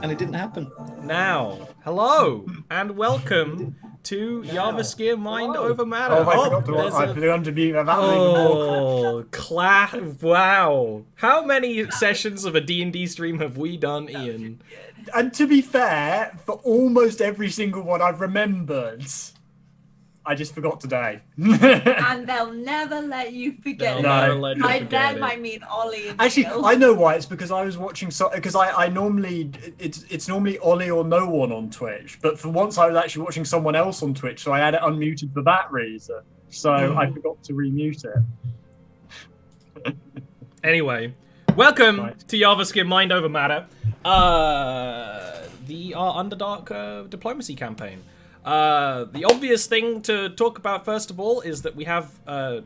and it didn't happen. Now, hello and welcome to Jarviskjir Mind Over Matter. Oh, I forgot to. I flew under mute. That was even more. Wow! How many sessions of a D&D stream have we done, Ian? And to be fair, for almost every single one I've remembered, I just forgot today. And they'll never let you forget it. Never let you By forget them, it. I mean Ollie and Actually, Neil. I know why. It's because I was watching. Because I normally it's normally Ollie or no one on Twitch, but for once I was actually watching someone else on Twitch, so I had it unmuted for that reason. So I forgot to remute it. Anyway, welcome to Jarviskjir Mind Over Matter, our Underdark diplomacy campaign. The obvious thing to talk about first of all is that we have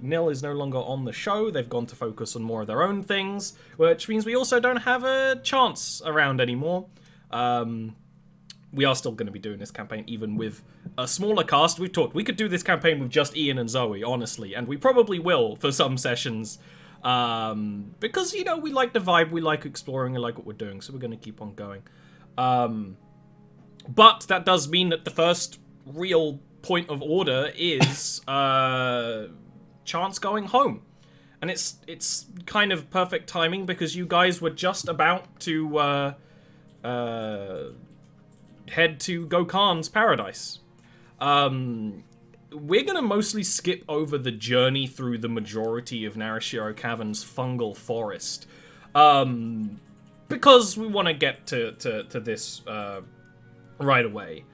Nil is no longer on the show. They've gone to focus on more of their own things, which means we also don't have a Chance around anymore. We are still going to be doing this campaign even with a smaller cast. We've talked we could do this campaign with just Ian and Zoe, honestly, and we probably will for some sessions. Because, you know, we like the vibe, we like exploring, we like what we're doing, so we're going to keep on going. But that does mean that the first real point of order is Chance going home. And it's kind of perfect timing because you guys were just about to head to Gokhan's paradise. We're going to mostly skip over the journey through the majority of Narashiro Cavern's fungal forest. Because we want to get to this right away.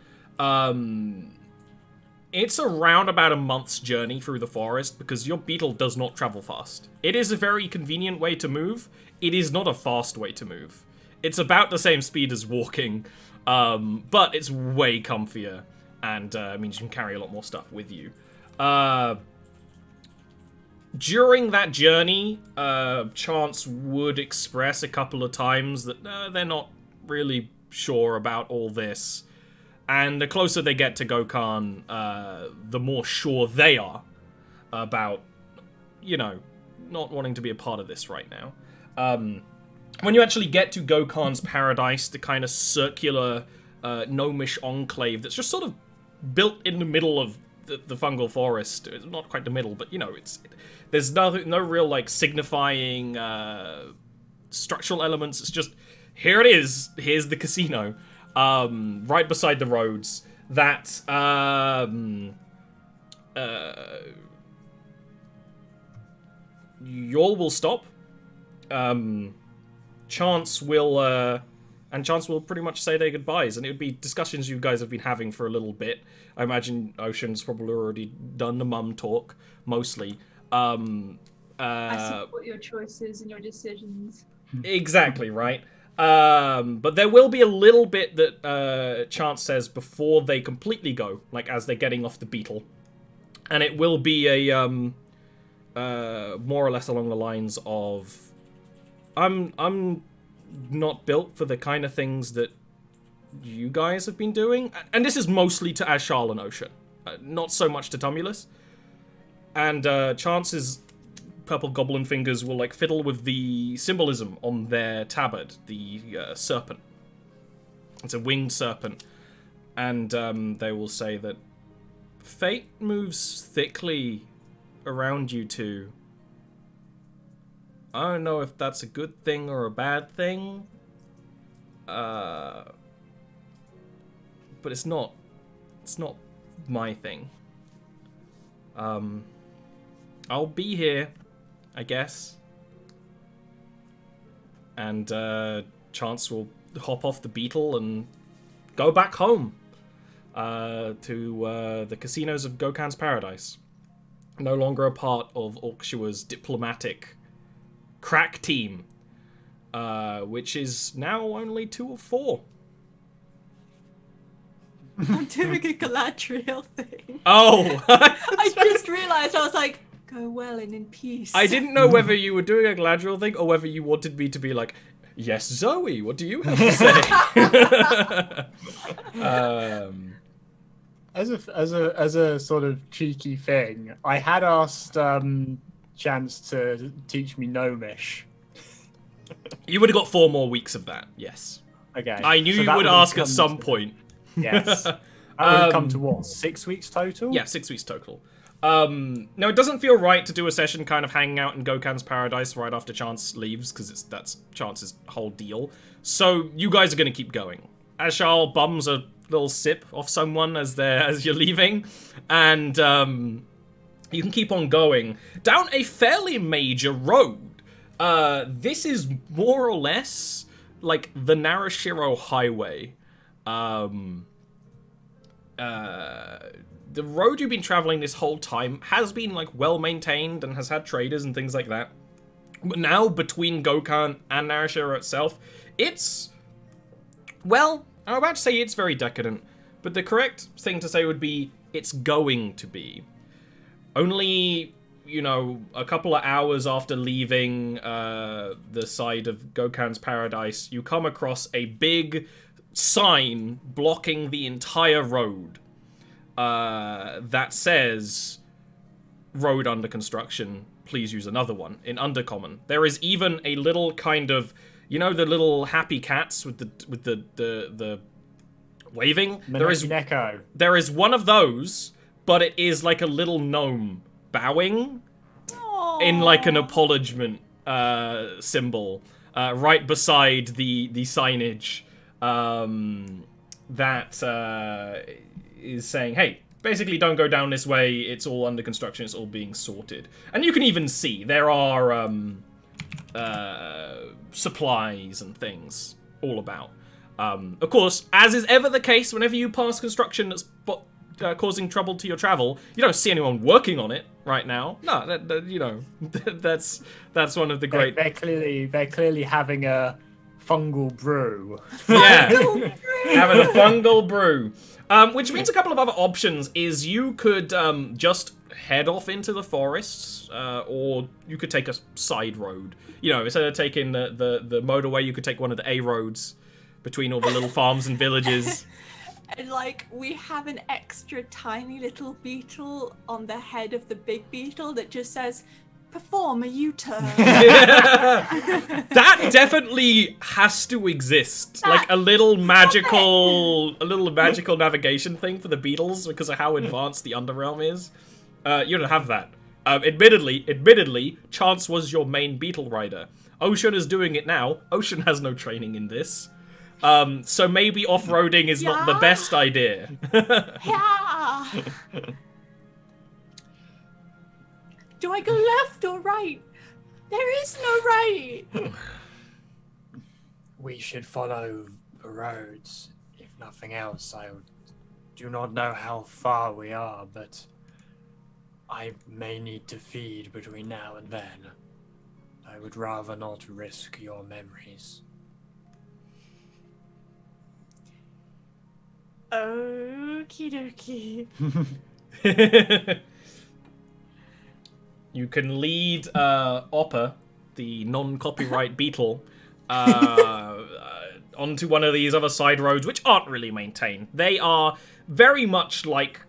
It's around about a month's journey through the forest because your beetle does not travel fast. It is a very convenient way to move. It is not a fast way to move. It's about the same speed as walking, but it's way comfier. And means you can carry a lot more stuff with you. During that journey, Chance would express a couple of times that they're not really sure about all this. And the closer they get to Gokhan, the more sure they are about, you know, not wanting to be a part of this right now. When you actually get to Gokhan's paradise, the kind of circular gnomish enclave that's just sort of built in the middle of the fungal forest. It's not quite the middle, but you know, there's no real like signifying structural elements. It's just here it is. Here's the casino, right beside the roads. That y'all will stop. Chance will. And Chance will pretty much say their goodbyes, and it would be discussions you guys have been having for a little bit. I imagine Ocean's probably already done the mum talk, mostly. I support your choices and your decisions. Exactly, right? But there will be a little bit that Chance says before they completely go, like as they're getting off the beetle. And it will be a, more or less along the lines of, I'm not built for the kind of things that you guys have been doing. And this is mostly to Ashal and Ocean. Not so much to Tumulus. And Chance's purple goblin fingers will like fiddle with the symbolism on their tabard. The serpent. It's a winged serpent. And they will say that fate moves thickly around you two. I don't know if that's a good thing or a bad thing. But it's not my thing. I'll be here, I guess. And Chance will hop off the beetle and go back home to the casinos of Gokhan's paradise. No longer a part of Orkshua's diplomatic crack team, which is now only 2 of 4. I'm doing a Galadriel thing. Oh! I just realised, I was like, go well and in peace. I didn't know whether you were doing a Galadriel thing or whether you wanted me to be like, yes, Zoe, what do you have to say? As a sort of cheeky thing, I had asked Chance to teach me Gnomish. You would have got 4 more weeks of that, yes. Okay. I knew so you that would have ask at come some to- point. Yes. That would have come to what? 6 weeks total? Yeah, 6 weeks total. Now, it doesn't feel right to do a session kind of hanging out in Gokhan's Paradise right after Chance leaves, because that's Chance's whole deal. So, you guys are going to keep going. Ashal bums a little sip off someone as you're leaving, and you can keep on going down a fairly major road. This is more or less like the Narashiro Highway. The road you've been traveling this whole time has been, like, well-maintained and has had traders and things like that. But now, between Gokhan and Narashiro itself, it's... Well, I'm about to say it's very decadent, but the correct thing to say would be, it's going to be. Only, you know, a couple of hours after leaving the side of Gokhan's Paradise, you come across a big sign blocking the entire road. That says, road under construction, please use another one, in Undercommon. There is even a little kind of, you know, the little happy cats with the waving? There is one of those, but it is like a little gnome bowing in like an acknowledgement symbol right beside the signage that is saying, hey, basically don't go down this way, it's all under construction, it's all being sorted. And you can even see there are supplies and things all about. Of course, as is ever the case, whenever you pass construction that's causing trouble to your travel, you don't see anyone working on it right now. No, you know, that's one of the great... They're clearly having a fungal brew. Yeah, having a fungal brew. Which means a couple of other options is you could just head off into the forests, or you could take a side road. You know, instead of taking the motorway, you could take one of the A roads between all the little farms and villages. And, like, we have an extra tiny little beetle on the head of the big beetle that just says, perform a U-turn. That definitely has to exist. Like a little magical navigation thing for the beetles because of how advanced the Underrealm is. You don't have that. Admittedly, Chance was your main beetle rider. Ocean is doing it now. Ocean has no training in this. So maybe off-roading is not the best idea. Yeah. Do I go left or right? There is no right. We should follow the roads, if nothing else. I do not know how far we are, but I may need to feed between now and then. I would rather not risk your memories. Okie dokie. You can lead Oppa, the non-copyright beetle, onto one of these other side roads, which aren't really maintained. They are very much like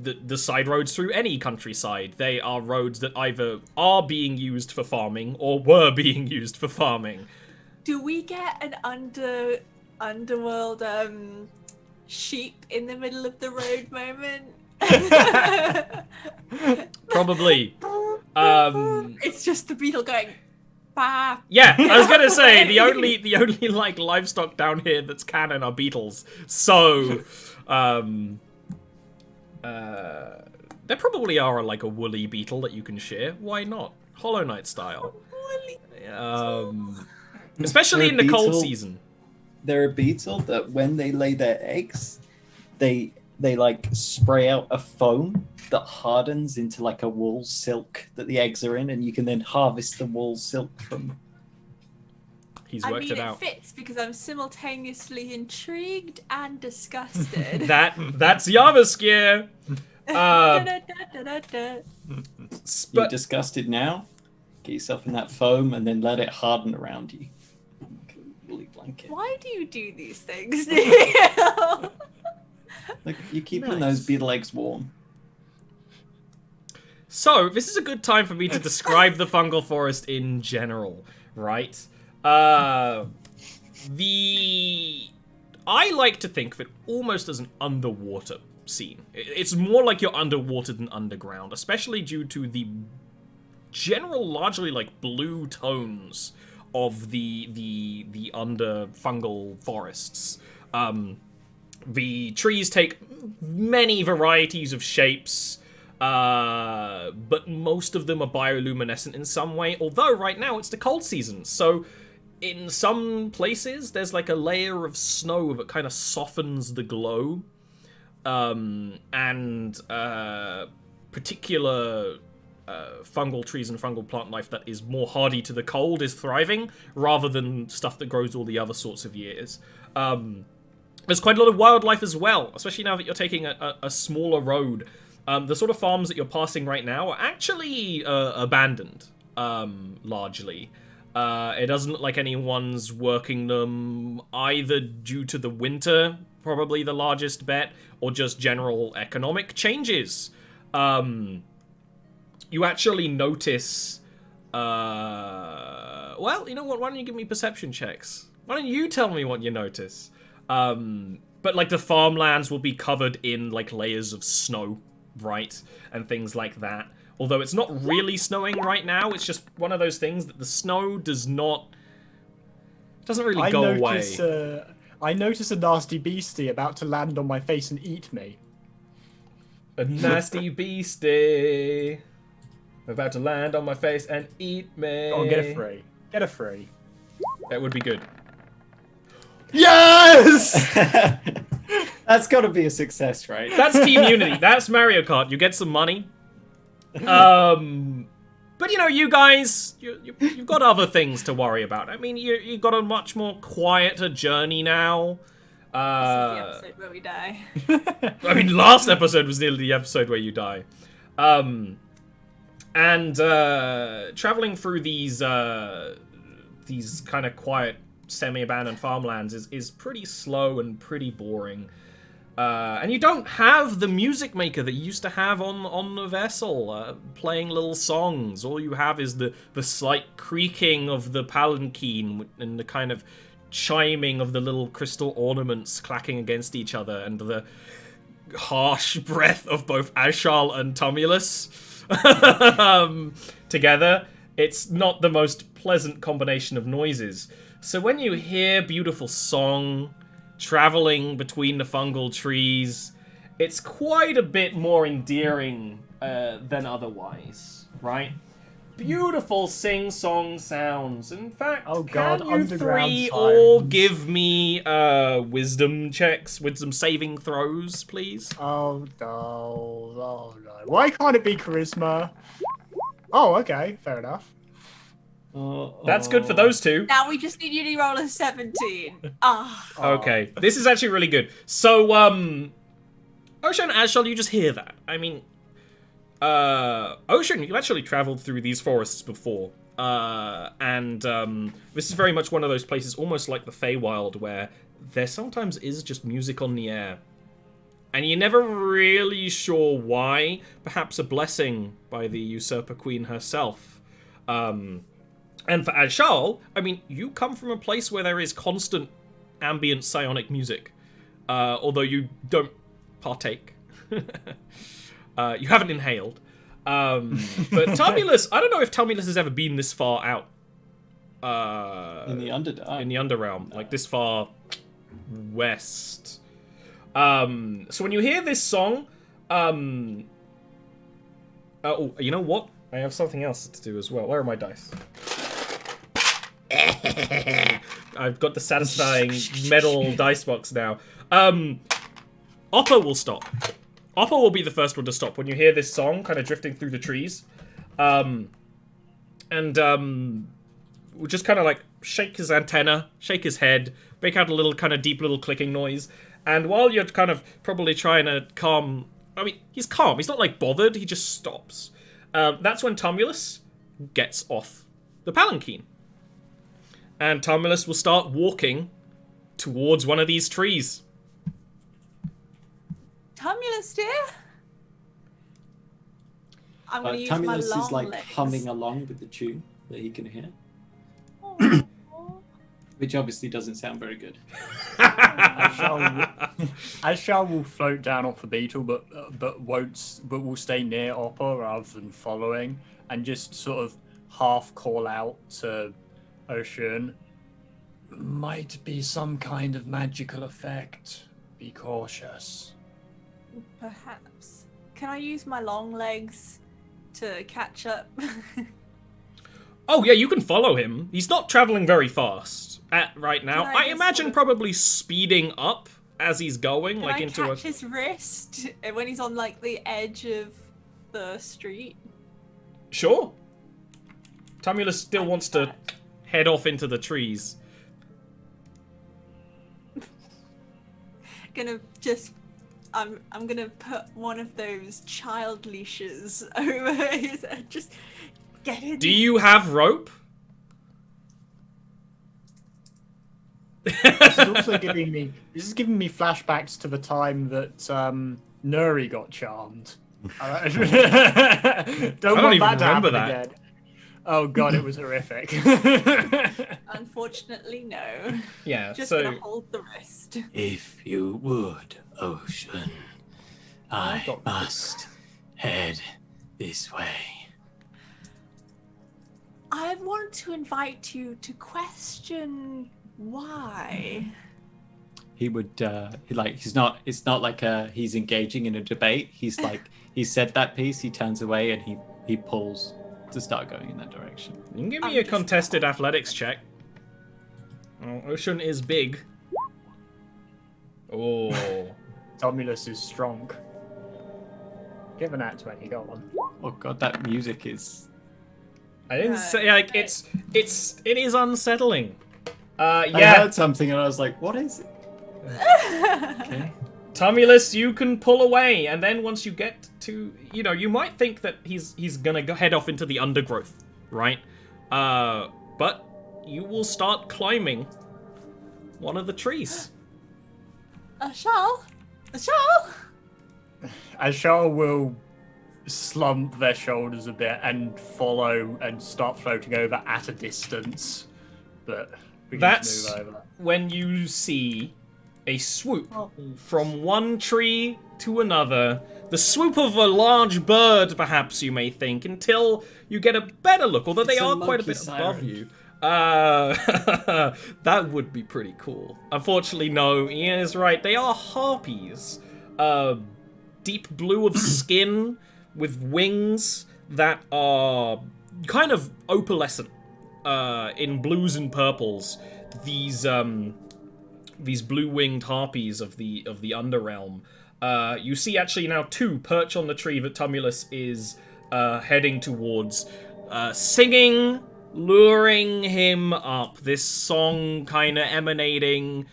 the side roads through any countryside. They are roads that either are being used for farming or were being used for farming. Do we get an underworld sheep in the middle of the road moment? Probably. It's just the beetle going, bah. Yeah, I was gonna say the only like livestock down here that's canon are beetles. So, there probably are like a woolly beetle that you can share. Why not? Hollow Knight style. Especially in the cold season. They're a beetle that when they lay their eggs, they like spray out a foam that hardens into like a wool silk that the eggs are in, and you can then harvest the wool silk from. He's worked it out. It fits because I'm simultaneously intrigued and disgusted. That's Jarviskjir. You're disgusted now? Get yourself in that foam and then let it harden around you. Woolly blanket. Why do you do these things, Neil? Look, you're keeping those beetle eggs warm. So, this is a good time for me to describe the fungal forest in general, right? I like to think of it almost as an underwater scene. It's more like you're underwater than underground, especially due to the general, largely like blue tones of the under fungal forests. The trees take many varieties of shapes, but most of them are bioluminescent in some way, although right now it's the cold season, so in some places there's like a layer of snow that kind of softens the glow, and particular fungal trees and fungal plant life that is more hardy to the cold is thriving, rather than stuff that grows all the other sorts of years. There's quite a lot of wildlife as well, especially now that you're taking a smaller road. The sort of farms that you're passing right now are actually abandoned, largely. It doesn't look like anyone's working them, either due to the winter, probably the largest bet, or just general economic changes. You actually notice... well, you know what? Why don't you give me perception checks? Why don't you tell me what you notice? But like the farmlands will be covered in like layers of snow, right? And things like that. Although it's not really snowing right now, it's just one of those things that the snow doesn't really go away. I notice a nasty beastie about to land on my face and eat me. A nasty beastie about to land on my face and eat me. Oh, get a free. Get a free. That would be good. Yes! That's got to be a success, right? That's Team Unity. That's Mario Kart. You get some money. But you know, you guys, you've got other things to worry about. I mean, you've got a much more quieter journey now. This is the episode where we die. I mean, last episode was nearly the episode where you die. And traveling through these kind of quiet, semi-abandoned farmlands is pretty slow and pretty boring. And you don't have the music maker that you used to have on the vessel, playing little songs. All you have is the slight creaking of the palanquin and the kind of chiming of the little crystal ornaments clacking against each other, and the harsh breath of both Ashal and Tumulus together. It's not the most pleasant combination of noises. So when you hear beautiful song traveling between the fungal trees, it's quite a bit more endearing than otherwise, right? Beautiful sing-song sounds. In fact, oh God, can you three all give me wisdom checks, wisdom saving throws, please? Oh no. Why can't it be charisma? Oh, okay, fair enough. That's good for those two. Now we just need you to roll a 17. Ah. Okay, this is actually really good. So, Ocean and Ashal, you just hear that. I mean, Ocean, you've actually traveled through these forests before. And this is very much one of those places, almost like the Feywild, where there sometimes is just music on the air. And you're never really sure why. Perhaps a blessing by the Usurper Queen herself. And for Ashal, I mean, you come from a place where there is constant ambient psionic music. Although you don't partake. You haven't inhaled. But Tumulus, I don't know if Tumulus has ever been this far out. In the Underdark. In the Underrealm. Like this far west. So when you hear this song, oh, you know what? I have something else to do as well. Where are my dice? I've got the satisfying metal dice box now. Oppo will stop. Oppo will be the first one to stop when you hear this song kind of drifting through the trees. We'll just kind of like shake his antenna, shake his head, make out a little kind of deep little clicking noise. And while you're kind of probably trying to calm... I mean, he's calm. He's not like bothered. He just stops. That's when Tumulus gets off the palanquin. And Tumulus will start walking towards one of these trees. Tumulus, dear? I'm going to use my Tumulus long is like legs. humming along with the tune that he can hear. Which obviously doesn't sound very good. Ashal will float down off the beetle, but will stay near Oppa rather than following, and just sort of half call out to Ocean. Might be some kind of magical effect. Be cautious. Perhaps. Can I use my long legs to catch up? Oh yeah, you can follow him. He's not traveling very fast right now. Can I I just imagine sort of- probably speeding up as he's going, Can like I into catch his wrist when he's on like the edge of the street? Sure. Tamulus still wants to That. head off into the trees. Gonna just. I'm gonna put one of those child leashes over his head. Just get in. Do you have rope? This is also giving me flashbacks to the time that Nuri got charmed. Don't want even that to remember happen that. again. Oh god, it was horrific. Unfortunately, no. Yeah, Just so gonna hold the wrist. If you would, Ocean, I must head this way. I want to invite you to question why. He would he's not. It's not like he's engaging in a debate. He's like he said that piece. He turns away and he pulls to start going in that direction. you can give I'm me a just- contested athletics check. Oh, Ocean is big. Oh. Tumulus is strong. Give an at 20, go on. Oh god, that music is. I didn't say like it is unsettling. I Yeah, heard something and I was like, what is it? Okay. Tumulus, you can pull away, and then once you get to, you might think that he's gonna go head off into the undergrowth, right? But you will start climbing one of the trees. Ashal? Ashal? Ashal will slump their shoulders a bit and follow and start floating over at a distance. But we can That's just move over. when you see a swoop from one tree to another. The swoop of a large bird, perhaps you may think, until you get a better look, although they It's a are quite a monkey bit above siren. you. That would be pretty cool. Unfortunately, no, Ian is right. They are harpies. Deep blue of skin with wings that are kind of opalescent in blues and purples. These blue-winged harpies of the Underrealm. You see actually now two perch on the tree that Tumulus is heading towards, singing, luring him up. This song kind of emanating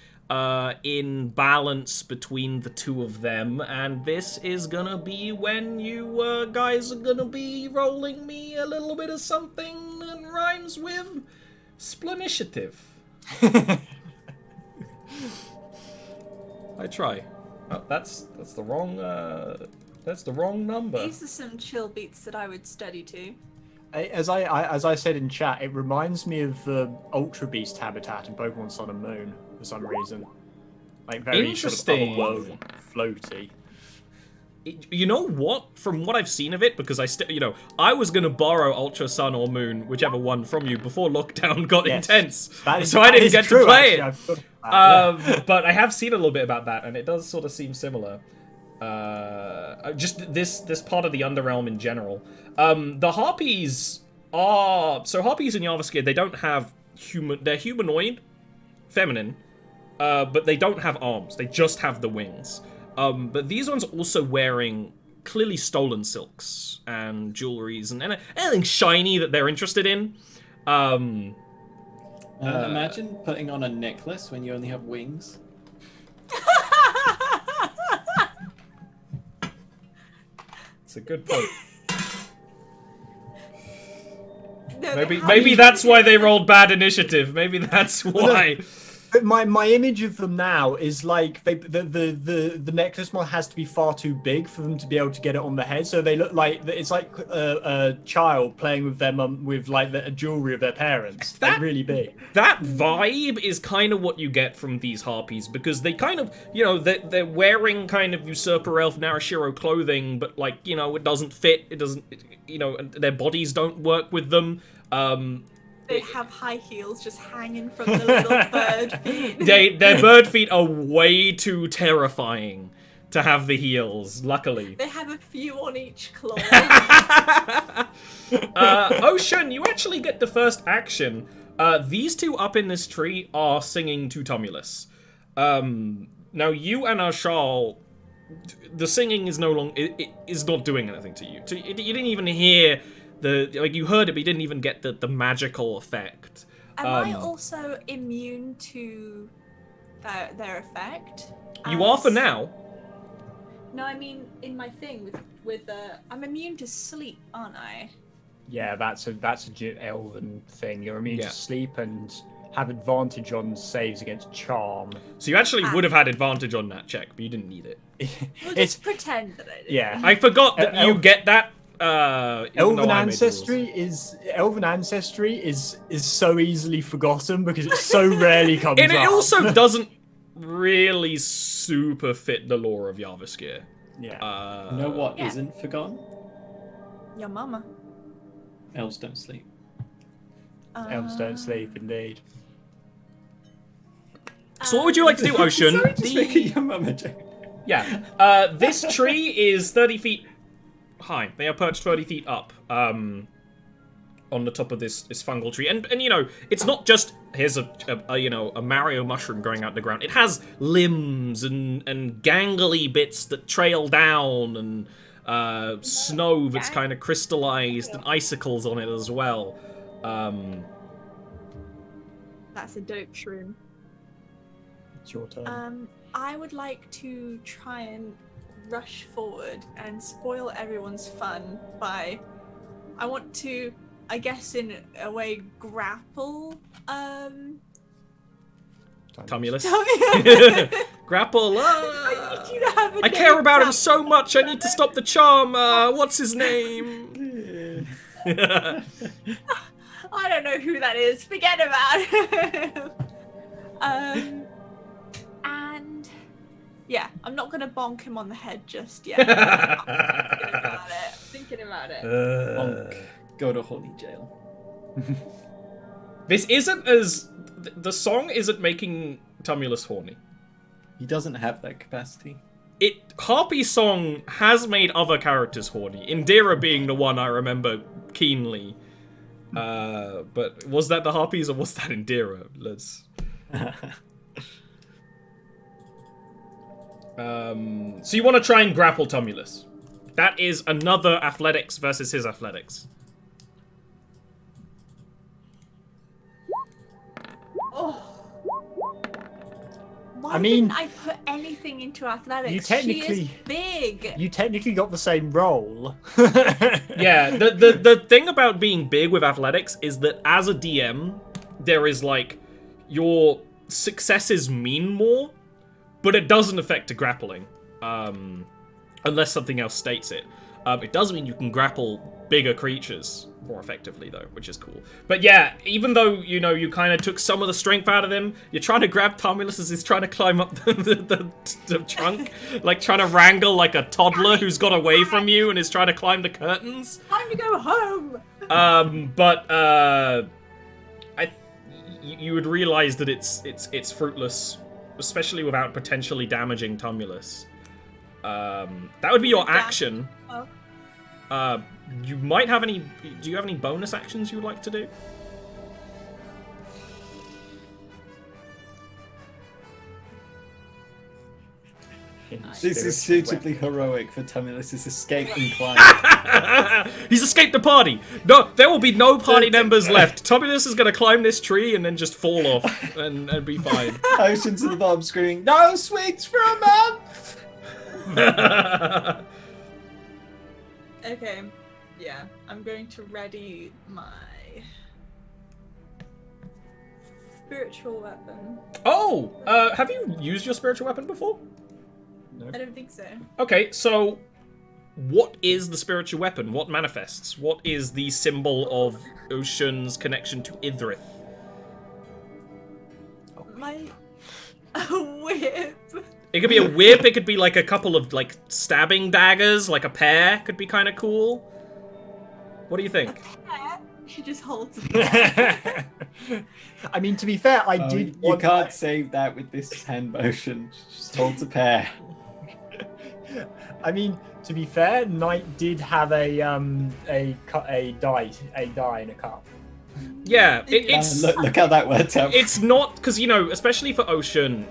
in balance between the two of them, and this is gonna be when you guys are gonna be rolling me a little bit of something that rhymes with Splinitiative. I try. Oh, that's the wrong number. These are some chill beats that I would study to. As I said in chat, it reminds me of the Ultra Beast habitat in Pokemon Sun and Moon for some reason. Like very Interesting. sort of otherworldly, floaty. You know what? From what I've seen of it, because I was gonna borrow Ultra Sun or Moon, whichever one, from you before lockdown got Yes. intense, So I didn't get to play it. it. But I have seen a little bit about that, and it does sort of seem similar. Just this part of the Underrealm in general. The Harpies Harpies in Jarviskjir, they don't have they're humanoid, feminine, but they don't have arms. They just have the wings. But these ones are also wearing clearly stolen silks and jewelries and anything shiny that they're interested in. Imagine putting on a necklace when you only have wings. It's a good point. No, Maybe that's why they rolled bad initiative. Maybe that's why. my image of them now is like the necklace mod has to be far too big for them to be able to get it on the head. So they look like it's like a child playing with their mum with like the jewelry of their parents. They're really big. That vibe is kind of what you get from these harpies, because they kind of, you know, they're wearing kind of usurper elf Narashiro clothing, but like, you know, it doesn't fit. It doesn't, you know, their bodies don't work with them. They have high heels just hanging from the little bird feet. Their bird feet are way too terrifying to have the heels, luckily. They have a few on each claw. Ocean, you actually get the first action. These two up in this tree are singing to Tumulus. Now, you and Ashal, the singing is no longer is not doing anything to you. You didn't even hear you heard it, but you didn't even get the magical effect. Am I also immune to their effect? You are for now. No, I mean in my thing with I'm immune to sleep, aren't I? Yeah, that's a elven thing. You're immune to sleep and have advantage on saves against charm. So you actually would have had advantage on that check, but you didn't need it. We'll just pretend that I did. Yeah, I forgot that you get that. Elven ancestry is so easily forgotten because it so rarely comes and up. it also doesn't really super fit the lore of Jarviskjir. Yeah. You know what isn't forgotten? Your mama. Elves don't sleep. Elves don't sleep, indeed. So what would you like to do, Ocean? Sorry, just making your mama joke. Yeah. This tree is 30 feet high. They are perched 30 feet up on the top of this fungal tree. And you know, it's not just here's a Mario mushroom growing out the ground. It has limbs and gangly bits that trail down and snow that's kind of crystallized and icicles on it as well. That's a dope shroom. It's your turn. I would like to try and rush forward and spoil everyone's fun by I want to, I guess in a way, grapple Tumulus. Grapple. I care about him so much. I need to stop the charm. What's his name? I don't know who that is. Forget about it. And yeah, I'm not gonna bonk him on the head just yet. Thinking about it. Bonk. Go to horny jail. This isn't as the song isn't making Tumulus horny. He doesn't have that capacity. Harpy's song has made other characters horny. Indira being the one I remember keenly. But was that the Harpies or was that Indira? Let's. So you want to try and grapple Tumulus. That is another athletics versus his athletics. Oh. Why I mean, didn't I put anything into athletics? You technically- she is big. You technically got the same roll. Yeah, the thing about being big with athletics is that as a DM, there is like your successes mean more, but it doesn't affect the grappling, unless something else states it. It does mean you can grapple bigger creatures more effectively, though, which is cool. But yeah, even though, you know, you kind of took some of the strength out of him, you're trying to grab Tumulus as he's trying to climb up the trunk, like trying to wrangle like a toddler who's got away from you and is trying to climb the curtains. Time to go home. You would realize that it's fruitless, especially without potentially damaging Tumulus. That would be your action. Oh. You might have any. Do you have any bonus actions you would like to do? This is suitably heroic for Tumulus' escape and climb. He's escaped the party. No, there will be no party members left. Tumulus is going to climb this tree and then just fall off and be fine. Ocean to the bottom screaming, "No sweets for a month!" Okay. Yeah, I'm going to ready my spiritual weapon. Oh, have you used your spiritual weapon before? I don't think so. Okay, so what is the spiritual weapon? What manifests? What is the symbol of Ocean's connection to Idrith? A whip. It could be a whip, it could be like a couple of like stabbing daggers, like a pair could be kind of cool. What do you think? She just holds it. I mean, to be fair, I did. You can't save that with this hand motion. Just holds a pair. I mean, to be fair, Knight did have a die in a cup. Yeah, it's look how that worked out. It's not because especially for Ocean,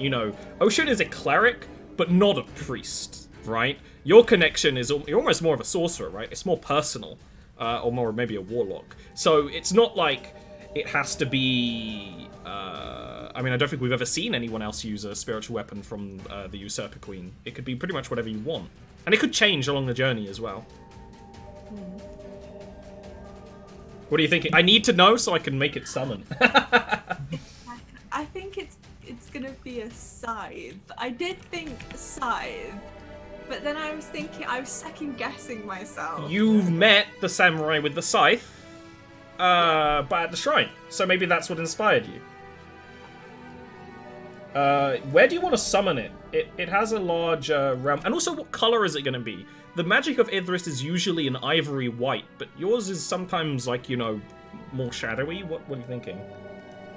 Ocean is a cleric, but not a priest, right? Your connection is you're almost more of a sorcerer, right? It's more personal, or more maybe a warlock. So it's not like it has to be. I mean, I don't think we've ever seen anyone else use a spiritual weapon from the Usurper Queen. It could be pretty much whatever you want, and it could change along the journey as well. What are you thinking? I need to know so I can make it summon. I think it's gonna be a scythe. I did think scythe, but then I was second guessing myself. You've met the samurai with the scythe, but at the shrine. So maybe that's what inspired you. Where do you want to summon it? It has a large realm. And also, what color is it going to be? The magic of Idris is usually an ivory white, but yours is sometimes like, more shadowy. What are you thinking?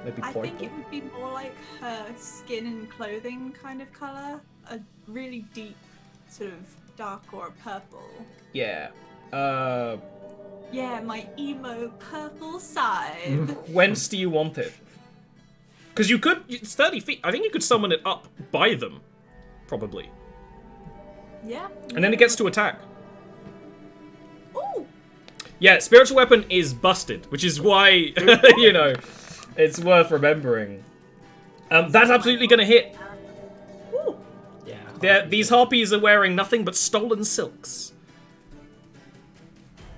Maybe I purple? think it would be more like her skin and clothing kind of color. A really deep, sort of dark or purple. Yeah. Yeah, my emo purple side. Whence do you want it? Because it's 30 feet. I think you could summon it up by them. Probably. Yeah. And then it gets to attack. Ooh! Yeah, spiritual weapon is busted, which is why, it's worth remembering. That's absolutely going to hit. Ooh. Yeah. These harpies are wearing nothing but stolen silks.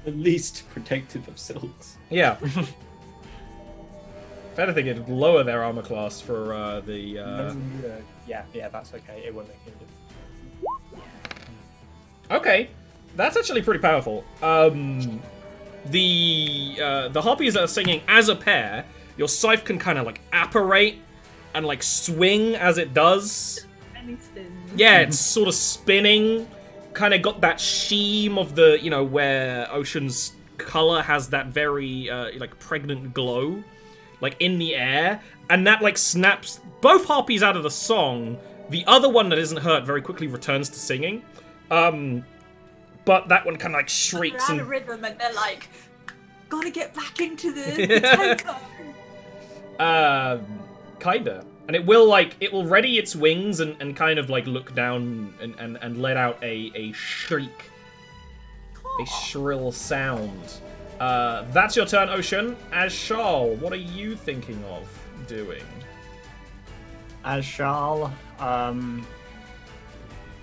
The least protective of silks. Yeah. If anything, it'd lower their armor class for the... Yeah, that's okay. It won't make any difference. Okay, that's actually pretty powerful. The harpies that are singing as a pair, your scythe can kind of like apparate and like swing as it does. Yeah, it's sort of spinning. Kind of got that sheen of the, where Ocean's color has that very like pregnant glow, like in the air, and that like snaps both harpies out of the song. The other one that isn't hurt very quickly returns to singing. But that one kind of like shrieks they're out and... of rhythm and they're like, gotta get back into the tempo. Kinda. And it will ready its wings and kind of like look down and let out a shriek. A shrill sound. That's your turn, Ocean. As Charles, what are you thinking of doing? As Charles,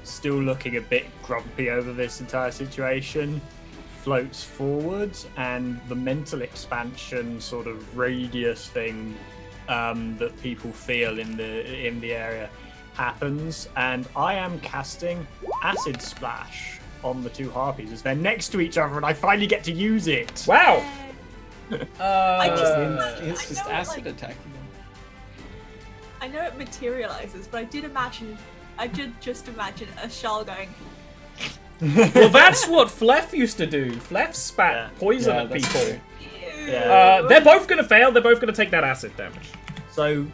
still looking a bit grumpy over this entire situation, floats forwards, and the mental expansion sort of radius thing that people feel in the area happens, and I am casting Acid Splash on the two harpies as they're next to each other, and I finally get to use it. Wow! It's just acid attacking them. I know it materializes, but I did just imagine a Shal going. Well, that's what Flef used to do. Flef spat poison at people. True. Yeah. They're both gonna fail. They're both gonna take that acid damage. So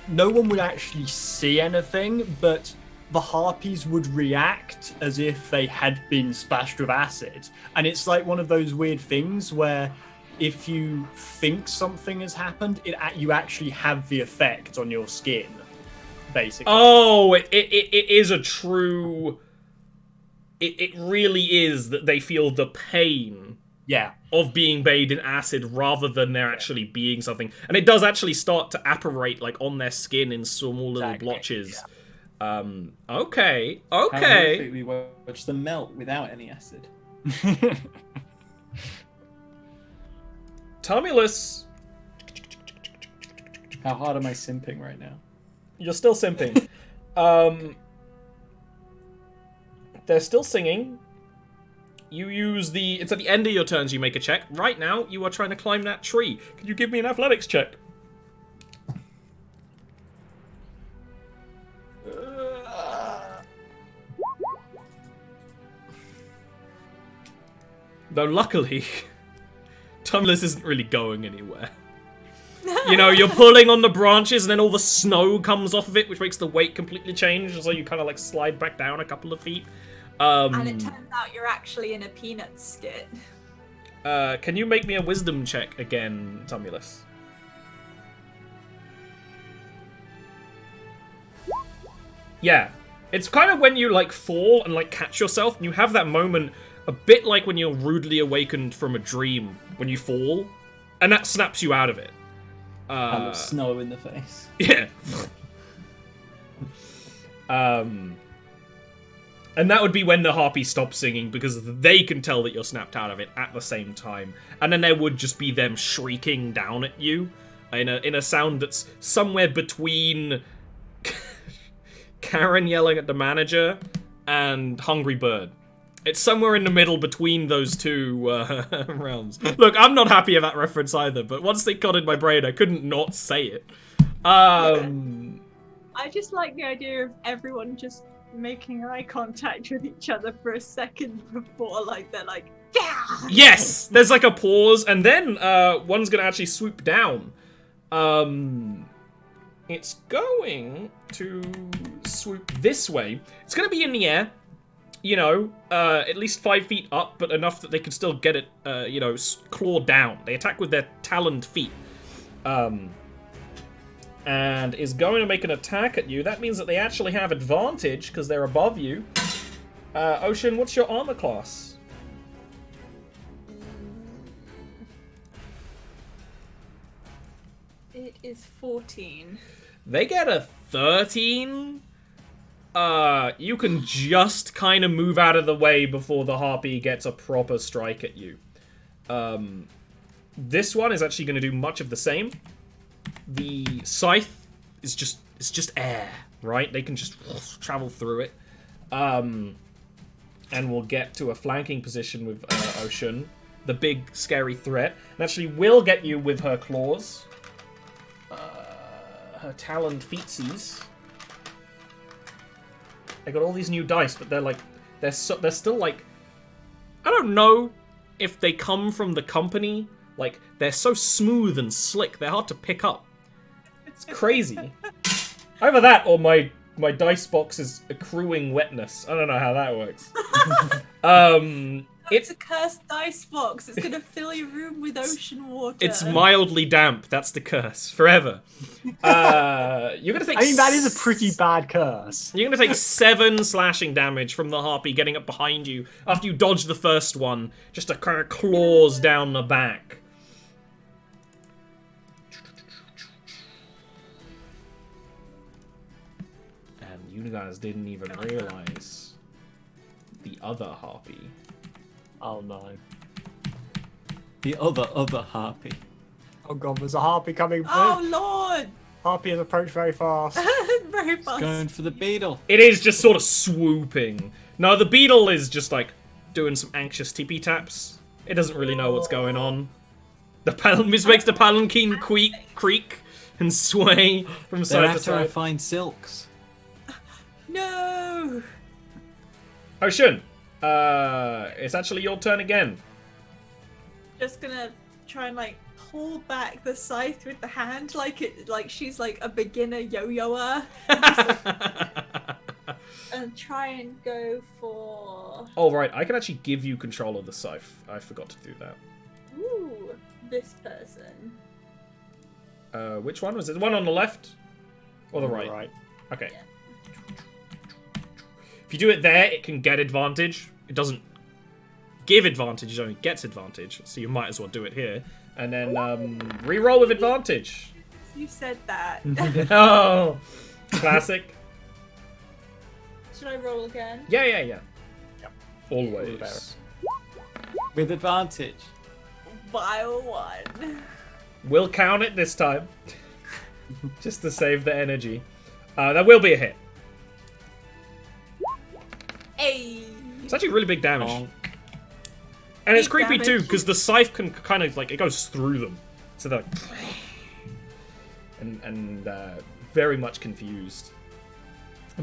no one would actually see anything, but the harpies would react as if they had been splashed with acid. And it's like one of those weird things where if you think something has happened, you actually have the effect on your skin, basically. Oh, it is a true... It really is that they feel the pain of being bathed in acid rather than there actually being something. And it does actually start to apparate like on their skin in small little blotches. Yeah. Okay. How horrific we watch them melt without any acid. Tumulus. How hard am I simping right now? You're still simping. They're still singing. You use the... It's at the end of your turns you make a check. Right now, you are trying to climb that tree. Can you give me an athletics check? Though luckily, Tumbless isn't really going anywhere. You know, you're pulling on the branches and then all the snow comes off of it, which makes the weight completely change, so you kind of like slide back down a couple of feet. And it turns out you're actually in a peanut skit. Can you make me a wisdom check again, Tumulus? Yeah. It's kind of when you like fall and like catch yourself and you have that moment a bit like when you're rudely awakened from a dream when you fall, and that snaps you out of it. Snow in the face. Yeah. And that would be when the harpy stops singing, because they can tell that you're snapped out of it at the same time. And then there would just be them shrieking down at you in a sound that's somewhere between Karen yelling at the manager and Hungry Bird. It's somewhere in the middle between those two realms. Look, I'm not happy at that reference either, but once they got in my brain, I couldn't not say it. I just like the idea of everyone just making eye contact with each other for a second before, like, they're like, yeah! Yes! There's like a pause, and then one's gonna actually swoop down. It's going to swoop this way. It's gonna be in the air. You know, at least 5 feet up, but enough that they can still get it, you know, claw down. They attack with their taloned feet. And is going to make an attack at you. That means that they actually have advantage, because they're above you. Ocean, what's your armor class? It is 14. They get a 13. You can just kind of move out of the way before the harpy gets a proper strike at you. This one is actually going to do much of the same. The scythe is just air, right? They can just travel through it. And we'll get to a flanking position with Ocean, the big scary threat. And actually will get you with her claws. Her taloned feetsies. They got all these new dice, but they're still like, I don't know if they come from the company. Like, they're so smooth and slick, they're hard to pick up. It's crazy. Either that or my dice box is accruing wetness. I don't know how that works. It's a cursed dice box. It's gonna fill your room with ocean water. It's mildly damp. That's the curse. Forever. You're gonna take. I mean, that is a pretty bad curse. You're gonna take 7 slashing damage from the harpy getting up behind you after you dodge the first one. Just a kind of claws down the back. And you guys didn't even realize the other harpy. Oh no. The other harpy. Oh god, there's a harpy coming. Oh lord! Harpy has approached very fast. Very fast. Going for the beetle. It is just sort of swooping. No, the beetle is just like doing some anxious tippy taps. It doesn't really know what's going on. This makes the palanquin creak and sway from side to After I side. find silks. No! Ocean, it's actually your turn again. Just gonna try and like pull back the scythe with the hand, like she's like a beginner yo-yoer, and try and go for. Oh right, I can actually give you control of the scythe. I forgot to do that. Ooh, this person. Which one was it? The one on the left or the right? Right. Okay. Yeah. If you do it there, it can get advantage. It doesn't give advantage, it only gets advantage. So you might as well do it here. And then re-roll with advantage. You said that. Oh, classic. Should I roll again? Yeah. Yep. Better. Always. With advantage. By 1. We'll count it this time. Just to save the energy. That will be a hit. Hey. It's actually really big damage. Bonk. And it's Big creepy too, damage. because the scythe can kind of like, it goes through them. So they're like, and very much confused.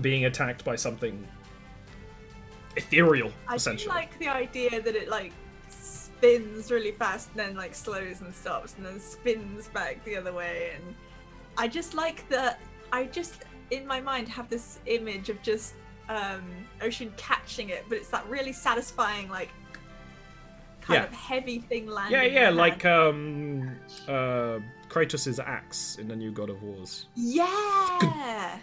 Being attacked by something ethereal, I do essentially. like the idea that it like spins really fast and then like slows and stops and then spins back the other way, and I just like that. I just in my mind have this image of just Ocean catching it, but it's that really satisfying like kind of heavy thing landing. Yeah, in the like hand. Kratos' axe in the new God of Wars. Yeah,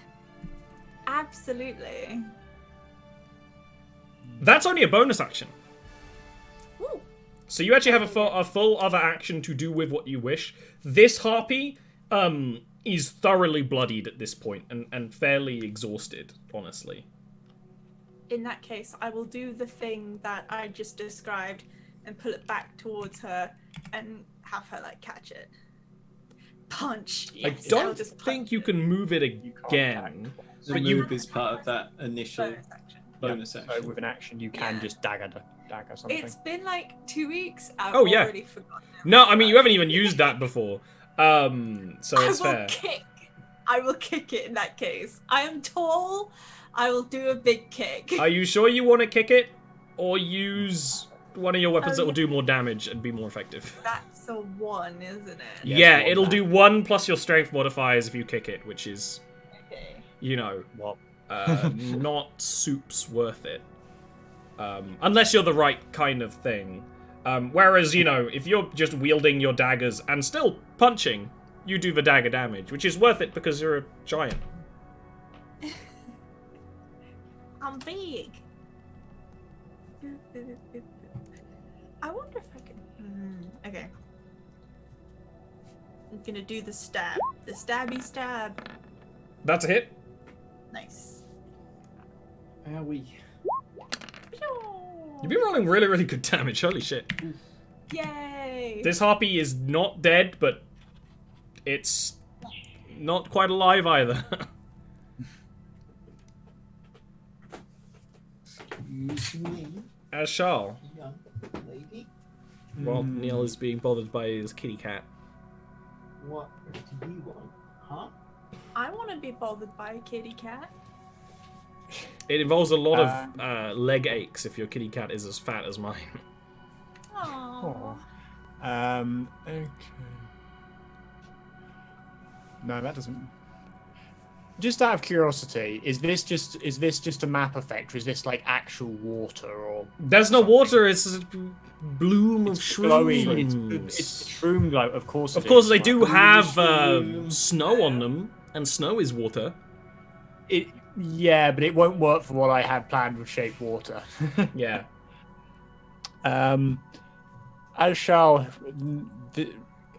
absolutely. That's only a bonus action. Ooh. So you actually have a full other action to do with what you wish. This harpy is thoroughly bloodied at this point and fairly exhausted, honestly. In that case, I will do the thing that I just described and pull it back towards her and have her like catch it. Punch. Yes, I I'll don't just think punch you it. can move it You can't again. The But move you- is part of that initial Bonus action. bonus So action. with an action, you can Yeah. just dagger something. It's been like 2 weeks. I've Oh, yeah. already forgotten. No, I mean, you haven't even used that before. So it's I will fair. kick. I will kick it in that case. I am tall. I will do a big kick. Are you sure you want to kick it? Or use one of your weapons that will yeah. do more damage and be more effective? That's a 1, isn't it? Yeah, one it'll back. do 1 plus your strength modifiers if you kick it, which is, Okay. you know, What? not soups worth it. Unless you're the right kind of thing. Whereas, you know, if you're just wielding your daggers and still punching, you do the dagger damage, which is worth it because you're a giant. I'm big. I wonder if I can. Okay. I'm gonna do the stab. The stabby stab. That's a hit. Nice. Owie. You've been rolling really, really good damage. Holy shit. Yay! This harpy is not dead, but it's not quite alive either. Excuse me, As Charles, young lady. while Neil is being bothered by his kitty cat. What do you want? Huh? I want to be bothered by a kitty cat. It involves a lot of leg aches if your kitty cat is as fat as mine. Aww. Okay. No, that doesn't. Just out of curiosity, is this just a map effect, or is this like actual water, or There's no water, it's a bloom of glowing? shrooms. It's shroom glow, of course. Of it course, is. they do Like, have shrooms. snow on them, and snow is water. Yeah, but it won't work for what I have planned with shape water. Yeah. As shall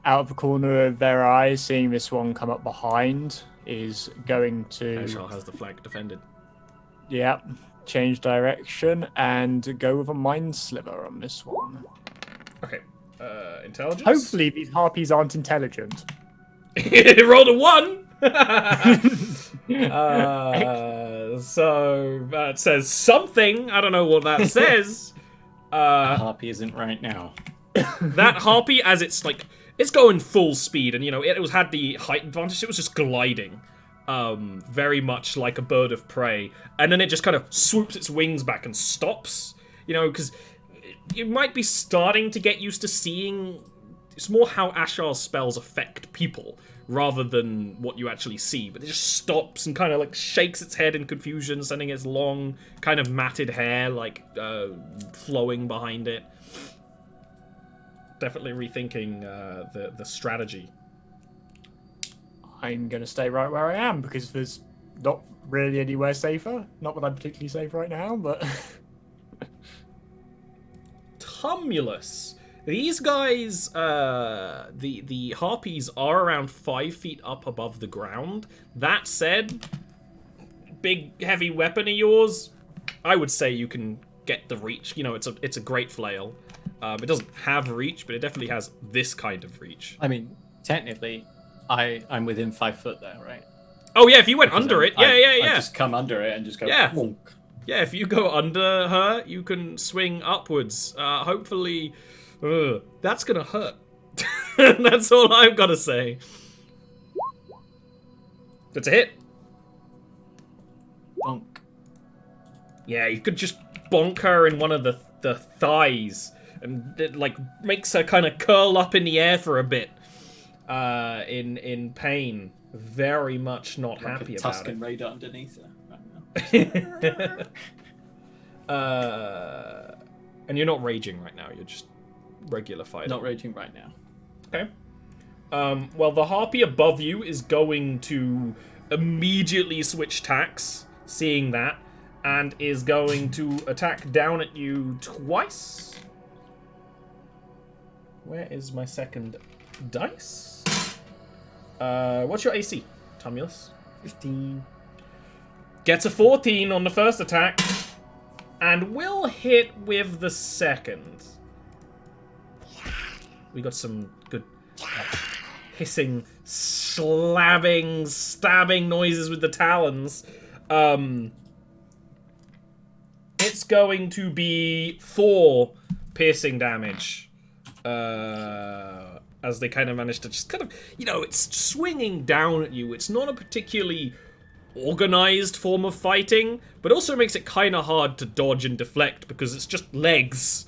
out of the corner of their eyes, seeing this one come up behind, is going to Ashal has the flag defended. change direction and go with a mind sliver on this one. Okay. Intelligence? Hopefully these harpies aren't intelligent. It rolled a 1! So that says something. I don't know what that says. Harpy isn't right now. That harpy, as it's like, it's going full speed, and you know, it was had the height advantage. It was just gliding, very much like a bird of prey, and then it just kind of swoops its wings back and stops. You know, because you might be starting to get used to seeing. It's more how Ashar's spells affect people rather than what you actually see. But it just stops and kind of like shakes its head in confusion, sending its long, kind of matted hair like flowing behind it. Definitely rethinking the strategy. I'm going to stay right where I am because there's not really anywhere safer. Not that I'm particularly safe right now, but Tumulus. These guys, the harpies are around 5 feet up above the ground. That said, big heavy weapon of yours, I would say you can get the reach. You know, it's a great flail. It doesn't have reach, but it definitely has this kind of reach. I mean, technically, I'm within 5 foot there, right? Oh yeah, if you went Because under it, I yeah. just come under it and just go. Yeah. Wonk. Yeah, if you go under her, you can swing upwards. Hopefully, that's gonna hurt. That's all I've got to say. That's a hit. Bonk. Yeah, you could just bonk her in one of the thighs, and it like makes her kind of curl up in the air for a bit, in pain. Very much not Like happy a about Tuscan it. Raider underneath her. Right now. And you're not raging right now. You're just regular fighting. Not raging right now. Okay. Well, the harpy above you is going to immediately switch tacks, seeing that, and is going to attack down at you twice. Where is my second dice? What's your AC, Tumulus? 15. Gets a 14 on the first attack, and will hit with the second. We got some good hissing, slabbing, stabbing noises with the talons. It's going to be 4 piercing damage. As they kind of manage to just kind of, it's swinging down at you. It's not a particularly organized form of fighting, but also makes it kind of hard to dodge and deflect because it's just legs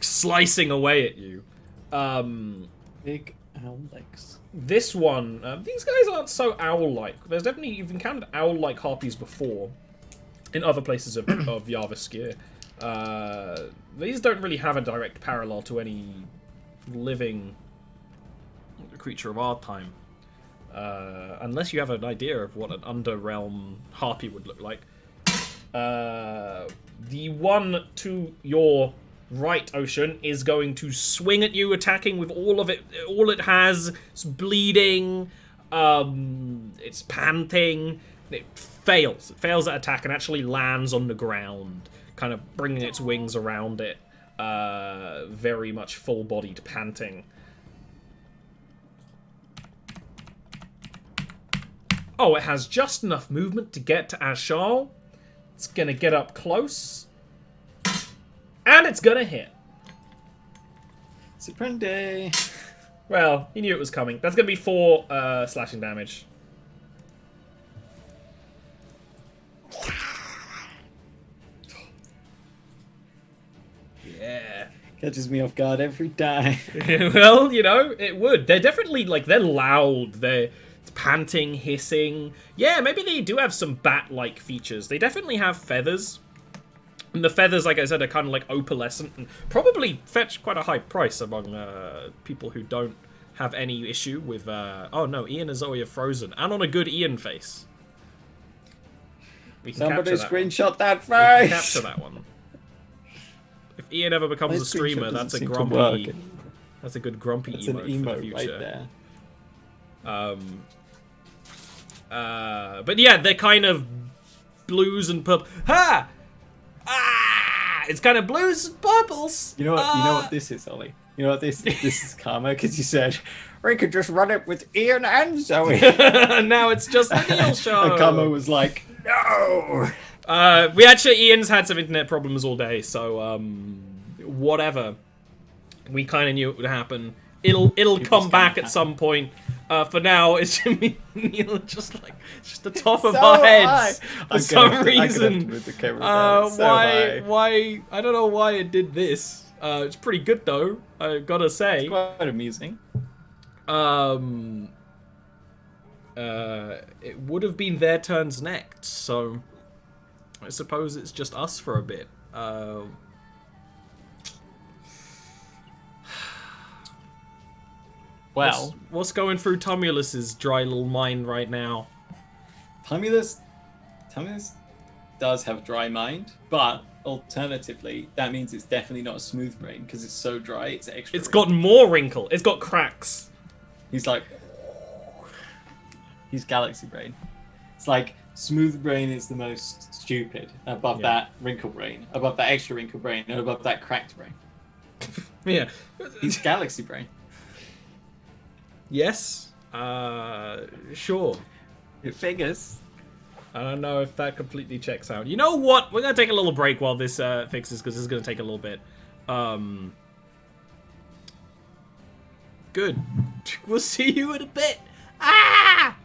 slicing away at you. Big owl legs. This one, these guys aren't so owl-like. There's definitely, you've encountered owl-like harpies before in other places of Jarviskjir. These don't really have a direct parallel to any living creature of our time. Unless you have an idea of what an underrealm harpy would look like. The one to your right, Ocean, is going to swing at you, attacking with all it has. It's bleeding, it's panting. It fails. It fails at attack and actually lands on the ground, kind of bringing its wings around it, very much full-bodied, panting. Oh, it has just enough movement to get to Ashal. It's gonna get up close. And it's gonna hit. Surprende. Well, he knew it was coming. That's gonna be 4 slashing damage. Yeah. Catches me off guard every time. Well, it would. They're definitely, they're loud. They're panting, hissing. Yeah, maybe they do have some bat-like features. They definitely have feathers. And the feathers, like I said, are kind of opalescent and probably fetch quite a high price among people who don't have any issue with... oh no, Ian and Zoe are frozen. And on a good Ian face. We can Somebody screenshot that We can face! capture that one. If Ian ever becomes My a streamer, screenshot that's a doesn't seem to work. grumpy... That's a good grumpy That's emote an emote for the future. right there. But yeah, they're kind of blues and purple. Ha! Ah! It's kind of blues and purples. You know what this is, Ollie? You know what this is karma, because you said we could just run it with Ian and Zoe. Now it's just the Neil show. And karma was like, no. Ian's had some internet problems all day, so whatever. We kind of knew it would happen. It'll come back at some point. For now, it's Neil just the top of our heads for some reason. Why? I don't know why it did this. It's pretty good though, I gotta say. It's quite amusing. It would have been their turns next, so I suppose it's just us for a bit. Well, what's going through Tumulus's dry little mind right now? Tumulus does have dry mind, but alternatively, that means it's definitely not a smooth brain because it's so dry. It's extra. It's got more wrinkle. It's got cracks. He's galaxy brain. It's like smooth brain is the most stupid. Above that, wrinkle brain. Above that, extra wrinkle brain, and above that, cracked brain. Yeah. He's galaxy brain. Yes. Sure. It figures. I don't know if that completely checks out. You know what? We're gonna take a little break while this fixes, because this is gonna take a little bit. Good. We'll see you in a bit. Ah!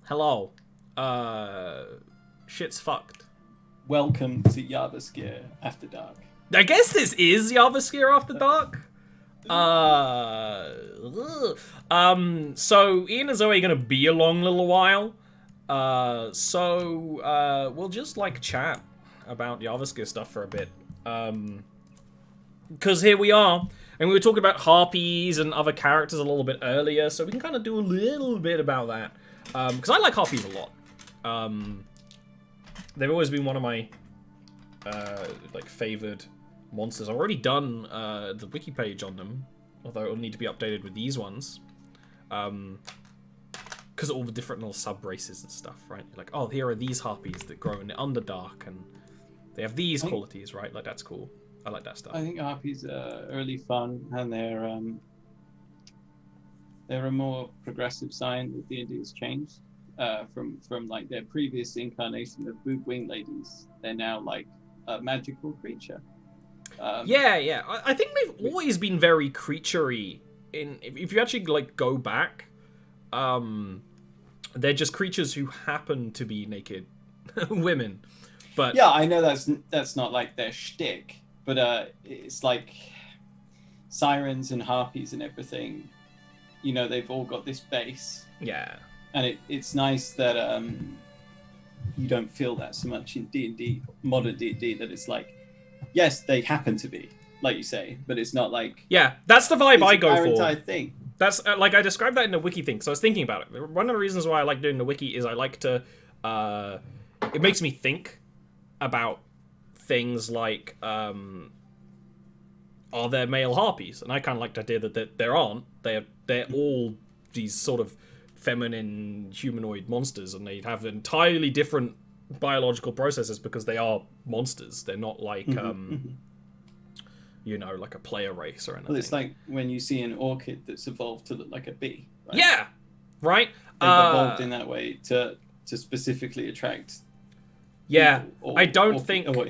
Hello. Shit's fucked. Welcome to Jarviskjir After Dark. I guess this is Jarviskjir After Dark. So Ian and Zoe are gonna be a long little while. So we'll just like chat about Jarviskjir stuff for a bit. Because here we are, and we were talking about harpies and other characters a little bit earlier, so we can kind of do a little bit about that. Because I like harpies a lot. They've always been one of my like favored monsters. I've already done the wiki page on them, although it'll need to be updated with these ones. Because all the different little sub races and stuff, right? Like, oh, here are these harpies that grow in the Underdark, and they have these qualities, right? Like, that's cool. I like that stuff. I think harpies are really fun, and they're a more progressive sign that D&D has changed from like their previous incarnation of Boog-winged ladies. They're now like a magical creature. Yeah. I think they've always been very creaturey. If you actually like go back, they're just creatures who happen to be naked women. But yeah, I know that's not like their shtick, but it's like sirens and harpies and everything. You know, they've all got this base. Yeah. And it's nice that you don't feel that so much in D&D, modern D&D, that it's like, yes, they happen to be, like you say, but it's not like... Yeah, that's the vibe I go our for. Entire thing. That's, like, I described that in the wiki thing, so I was thinking about it. One of the reasons why I like doing the wiki is I like to... it makes me think about things like, are there male harpies? And I kind of like the idea that there aren't. They're all these sort of feminine humanoid monsters, and they have entirely different biological processes because they are monsters. They're not like you know, like a player race or anything. Well, it's like when you see an orchid that's evolved to look like a bee, right? Yeah, right. They've evolved in that way to specifically attract. Yeah, or, I don't or, think, or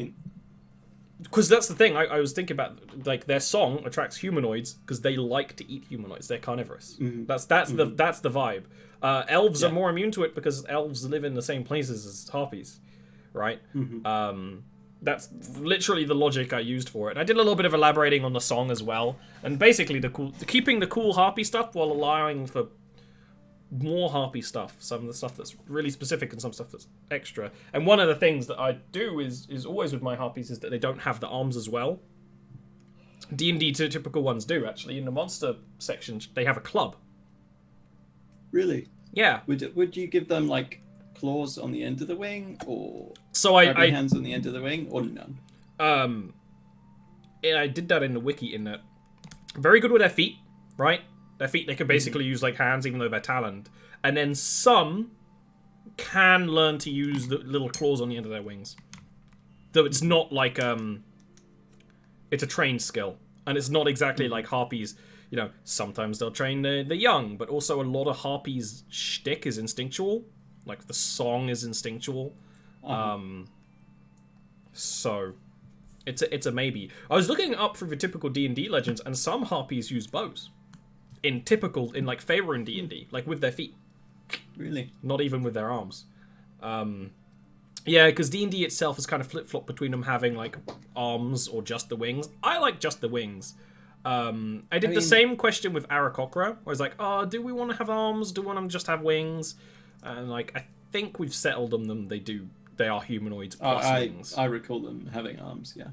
because that's the thing. I was thinking about, like, their song attracts humanoids because they like to eat humanoids. They're carnivorous. That's the vibe. Elves are more immune to it because elves live in the same places as harpies, right? That's literally the logic I used for it. And I did a little bit of elaborating on the song as well, and basically keeping the cool harpy stuff while allowing for more harpy stuff. Some of the stuff that's really specific and some stuff that's extra. And one of the things that I do is always with my harpies is that they don't have the arms as well. D&D typical ones do, actually. In the monster section, they have a club. Really? Yeah. Would you give them like claws on the end of the wing, or hands on the end of the wing, or none? I did that in the wiki. In that, very good with their feet, right? Their feet, they can basically use like hands, even though they're taloned. And then some can learn to use the little claws on the end of their wings. Though it's not like it's a trained skill, and it's not exactly like harpies. You know, sometimes they'll train the young, but also a lot of harpies' shtick is instinctual. Like, the song is instinctual. So, it's a maybe. I was looking up for the typical D&D legends, and some harpies use bows. In like, favor in D&D. Like, with their feet. Really? Not even with their arms. Yeah, because D&D itself is kind of flip-flop between them having, like, arms or just the wings. I like just the wings. I did the same question with Aarakocra, where I was like, oh, do we want to have arms? Do we want them to just have wings? And, like, I think we've settled on them. They are humanoids plus wings. I recall them having arms, yeah.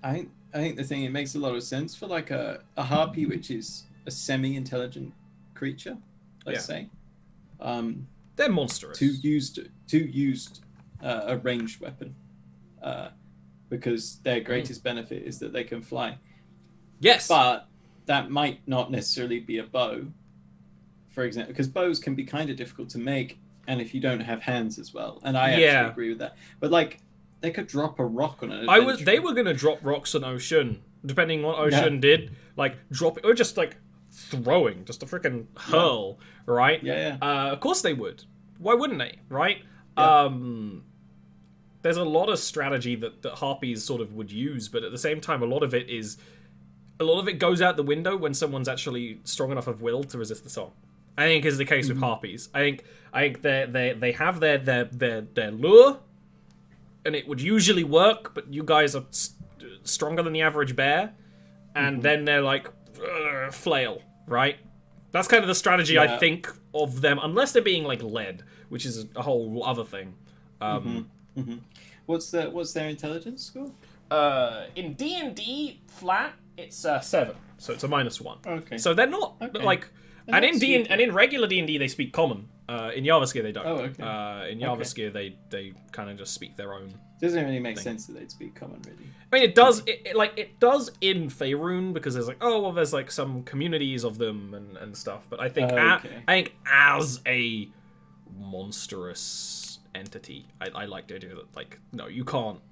I think the thing, it makes a lot of sense for, like, a harpy, which is a semi-intelligent creature, let's say. They're monstrous. To use a ranged weapon. Because their greatest benefit is that they can fly. Yes. But that might not necessarily be a bow, for example, because bows can be kind of difficult to make, and if you don't have hands as well. And I actually agree with that. But, like, they could drop a rock on an adventure. They were going to drop rocks on Ocean, depending on what Ocean did. Like, drop it, or just, like, throwing, just a freaking hurl, right? Yeah. Of course they would. Why wouldn't they, right? Yeah. There's a lot of strategy that harpies sort of would use, but at the same time, a lot of it goes out the window when someone's actually strong enough of will to resist the song. I think is the case with harpies. I think they have their lure, and it would usually work. But you guys are stronger than the average bear, and then they're like flail, right? That's kind of the strategy I think of them, unless they're being like led, which is a whole other thing. What's their intelligence score? In D&D flat, it's 7, so it's a -1. Okay. So they're not like, and in regular D&D they speak common. In Jarviskjir they don't. Oh, okay. In Jarviskjir they kind of just speak their own. Doesn't really make sense that they'd speak common, really. I mean, it does. It does in Faerun because there's like, oh well, there's like some communities of them and stuff. But I think I think as a monstrous entity, I like the idea that like no, you can't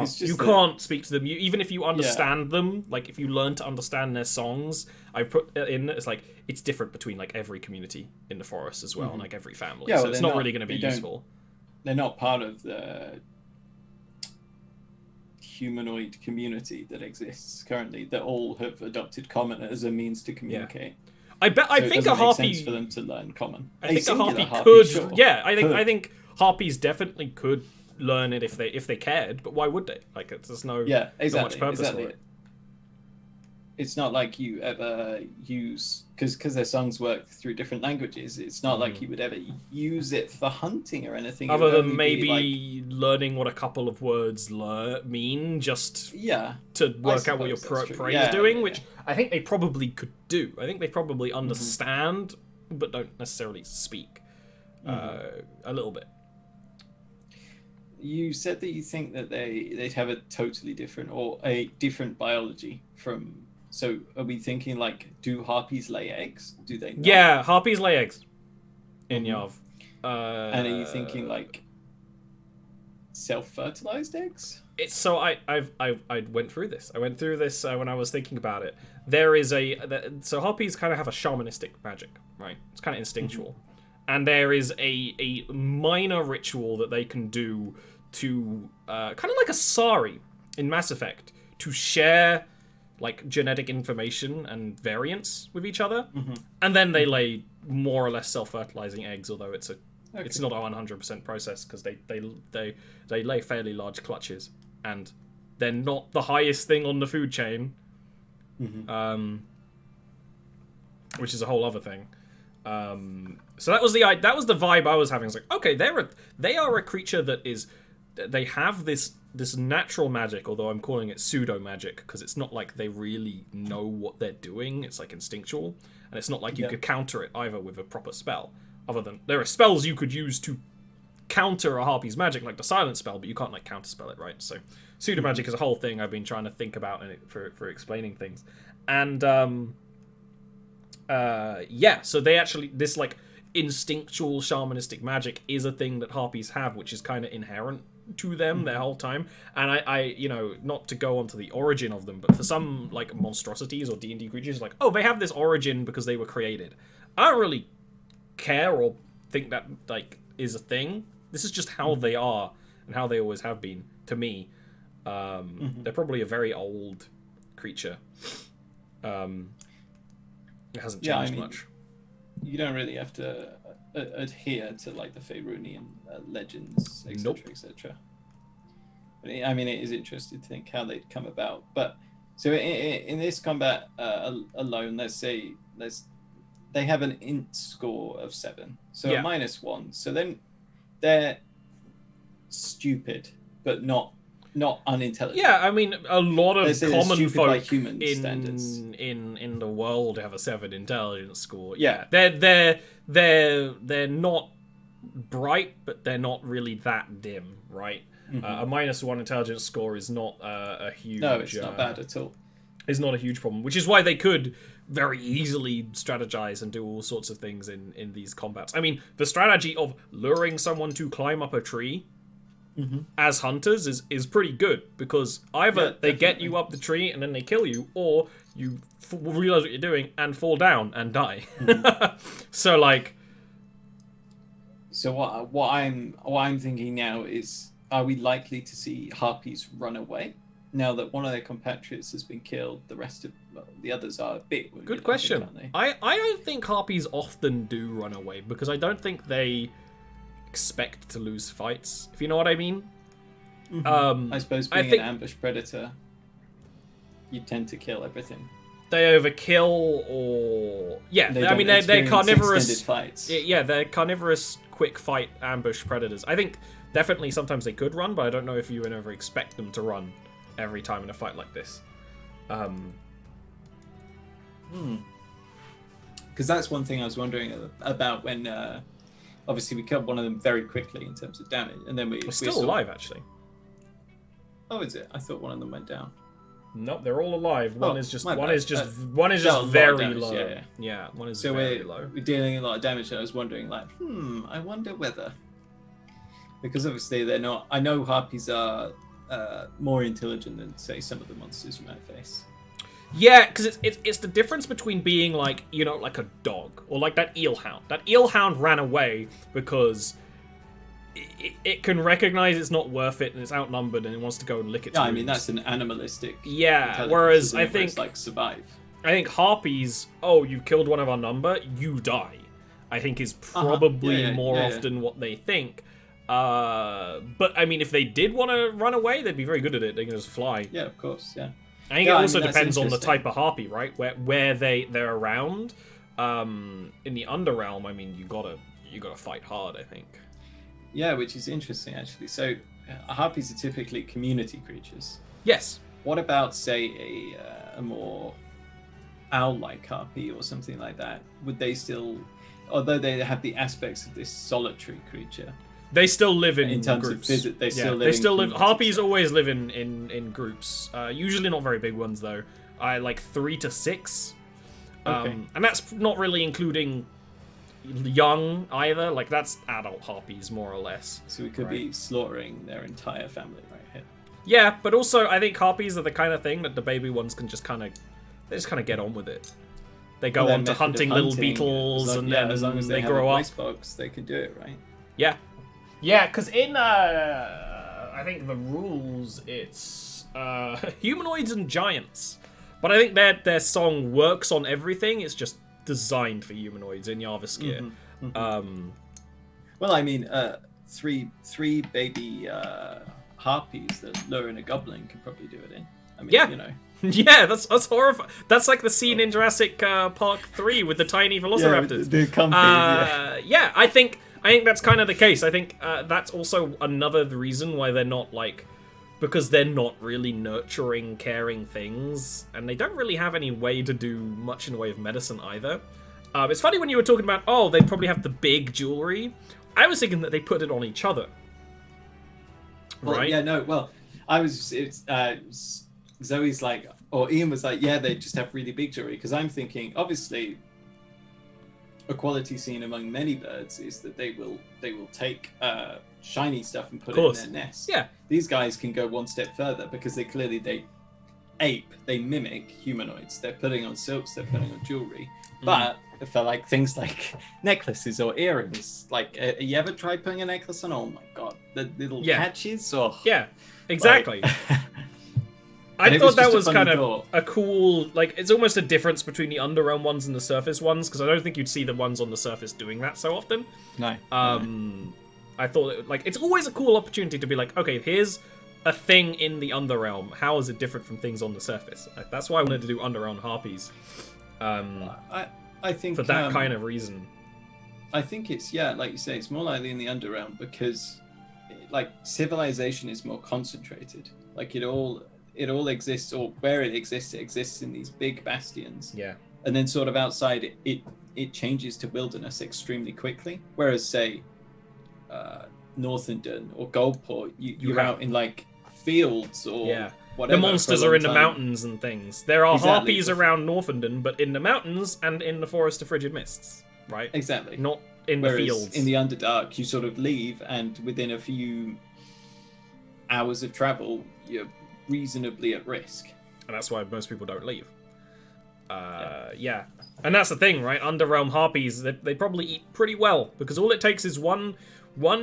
speak to them. Even if you understand them, like if you learn to understand their songs, I put in it's like it's different between like every community in the forest as well, and like every family. Yeah, so well, it's not really going to be useful. They're not part of the humanoid community that exists currently. That all have adopted common as a means to communicate. I think a harpy make sense for them to learn common. I think a harpy could. Sure. Yeah, I think harpies definitely could learn it if they cared, but why would they? Like, there's no not much purpose for it. It's not like you ever use because their songs work through different languages. It's not like you would ever use it for hunting or anything. Other than maybe learning what a couple of words mean, just to work out what your prey is doing, which I think they probably could do. I think they probably understand, but don't necessarily speak a little bit. You said that you think that they'd have a totally different or a different biology from. So are we thinking like, do harpies lay eggs? Do they not? Yeah, harpies lay eggs in Yarv. And are you thinking like self-fertilized eggs? It's so I went through this. I went through this when I was thinking about it. There is so harpies kind of have a shamanistic magic, right? It's kind of instinctual, and there is a minor ritual that they can do to kind of like a Sari in Mass Effect to share like genetic information and variants with each other, and then they lay more or less self-fertilizing eggs. Although it's not a 100% process because they lay fairly large clutches, and they're not the highest thing on the food chain, which is a whole other thing. So that was the vibe I was having. I was like, okay, they are a creature that is. They have this natural magic, although I'm calling it pseudo magic because it's not like they really know what they're doing. It's like instinctual, and it's not like you could counter it either with a proper spell. Other than there are spells you could use to counter a harpy's magic, like the silent spell, but you can't like counterspell it, right? So pseudo magic is a whole thing I've been trying to think about for explaining things, and so they actually this like instinctual shamanistic magic is a thing that harpies have, which is kind of inherent to them their whole time. And I not to go onto the origin of them, but for some like monstrosities or D&D creatures, like, oh, they have this origin because they were created. I don't really care or think that like is a thing. This is just how they are and how they always have been to me. They're probably a very old creature. It hasn't changed much. You don't really have to adhere to like the Faerunian legends, etc., etc. But I mean, it is interesting to think how they'd come about. But so in this combat alone, let's say they have an int score of 7, so a -1. So then they're stupid, but not unintelligent. Yeah, I mean, a lot of common folk in the world have a 7 intelligence score. Yeah, they're not bright, but they're not really that dim, right? A -1 intelligence score is not a huge. No, it's not bad at all. It's not a huge problem, which is why they could very easily strategize and do all sorts of things in these combats. I mean, the strategy of luring someone to climb up a tree as hunters is pretty good, because either they get you up the tree and then they kill you, or you realize what you're doing and fall down and die. So like, so what I'm thinking now is, are we likely to see harpies run away now that one of their compatriots has been killed? The rest of well, the others are a bit wounded. Good question. I think, I don't think harpies often do run away because I don't think they expect to lose fights, if you know what I mean. I suppose being think an ambush predator, you tend to kill everything. they overkill or yeah. They I mean, they're extended carnivorous fights. Yeah, they're carnivorous, quick fight ambush predators. I think definitely sometimes they could run, but I don't know if you would ever expect them to run every time in a fight like this. Because that's one thing I was wondering about when obviously we killed one of them very quickly in terms of damage, and then They're still alive, actually. Oh, is it? I thought one of them went down. Nope, they're all alive. One Oh, is just my one bad. is just That was a lot of very damage, low. yeah. One is So very low. we're dealing a lot of damage, and I was wondering, like, I wonder whether, because obviously they're not. I know harpies are more intelligent than, say, some of the monsters you might face. Yeah, because it's the difference between being like, you know, like a dog or like that eelhound. That eelhound ran away because it can recognize it's not worth it and it's outnumbered and it wants to go and lick its Yeah, I wounds. mean that's an animalistic. Yeah, intelligence, whereas isn't I it, where think it's like survive. I think harpies, oh, you killed one of our number, you die. I think is probably more often what they think. But I mean, if they did want to run away, they'd be very good at it. They can just fly. Yeah, of course. Yeah. I think Yeah, it I also mean, that's depends on the interesting. type of harpy, right? Where they're around. In the Underrealm, I mean, you gotta fight hard, I think. Yeah, which is interesting actually. So, harpies are typically community creatures. Yes. What about, say, a more owl-like harpy or something like that? Would they still, although they have the aspects of this solitary creature, They still live in terms groups. of visit, they still live. They in still live. communities, Harpies so- always live in groups. Usually not very big ones though. Like 3 to 6. Okay. And that's not really including young either. Like that's adult harpies more or less. So we could be slaughtering their entire family right here. Yeah, but also I think harpies are the kind of thing that the baby ones can just kind of get on with it. They go Well, their on to method of hunting little hunting, beetles, and yeah, then as long as they have grow a up. voice box, they can do it, right? Yeah. Yeah, because in, I think the rules, it's humanoids and giants. But I think their song works on everything. It's just designed for humanoids in Jarviskjir. Well, I mean, three baby harpies that lure in a goblin could probably do it in. I mean, Yeah. you know. Yeah, that's horrifying. That's like the scene in Jurassic Park 3 with the tiny velociraptors. the comfy, Yeah, I think that's kind of the case. I think that's also another reason why they're not like, because they're not really nurturing, caring things, and they don't really have any way to do much in the way of medicine either. It's funny when you were talking about, oh, they probably have the big jewelry. I was thinking that they put it on each other. Well, Right? yeah, no, well, Zoe's like, or Ian was like, yeah, they just have really big jewelry. Because I'm thinking, obviously, a quality seen among many birds is that they will take shiny stuff and put it in their nest. Yeah. These guys can go one step further because they mimic humanoids. They're putting on silks, they're putting on jewelry. But for like things like necklaces or earrings, like you ever tried putting a necklace on? Oh my god, the little patches. Or Yeah, exactly. And I it was thought that just a was funny kind of thought. a cool, like, it's almost a difference between the Underrealm ones and the surface ones, because I don't think you'd see the ones on the surface doing that so often. No. I thought, it's always a cool opportunity to be like, okay, here's a thing in the Underrealm. How is it different from things on the surface? That's why I wanted to do Underrealm harpies. I think For that kind of reason. I think it's, yeah, like you say, it's more likely in the Underrealm because, like, civilization is more concentrated. Like, it all exists, or where it exists in these big bastions. Yeah. And then sort of outside, it changes to wilderness extremely quickly. Whereas, say, Northenden or Goldport, you're out in, like, fields or whatever. The monsters are in the mountains and things. There are Exactly. harpies around Northenden, but in the mountains and in the Forest of Frigid Mists, right? Exactly. Not in Whereas the fields. in the Underdark, you sort of leave, and within a few hours of travel, you're reasonably at risk. And that's why most people don't leave. Yeah. And that's the thing, right? Underrealm harpies, they probably eat pretty well, because all it takes is one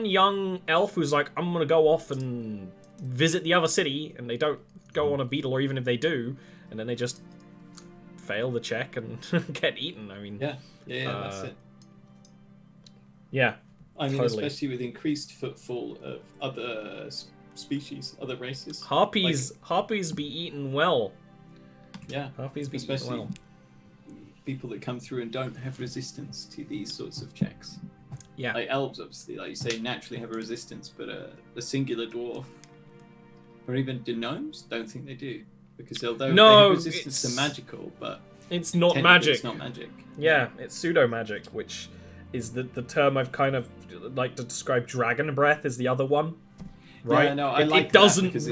young elf who's like, I'm gonna go off and visit the other city, and they don't go on a beetle, or even if they do, and then they just fail the check and get eaten. I mean, Yeah, that's it. Yeah, I mean, totally. especially with increased footfall of other species, other races. Harpies be eaten well. Yeah, Harpies be especially eaten well. people that come through and don't have resistance to these sorts of checks. Yeah. Like elves, obviously, like you say, naturally have a resistance, but a singular dwarf or even gnomes don't think they do, because although they have resistance to magical, but it's not magic. It's not magic. Yeah, it's pseudo magic, which is the term I've kind of like to describe. Dragon breath is the other one, right? Yeah, no, I like it that doesn't. because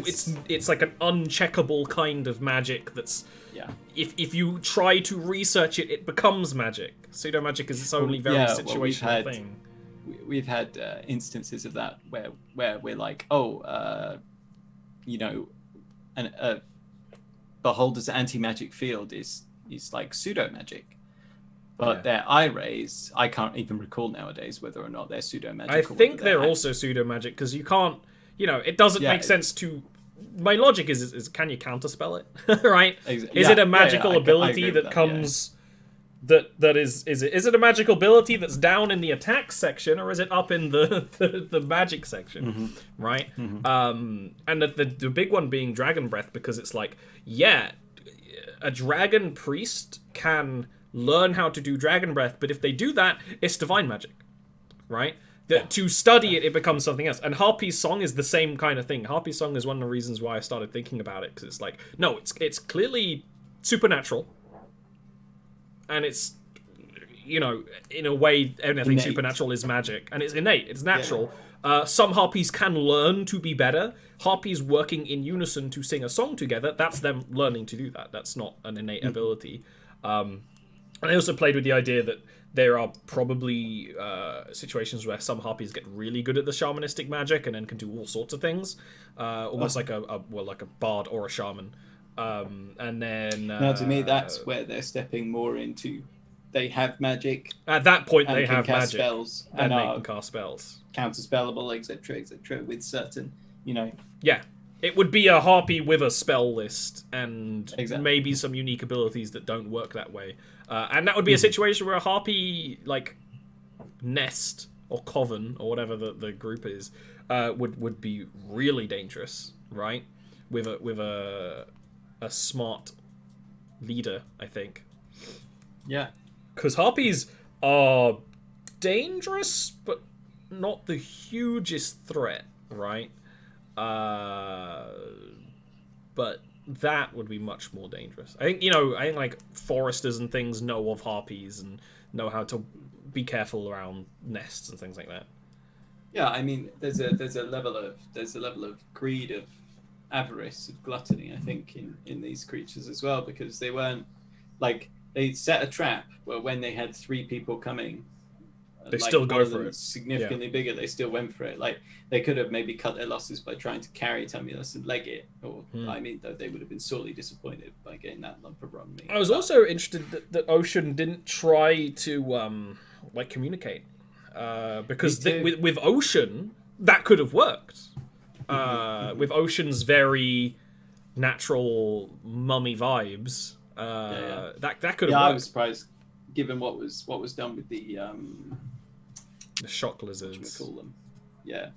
It's like an uncheckable kind of magic that's. Yeah. If you try to research it, it becomes magic. Pseudo magic is its only very situational thing. We've had instances of that where we're like, oh, you know, a beholder's anti-magic field is like pseudo magic, but their eye rays, I can't even recall nowadays whether or not they're pseudo magic. I think they're also pseudo magic, because you can't, it doesn't make sense to. My logic is can you counterspell it, right? Is it a magical ability that comes? Is it a magical ability that's down in the attack section, or is it up in the magic section, right? And the big one being dragon breath, because it's like, a dragon priest can learn how to do dragon breath, but if they do that, it's divine magic, right? To study it becomes something else. And Harpy's Song is the same kind of thing. Harpy's Song is one of the reasons why I started thinking about it, because it's like, no, it's clearly supernatural. And it's, in a way, anything supernatural is magic. And it's innate. It's natural. Yeah. Some harpies can learn to be better. Harpies working in unison to sing a song together, that's them learning to do that. That's not an innate ability. And I also played with the idea that there are probably situations where some harpies get really good at the shamanistic magic and then can do all sorts of things. Almost like a bard or a shaman. And then to me, that's where they're stepping more into. They have magic. At that point, they have cast magic, spells, and they can cast spells, counterspellable, etc., with certain, Yeah, it would be a harpy with a spell list and maybe some unique abilities that don't work that way. And that would be a situation where a harpy nest or coven or whatever the group is would be really dangerous, right? With a smart leader, I think. Yeah. Because harpies are dangerous, but not the hugest threat, right? But that would be much more dangerous. I think, like foresters and things know of harpies and know how to be careful around nests and things like that. Yeah, I mean, there's a level of greed, of avarice, of gluttony, I think, in these creatures as well, because they weren't like, they set a trap where when they had 3 people coming, they still go for it. Significantly bigger, they still went for it. Like, they could have maybe cut their losses by trying to carry Tumulus and leg it, or I mean, though they would have been sorely disappointed by getting that lump of raw meat. I was also interested that Ocean didn't try to communicate, because with Ocean that could have worked. With Ocean's very natural mummy vibes, that could have worked. I was surprised, given what was done with the shock lizards. What do we call them? Yeah.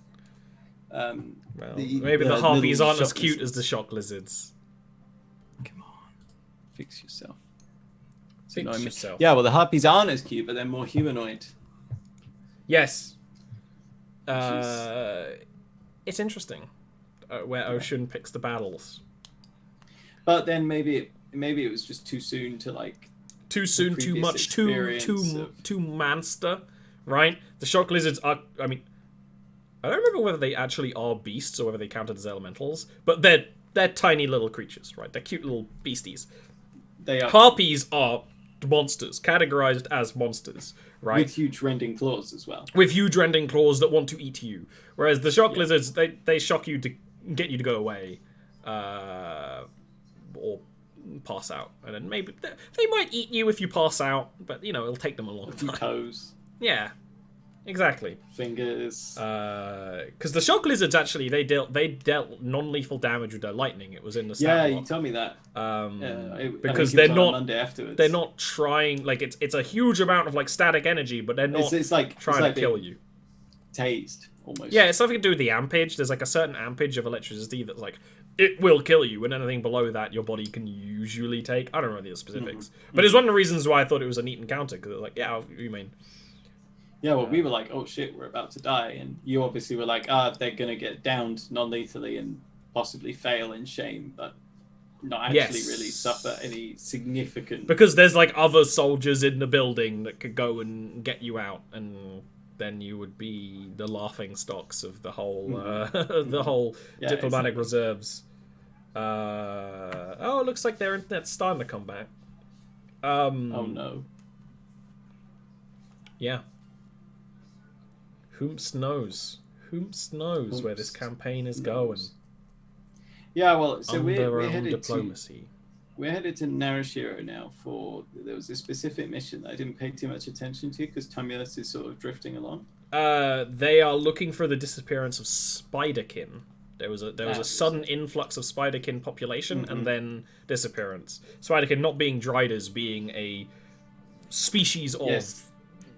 Maybe the harpies aren't as cute as the shock lizards. Come on, fix yourself. Fix yourself. Yeah, well, the harpies aren't as cute, but they're more humanoid. Yes. It's interesting where Ocean picks the battles. But then maybe it was just too soon to too soon, too much, too monster, right? The shock lizards are. I mean, I don't remember whether they actually are beasts or whether they counted as elementals, but they're tiny little creatures, right? They're cute little beasties. They are. Harpies are monsters, categorized as monsters, right? With huge rending claws as well. With huge rending claws that want to eat you. Whereas the shock lizards, they shock you to get you to go away, or pass out, and then maybe they might eat you if you pass out, but it'll take them a long time. Toes. Yeah. exactly. Fingers. Because the shock lizards actually they dealt non-lethal damage with their lightning. It was in the stat Yeah, block. you told me that. Because they're they're not Monday afterwards. they're not trying like it's a huge amount of like static energy, but they're not It's like trying to kill you. Tased almost. Yeah, it's something to do with the ampage. There's like a certain ampage of electricity that's like it will kill you, and anything below that your body can usually take. I don't know the specifics, but it's one of the reasons why I thought it was a neat encounter because like, yeah, you mean. Yeah, well, we were like, oh shit, we're about to die. And you obviously were like, they're going to get downed non-lethally and possibly fail in shame, but not actually really suffer any significant... Because there's like other soldiers in the building that could go and get you out, and then you would be the laughing stocks of the whole, the whole diplomatic reserves. Oh, it looks like their internet's starting to come back. Oh no. Yeah. Whomst knows? Whomst knows where this campaign is going? Yeah, well, so we're headed diplomacy. We're headed to Narashiro now for... There was a specific mission that I didn't pay too much attention to because Tumulus is sort of drifting along. They are looking for the disappearance of Spiderkin. There was a sudden influx of Spiderkin population and then disappearance. Spiderkin not being Driders, being a species of intelligent...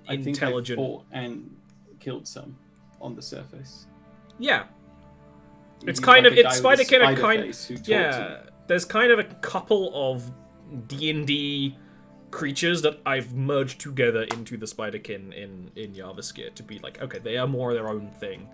I think I fought and killed some on the surface. Yeah. It's kind of... It's Spiderkin are kind of... Yeah. There's kind of a couple of D&D creatures that I've merged together into the Spiderkin in Jarviskjir to be like, okay, they are more their own thing.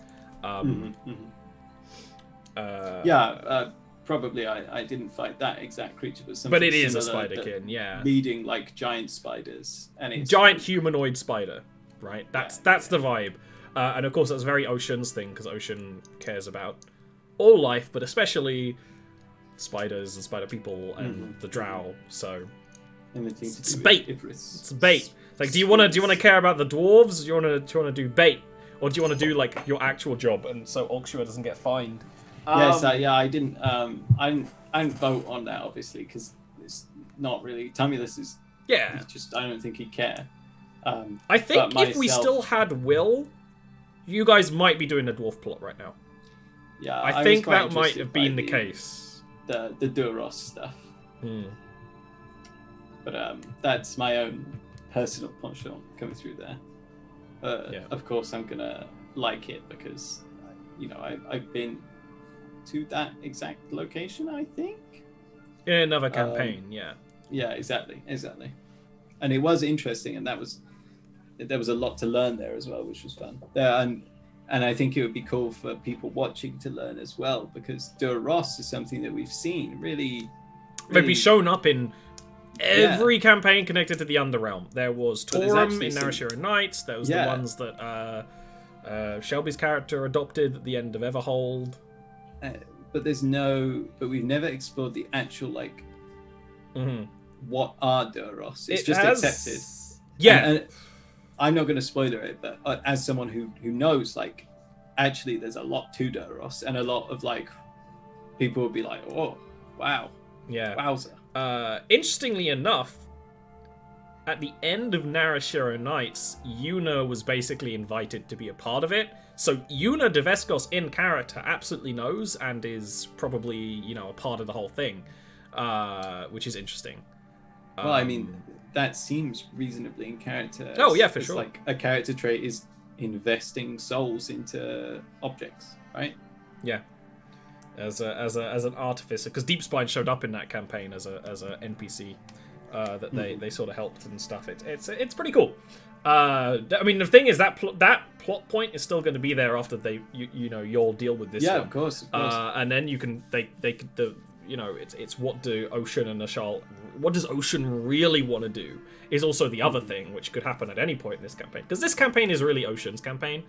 Probably I didn't fight that exact creature, but something it is a similar Spiderkin, yeah. Leading like giant spiders, and it's giant humanoid spider, right? That's the vibe, and of course that's very Ocean's thing because Ocean cares about all life, but especially spiders and spider people and the drow. So it's bait. It's bait. Like, do you want to care about the dwarves? Do you want to do bait, or do you want to do like your actual job? And so Orkshire doesn't get fined. I didn't. I didn't vote on that obviously because it's not really. Tumulus is. Yeah. Just I don't think he'd care. I think if we still had Will, you guys might be doing a dwarf plot right now. Yeah, I think that might have been the case. The Duros stuff. But that's my own personal penchant coming through there. Of course, I'm gonna like it because I've been to that exact location, I think. In another campaign, yeah. Yeah, exactly. And it was interesting, and there was a lot to learn there as well, which was fun. And I think it would be cool for people watching to learn as well, because Duros is something that we've seen really maybe shown up in every campaign connected to the Underrealm. There was Torum in Narashiro Nights. There was the ones that Shelby's character adopted at the end of Everhold. But we've never explored the actual what are Duros? It's just accepted. Yeah. And I'm not going to spoiler it, but as someone who knows, actually there's a lot to Duros, and a lot of people will be like, oh, wow. Yeah. Wowza. Interestingly enough, at the end of Narashiro Nights, Yuna was basically invited to be a part of it. So Yuna Deveskos in character absolutely knows and is probably, a part of the whole thing, which is interesting. Well, I mean, that seems reasonably in character. Oh yeah, for sure. A character trait is investing souls into objects, right? Yeah. As an artificer, because Deepspine showed up in that campaign as a NPC that they sort of helped and stuff. It's pretty cool. I mean, the thing is that plot point is still going to be there after you'll deal with this. Yeah, one. Of course. And then you can it's what do Ocean and Ashal, what does Ocean really want to do is also the other thing, which could happen at any point in this campaign, because this campaign is really Ocean's campaign.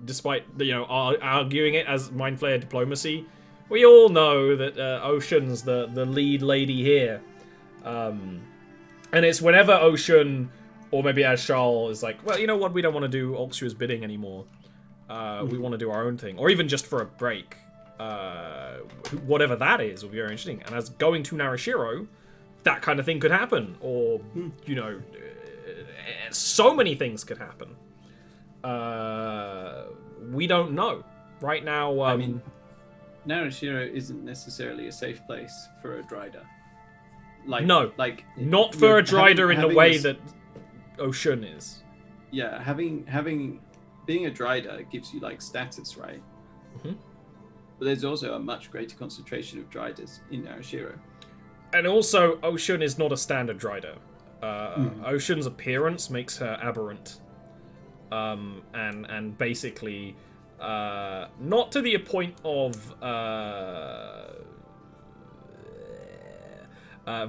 Despite arguing it as Mind Flayer diplomacy, we all know that Ocean's the lead lady here, and it's whenever Ocean or maybe Ashal is like, well, you know what, we don't want to do Orkshire's bidding anymore. We want to do our own thing, or even just for a break. Whatever that is will be very interesting. And as going to Narashiro, that kind of thing could happen, or so many things could happen. We don't know right now. I mean, Narashiro isn't necessarily a safe place for a Drider. Not for a Drider in the way that Oshun is. Yeah, being a Drider gives you like status, right? Mm-hmm. But there's also a much greater concentration of Driders in Narashiro. And also, Oshun is not a standard Drider. Oshun's appearance makes her aberrant. And basically, not to the point of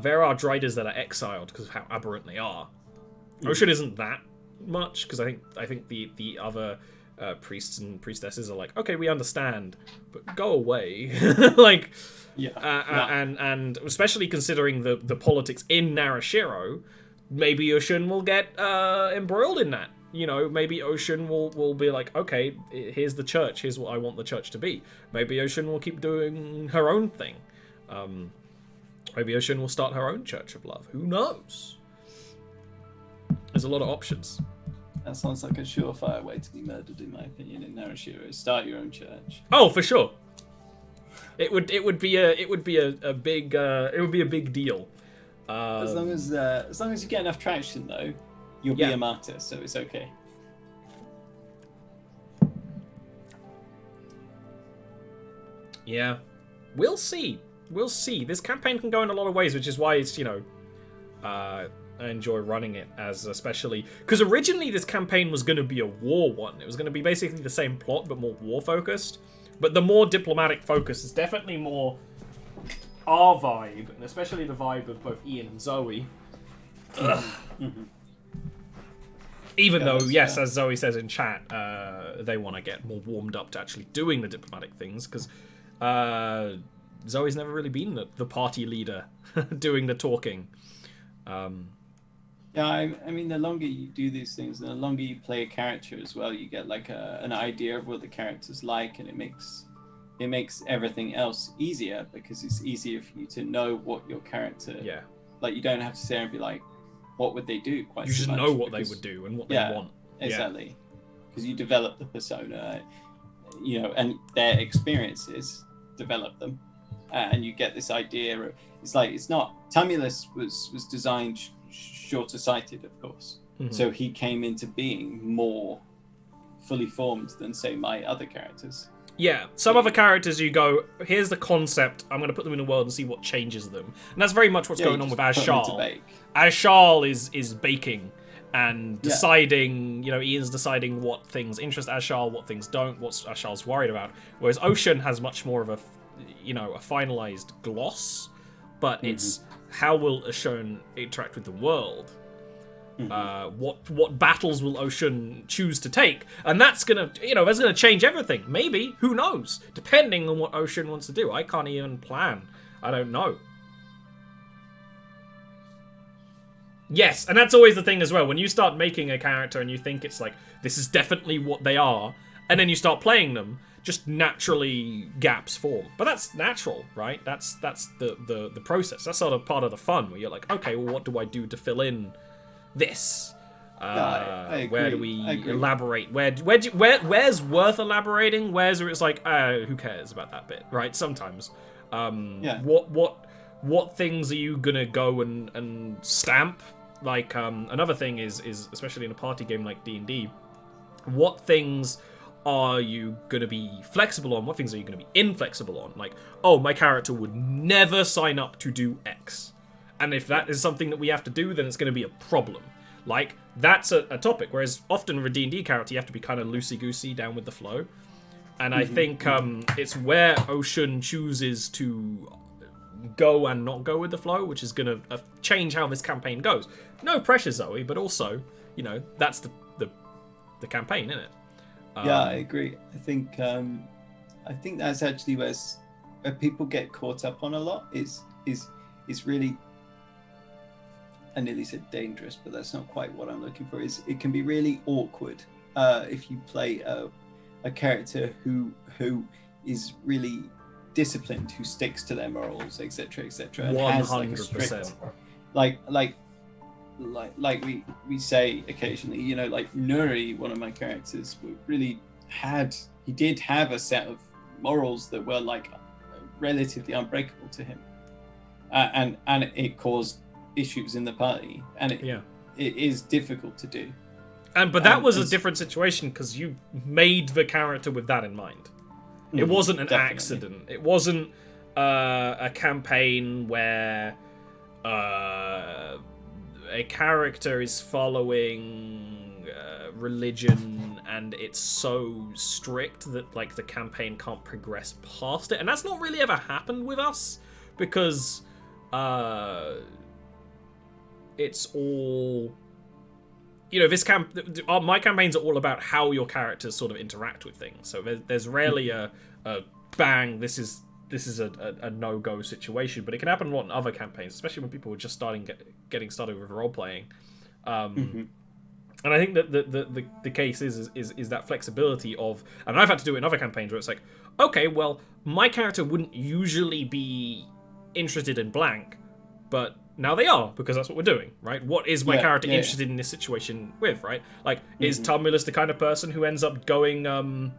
there are Driders that are exiled because of how aberrant they are. Oshun isn't that much, because I think the other priests and priestesses are like, okay, we understand, but go away. Like, and especially considering the politics in Narashiro, maybe Oshun will get embroiled in that. You know, maybe Oshun will be like, okay, here's the church, here's what I want the church to be. Maybe Oshun will keep doing her own thing. Maybe Oshun will start her own Church of Love. Who knows? There's a lot of options. That sounds like a surefire way to be murdered, in my opinion, in Narashiro. Start your own church. Oh, for sure. It would be a big deal. As long as you get enough traction, though, you'll be a martyr, so it's okay. Yeah, we'll see. This campaign can go in a lot of ways, which is why it's, I enjoy running it, as especially because originally this campaign was going to be a war one. It was going to be basically the same plot but more war focused. But the more diplomatic focus is definitely more our vibe, and especially the vibe of both Ian and Zoe. Even though, yes, as Zoe says in chat, they want to get more warmed up to actually doing the diplomatic things, because Zoe's never really been the party leader doing the talking. Yeah, I mean, the longer you do these things, and the longer you play a character as well, you get like an idea of what the character's like, and it makes everything else easier, because it's easier for you to know what your character. Yeah. Like, you don't have to sit there and be like, what would they do? You just know what they would do and what they want. Exactly. Because you develop the persona, and their experiences develop them, and you get this idea of, it's not, Tumulus was designed shorter-sighted, of course. Mm-hmm. So he came into being more fully formed than, say, my other characters. Yeah, some other characters you go, here's the concept, I'm going to put them in the world and see what changes them. And that's very much what's going on with Ashal. Ashal is baking and deciding, Ian's deciding what things interest Ashal, what things don't, what Ashal's worried about. Whereas Ocean has much more of a finalized gloss, but it's how will Ocean interact with the world? What battles will Ocean choose to take? And that's gonna change everything. Maybe, who knows? Depending on what Ocean wants to do. I can't even plan. I don't know. Yes, and that's always the thing as well. When you start making a character and you think it's like, this is definitely what they are, and then you start playing them, just naturally gaps form. But that's natural, right? That's the process. That's sort of part of the fun, where you're like, okay, well, what do I do to fill in this? I agree. Where do we elaborate? Where's worth elaborating? Where's where it's like, who cares about that bit, right? Sometimes. What things are you gonna go and stamp? Like, another thing is especially in a party game like D&D, what things are you going to be flexible on? What things are you going to be inflexible on? Like, oh, my character would never sign up to do X. And if that is something that we have to do, then it's going to be a problem. Like, that's a topic. Whereas often with a D&D character, you have to be kind of loosey-goosey, down with the flow. And I think it's where Ocean chooses to go and not go with the flow, which is going to change how this campaign goes. No pressure, Zoe, but also, that's the campaign, isn't it? Yeah, I agree. I think that's actually where people get caught up on a lot. Is really, I nearly said dangerous, but that's not quite what I'm looking for. It can be really awkward if you play a character who is really disciplined, who sticks to their morals, etc., etc. 100%. Like like we say occasionally, you know, like Nuri, one of my characters, really did have a set of morals that were like relatively unbreakable to him, and it caused issues in the party, and it is difficult to do. But that was a different situation because you made the character with that in mind. It wasn't an accident. It wasn't a campaign where a character is following religion and it's so strict that like the campaign can't progress past it. And that's not really ever happened with us because it's all, you know, my campaigns are all about how your characters sort of interact with things. So there's rarely a bang, this is a no-go situation, but it can happen in other campaigns, especially when people are just getting started with role-playing. And I think that the case is that flexibility of, and I've had to do it in other campaigns where it's like, okay, well, my character wouldn't usually be interested in blank, but now they are, because that's what we're doing, right? What is my character interested in this situation with, right? Like, is Tumulus the kind of person who ends up going, who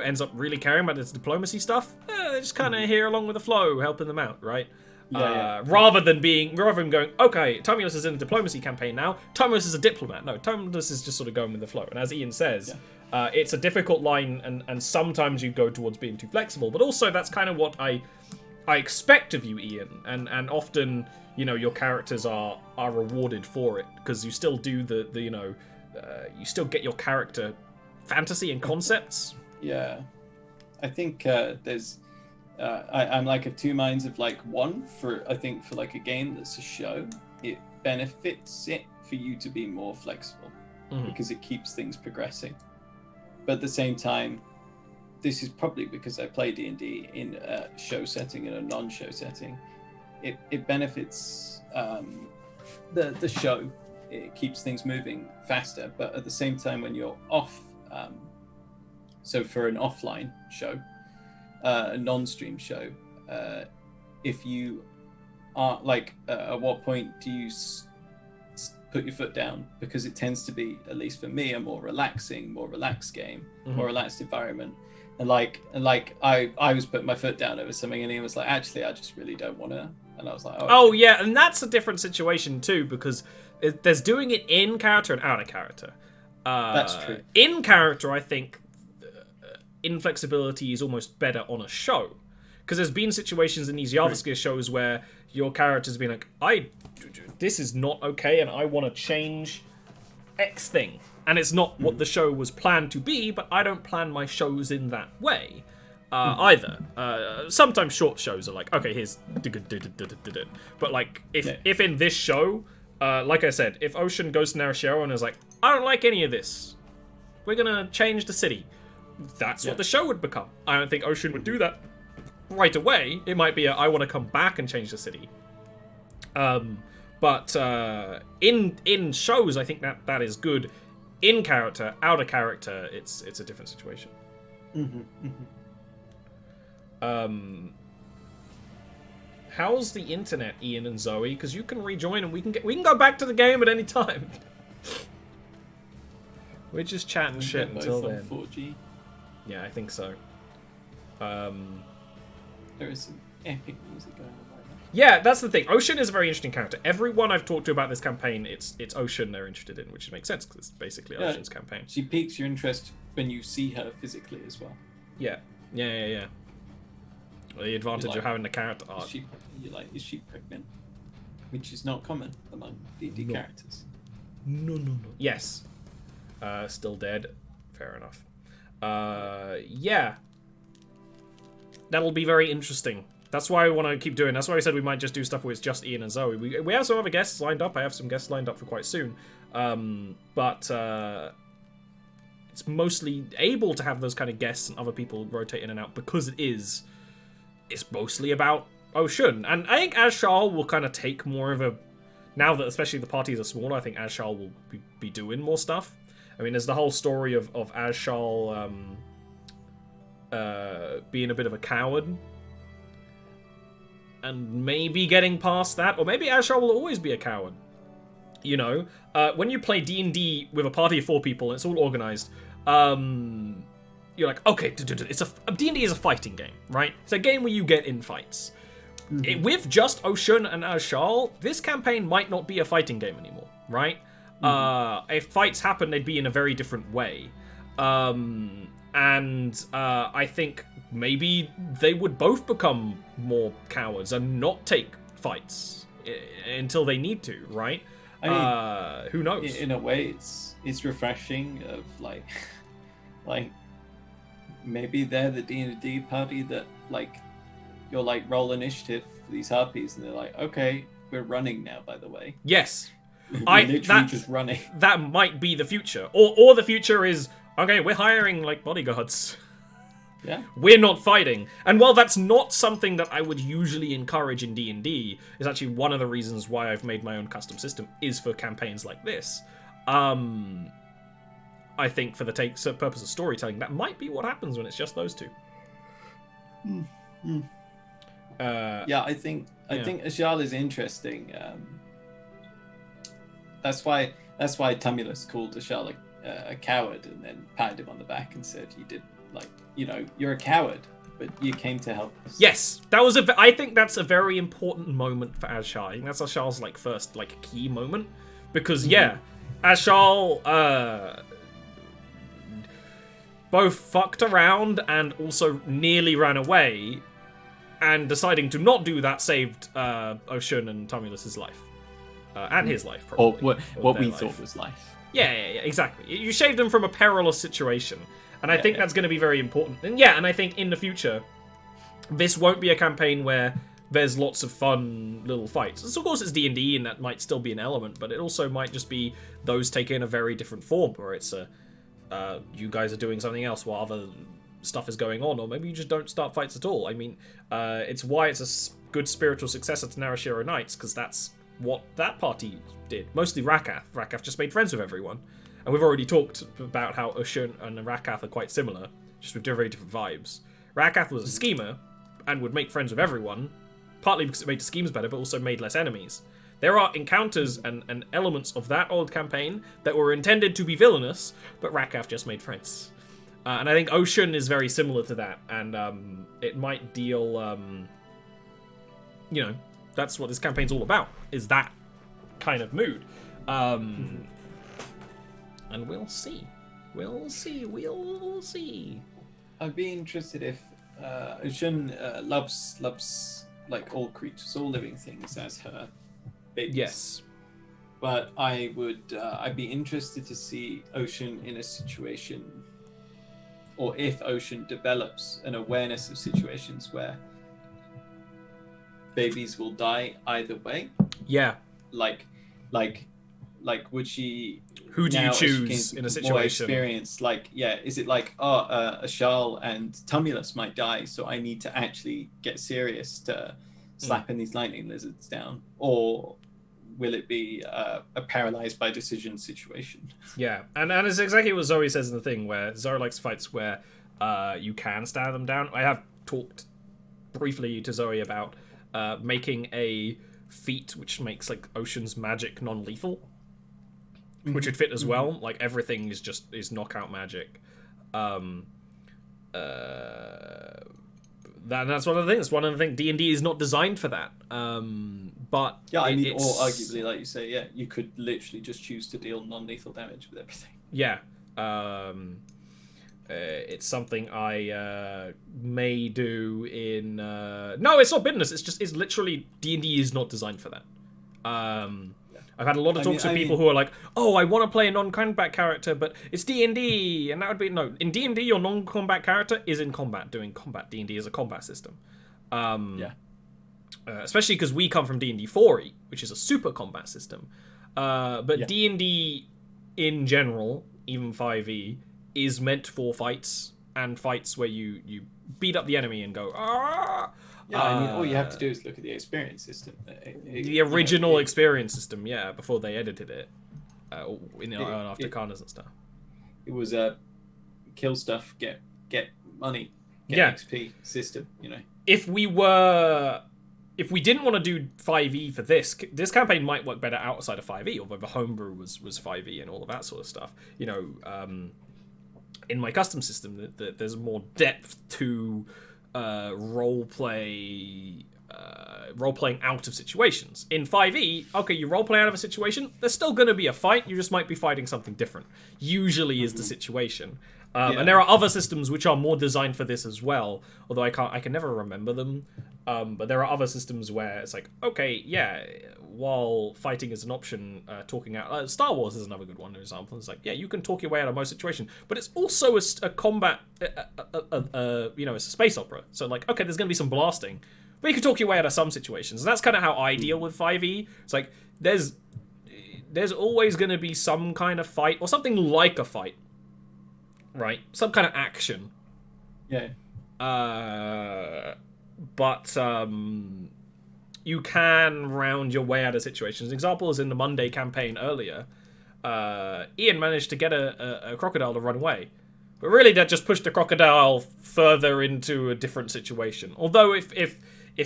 ends up really caring about this diplomacy stuff? They're just kind of here along with the flow, helping them out, right? Rather than going, okay, Tumulus is in a diplomacy campaign now, Tumulus is a diplomat. No, Tumulus is just sort of going with the flow. And as Ian says, it's a difficult line, and sometimes you go towards being too flexible, but also that's kind of what I expect of you, Ian, and often, you know, your characters are rewarded for it, because you still do the you know, you still get your character fantasy and concepts. Yeah, I think there's I'm like of two minds of like, one, I think for like a game that's a show, it benefits it for you to be more flexible because it keeps things progressing. But at the same time, this is probably because I play D&D in a show setting and a non-show setting. It benefits the show. It keeps things moving faster. But at the same time, when you're off, so for an offline show, a non-stream show, if you are like, at what point do you put your foot down? Because it tends to be, at least for me, a more relaxed game, more relaxed environment. And I was putting my foot down over something, and he was like, actually, I just really don't want to. And I was like, oh yeah, and that's a different situation too, because there's doing it in character and out of character. That's true. In character, I think inflexibility is almost better on a show, because there's been situations in these Jarviskjir shows where your character's been like, this is not okay, and I want to change X thing. And it's not what the show was planned to be, but I don't plan my shows in that way either. Sometimes short shows are like, okay, here's... But like, if in this show, like I said, if Ocean goes to Narashiro and is like, I don't like any of this, we're going to change the city, that's what the show would become. I don't think Ocean would do that right away. It might be I want to come back and change the city. But in shows, I think that is good. In character, out of character, it's a different situation. How's the internet, Ian and Zoe? Because you can rejoin and we can go back to the game at any time. We're just chatting shit until then. 4G. Yeah, I think so. There is some epic music going on right now. Yeah, that's the thing. Ocean is a very interesting character. Everyone I've talked to about this campaign, it's Ocean they're interested in, which makes sense because it's basically Ocean's campaign. She piques your interest when you see her physically as well. Yeah. Well, the advantage of having the character art. Is she pregnant? Which is not common among D&D characters. No. Yes. Still dead. Fair enough. Yeah. That'll be very interesting. That's why I want to keep doing. That's why we said we might just do stuff where it's just Ian and Zoe. We have some other guests lined up. I have some guests lined up for quite soon. But it's mostly able to have those kind of guests and other people rotate in and out because it's mostly about Ocean. And I think Azshal will kind of take more of a... Now that especially the parties are smaller, I think Azshal will be doing more stuff. I mean, there's the whole story of Azshal being a bit of a coward. and maybe getting past that, or maybe Ashar will always be a coward. You know, when you play D&D with a party of 4 people and it's all organized, you're like, okay, D&D is a fighting game, right? It's a game where you get in fights. With just Ocean and Ashal, this campaign might not be a fighting game anymore, right? If fights happen, they'd be in a very different way. I think maybe they would both become more cowards and not take fights until they need to, right? I mean, who knows? In a way, it's refreshing of like maybe they're the D&D party that like you're like roll initiative for these harpies, and they're like, okay, we're running now. By the way, yes, we're literally just running. That might be the future, or the future is okay. We're hiring like bodyguards. Yeah, we're not fighting. And while that's not something that I would usually encourage in D&D, is actually one of the reasons why I've made my own custom system is for campaigns like this. I think for the purpose of storytelling, that might be what happens when it's just those two. I think Ashal is interesting. That's why Tumulus called Ashal a coward, and then patted him on the back and said, "You did like, you know, you're a coward, but you came to help us." Yes, I think that's a very important moment for Ashal. I think that's Ashal's like first like key moment, because Ashal both fucked around and also nearly ran away, and deciding to not do that saved Ocean and Tumulus's life, and his life probably, or what we thought was life. Yeah, exactly. You saved them from a perilous situation. And I think that's going to be very important. And I think in the future, this won't be a campaign where there's lots of fun little fights. So of course, it's D&D, and that might still be an element, but it also might just be those taking a very different form, where it's you guys are doing something else while other stuff is going on, or maybe you just don't start fights at all. I mean, it's why it's a good spiritual successor to Narashiro Knights, because that's what that party did. Mostly Rakath. Rakath just made friends with everyone. And we've already talked about how Ushun and Rakath are quite similar, just with very different vibes. Rakath was a schemer, and would make friends with everyone, partly because it made the schemes better, but also made less enemies. There are encounters and elements of that old campaign that were intended to be villainous, but Rakath just made friends. And I think Ocean is very similar to that, and it might deal... that's what this campaign's all about, is that kind of mood. And we'll see. We'll see. I'd be interested if Ocean loves like all creatures, all living things as her babies. Yes. But I'd be interested to see Ocean in a situation, or if Ocean develops an awareness of situations where babies will die either way. Yeah. Like would she? Who do you choose in a situation? More experience, is it like, Ashal and Tumulus might die, so I need to actually get serious to slapping these lightning lizards down, or will it be a paralyzed by decision situation? Yeah, and it's exactly what Zoe says in the thing, where Zoe likes fights where you can stand them down. I have talked briefly to Zoe about making a feat which makes like Ocean's magic non-lethal, which would fit as well. Like everything is knockout magic. That's one of the things. D&D is not designed for that. But arguably, like you say, you could literally just choose to deal non-lethal damage with everything. Yeah. It's something I may do in... No, it's not bitterness. It's literally... D&D is not designed for that. I've had a lot of talks with people who are like, oh, I want to play a non-combat character, but it's D&D, and that would be... No, in D&D, your non-combat character is in combat, doing combat. D&D is a combat system. Especially because we come from D&D 4e, which is a super combat system. But D&D in general, even 5e, is meant for fights, and fights where you beat up the enemy and go, ah! Yeah, all you have to do is look at the experience system. The original experience system, before they edited it. After Karnas and stuff. It was a kill stuff, get money, get XP system, you know. If we were if we didn't want to do 5e for this campaign might work better outside of 5e, although the homebrew was 5e and all of that sort of stuff. You know, in my custom system, there's more depth to role-playing out of situations. In 5e, okay, you role-play out of a situation, there's still going to be a fight, you just might be fighting something different. Usually is the situation. And there are other systems which are more designed for this as well, although I can never remember them. But there are other systems where it's like, okay, yeah, while fighting is an option, talking out... Star Wars is another good one, for example. It's like, yeah, you can talk your way out of most situations, but it's also a combat, you know, it's a space opera. So like, okay, there's going to be some blasting, but you can talk your way out of some situations. And that's kind of how I deal with 5e. It's like, there's always going to be some kind of fight, or something like a fight, right? Some kind of action. Yeah. But you can round your way out of situations. An example is in the Monday campaign earlier. Ian managed to get a crocodile to run away. But really that just pushed the crocodile further into a different situation. Although if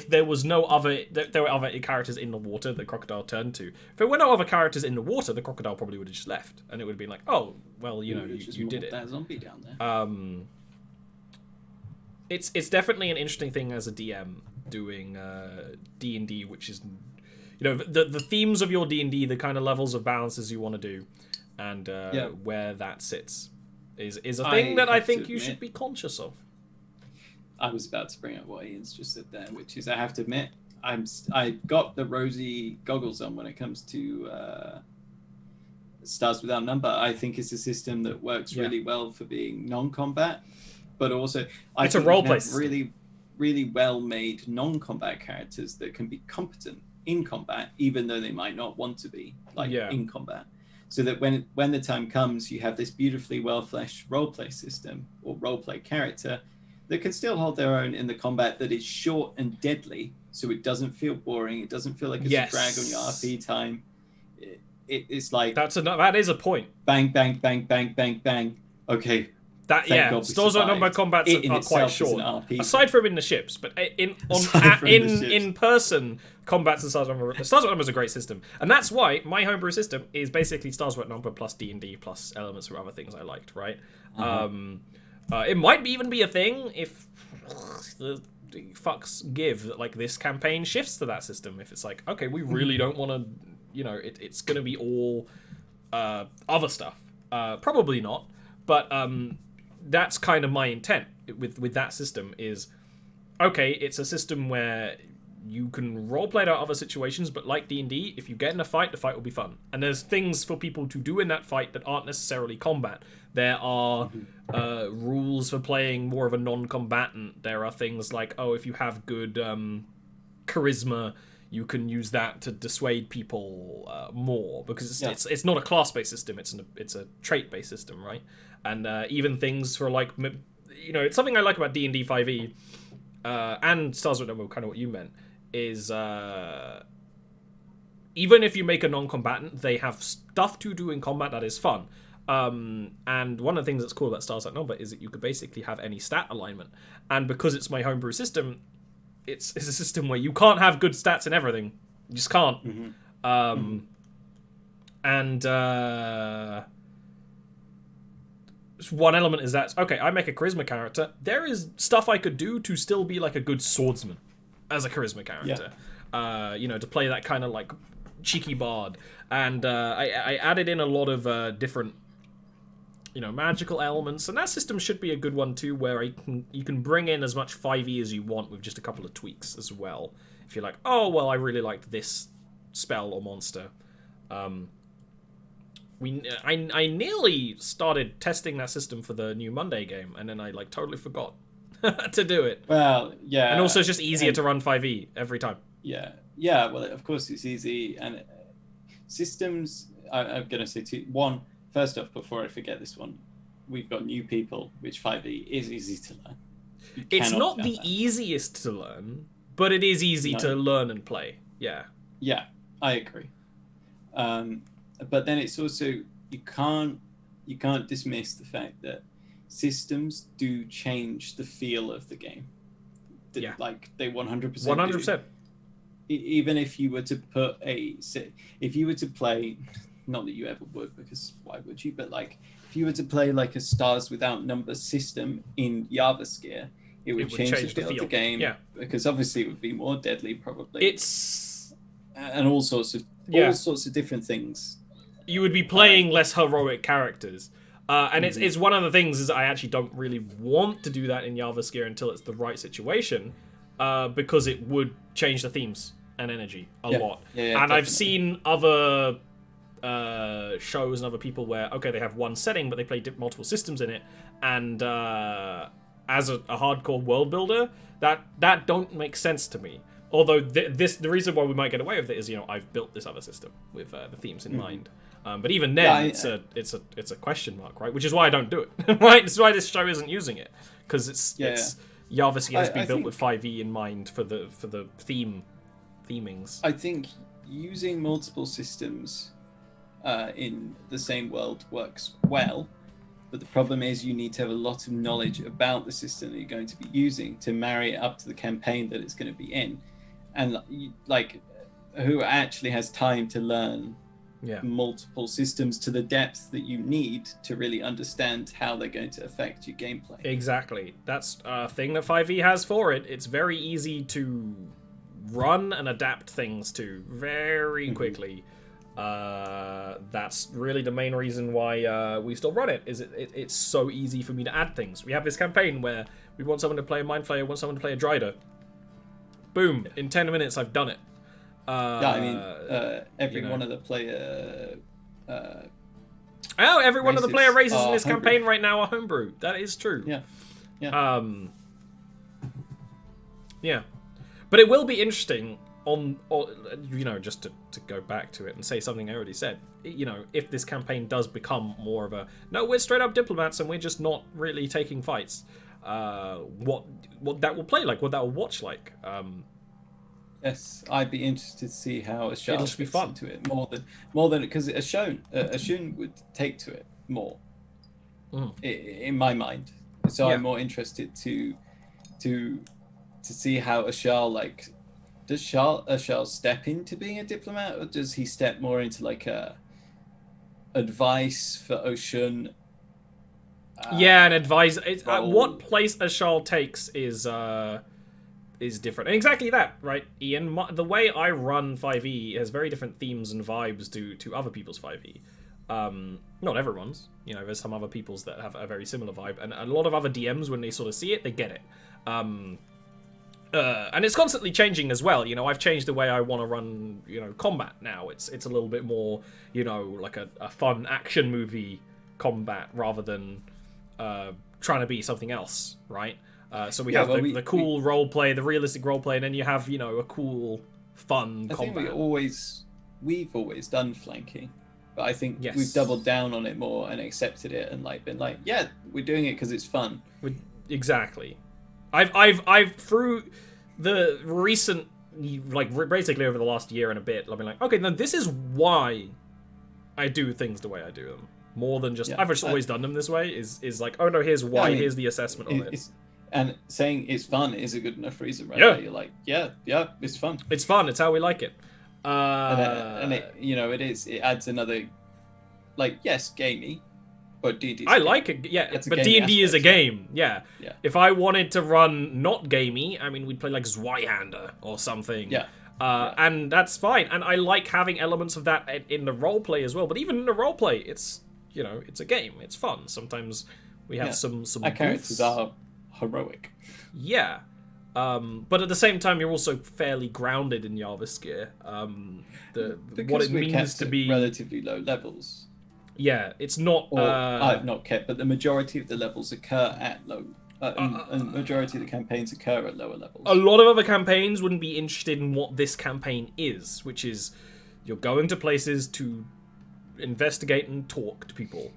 there was no other... There were other characters in the water the crocodile turned to. If there were no other characters in the water, the crocodile probably would have just left. And it would have been like, oh, well, you know, you did it. That zombie down there. It's definitely an interesting thing as a DM doing D&D, which is, you know, the themes of your D&D, the kind of levels of balances you want to do, and where that sits is a thing that I think you should be conscious of. I was about to bring up what Ian's just said there, which is I have to admit I got the rosy goggles on when it comes to Stars Without Number. I think it's a system that works really well for being non-combat. But also, it's a role play really, really well-made non-combat characters that can be competent in combat, even though they might not want to be in combat. So that when the time comes, you have this beautifully well-fleshed role-play system or role-play character that can still hold their own in the combat that is short and deadly, so it doesn't feel boring. It doesn't feel like it's a drag on your RP time. It's like that is a point. Bang, bang, bang, bang, bang, bang. Okay. Stars Without Number combats are quite short, aside from in the ships. But in person combats in Stars Without Number. Stars Without Number is a great system, and that's why my homebrew system is basically Stars Without Number plus D&D plus elements from other things I liked. Right? It might even be a thing if the fucks give that like this campaign shifts to that system. If it's like, okay, we really don't want to, you know, it's going to be all other stuff. Probably not, but that's kind of my intent with that system is, okay, it's a system where you can roleplay it out other situations, but like D&D, if you get in a fight, the fight will be fun. And there's things for people to do in that fight that aren't necessarily combat. There are rules for playing more of a non-combatant. There are things like, oh, if you have good charisma, you can use that to dissuade people more, because it's not a class-based system, it's a trait-based system, right? And even things for like, you know, it's something I like about D&D 5e and Stars Without Number, kind of what you meant, is even if you make a non-combatant, they have stuff to do in combat that is fun. And one of the things that's cool about Stars Without Number is that you could basically have any stat alignment. And because it's my homebrew system, it's a system where you can't have good stats in everything. You just can't. And one element is that, okay, I make a charisma character. There is stuff I could do to still be like a good swordsman as a charisma character. You know, to play that kind of like cheeky bard. And I added in a lot of different, you know, magical elements, and that system should be a good one too, where you can bring in as much 5e as you want with just a couple of tweaks as well. If you're like, oh well, I really liked this spell or monster. I nearly started testing that system for the new Monday game, and then I like totally forgot to do it. Well, yeah, and also it's just easier to run 5e every time. Yeah. Well, of course it's easy, and systems. I'm gonna say one. First off, before I forget this one, we've got new people, which 5e is easy to learn. It's not the easiest to learn, but it is easy to learn and play. Yeah. Yeah, I agree. But then it's also you can't dismiss the fact that systems do change the feel of the game. Like they 100%. 100%. even if you were to put if you were to play, not that you ever would, because why would you? But like, if you were to play like a Stars Without Number system in Jarviskjir, it would change the feel of the game. Yeah. Because obviously it would be more deadly, probably. It's and all sorts of different things. You would be playing less heroic characters. And it's one of the things is I actually don't really want to do that in Jarviskjir until it's the right situation, because it would change the themes and energy a lot. Yeah, and definitely. I've seen other shows and other people where, okay, they have one setting, but they play multiple systems in it, and as a hardcore world builder, that don't make sense to me. Although the reason why we might get away with it is, I've built this other system with the themes in mind. But even then, it's a question mark, right? Which is why I don't do it. Right? It's why this show isn't using it, because it's Jarviskjir has been built with 5e in mind for the themings. I think using multiple systems in the same world works well, but the problem is you need to have a lot of knowledge about the system that you're going to be using to marry it up to the campaign that it's going to be in, and like, who actually has time to learn multiple systems to the depth that you need to really understand how they're going to affect your gameplay. Exactly. That's a thing that 5e has for it. It's very easy to run and adapt things to very quickly. That's really the main reason why we still run it. Is it's so easy for me to add things. We have this campaign where we want someone to play a Mind Flayer, want someone to play a Drider. Boom! In 10 minutes, I've done it. Every one of the player. Every one of the player races in this campaign right now are homebrew. That is true. Yeah. But it will be interesting just to go back to it and say something I already said. If this campaign does become more of we're straight up diplomats and we're just not really taking fights. What that will play like, what that will watch like. Yes, I'd be interested to see how a show fits into it more than because a Shun would take to it more in my mind. So I'm more interested to see how Ashal does Ashal step into being a diplomat, or does he step more into like a advice for Oshun? And advise. What place Ashal takes is different. And exactly that, right, Ian? The way I run 5e has very different themes and vibes to other people's 5e. Not everyone's. There's some other people's that have a very similar vibe, and a lot of other DMs, when they sort of see it, they get it. And it's constantly changing as well. I've changed the way I want to run, combat now. It's a little bit more, like a fun action movie combat rather than trying to be something else, right? So we have the cool role play, the realistic role play, and then you have, a cool, fun combat. I think we've always done flanking, but I think we've doubled down on it more and accepted it and been like, yeah, we're doing it because it's fun. Exactly. I've through the recent, basically over the last year and a bit, I've been like, okay, then this is why I do things the way I do them. More than just, I've just always done them this way, is like, oh no, here's why, here's the assessment of it. And saying it's fun is a good enough reason, right? Yeah. You're like, yeah, it's fun. It's fun, it's how we like it. And it adds another, yes, gamey, but D&D. I like it, but D&D is a game, yeah. If I wanted to run not gamey, we'd play like Zweihander or something. And that's fine. And I like having elements of that in the roleplay as well. But even in the roleplay, it's it's a game. It's fun. Sometimes we have some our characters are heroic. Yeah. But at the same time, you're also fairly grounded in Jarviskjir. What it means to be relatively low levels. Yeah, it's not. I've not kept, but the majority of the levels occur at low. And majority of the campaigns occur at lower levels. A lot of other campaigns wouldn't be interested in what this campaign is, which is you're going to places to investigate and talk to people.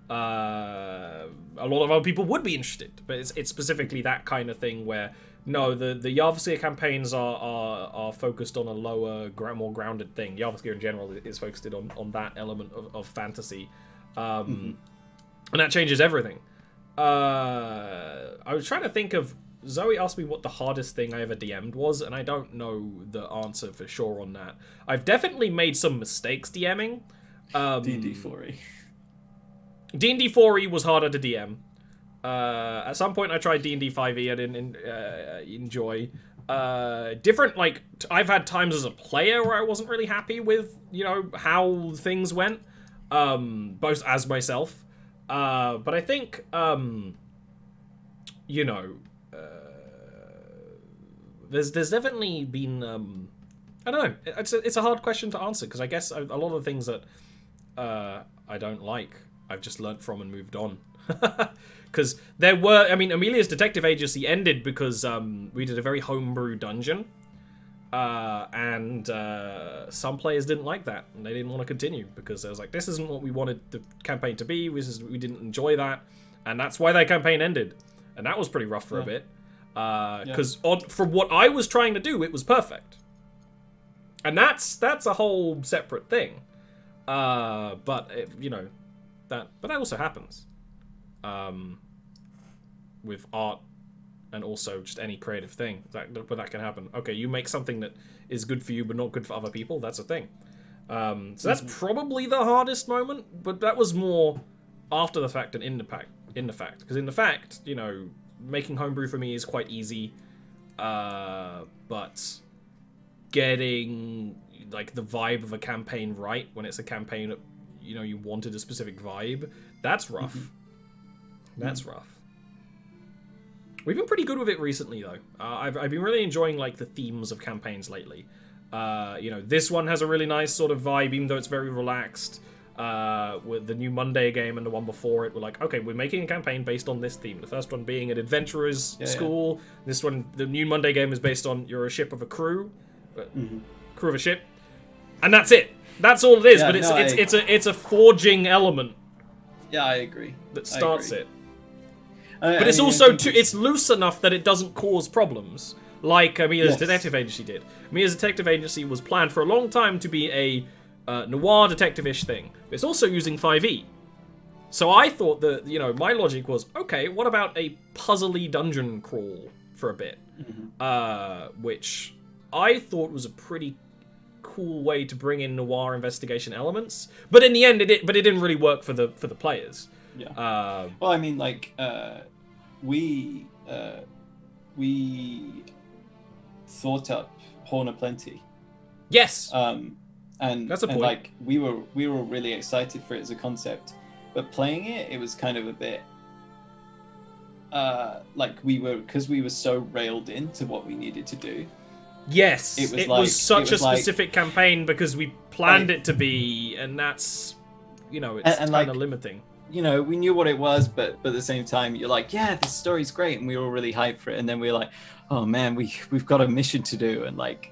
A lot of other people would be interested, but it's specifically that kind of thing where the Jarviskjir campaigns are focused on a lower, more grounded thing. Jarviskjir in general is focused on that element of fantasy, and that changes everything. I was trying to think of Zoe asked me what the hardest thing I ever DM'd was, and I don't know the answer for sure on that. I've definitely made some mistakes DMing. D&D 4e. D&D 4e was harder to DM. At some point I tried D&D 5e, I didn't enjoy. Different, like, I've had times as a player where I wasn't really happy with, you know, how things went, both as myself. But I think, you know, there's definitely been, I don't know, it's a hard question to answer, because I guess a lot of the things that I don't like, I've just learnt from and moved on. Because there were, I mean, Amelia's detective agency ended because we did a very homebrew dungeon, and some players didn't like that, and they didn't want to continue because they was like, this isn't what we wanted the campaign to be. We didn't enjoy that, and that's why that campaign ended, and that was pretty rough for a bit. Because from what I was trying to do, it was perfect, and that's a whole separate thing. But you know, but that also happens. With art and also just any creative thing but that can happen. Okay, you make something that is good for you but not good for other people, that's a thing. So that's probably the hardest moment, but that was more after the fact than in the fact, because in the fact, you know, making homebrew for me is quite easy, but getting like the vibe of a campaign right when it's a campaign that, you know, you wanted a specific vibe, that's rough. That's rough. We've been pretty good with it recently, though. I've been really enjoying, like, the themes of campaigns lately. You know, this one has a really nice sort of vibe, even though it's very relaxed. With the new Monday game and the one before it, we're like, okay, we're making a campaign based on this theme. The first one being an adventurer's school. Yeah. This one, the new Monday game, is based on you're a ship of a crew. Crew of a ship. And that's it. That's all it is, but it's a forging element. Yeah, I agree. That starts it. But it's also it's loose enough that it doesn't cause problems, like Mia's detective agency did. Mia's detective agency was planned for a long time to be a noir detective-ish thing. But it's also using 5e. So I thought that, you know, my logic was, okay, what about a puzzly dungeon crawl for a bit? Which I thought was a pretty cool way to bring in noir investigation elements. But in the end, it didn't really work for the players. Yeah. Well, I mean, like, we thought up Horn of Plenty. Yes. And that's a point. And, like, we were really excited for it as a concept, but playing it was kind of a bit like because we were so railed into what we needed to do. Yes, it was such a specific campaign because we planned it to be, and that's, you know, it's kind of limiting. You know, we knew what it was, but at the same time, you're like, yeah, this story's great, and we were all really hyped for it. And then we were like, oh man, we've got a mission to do, and like,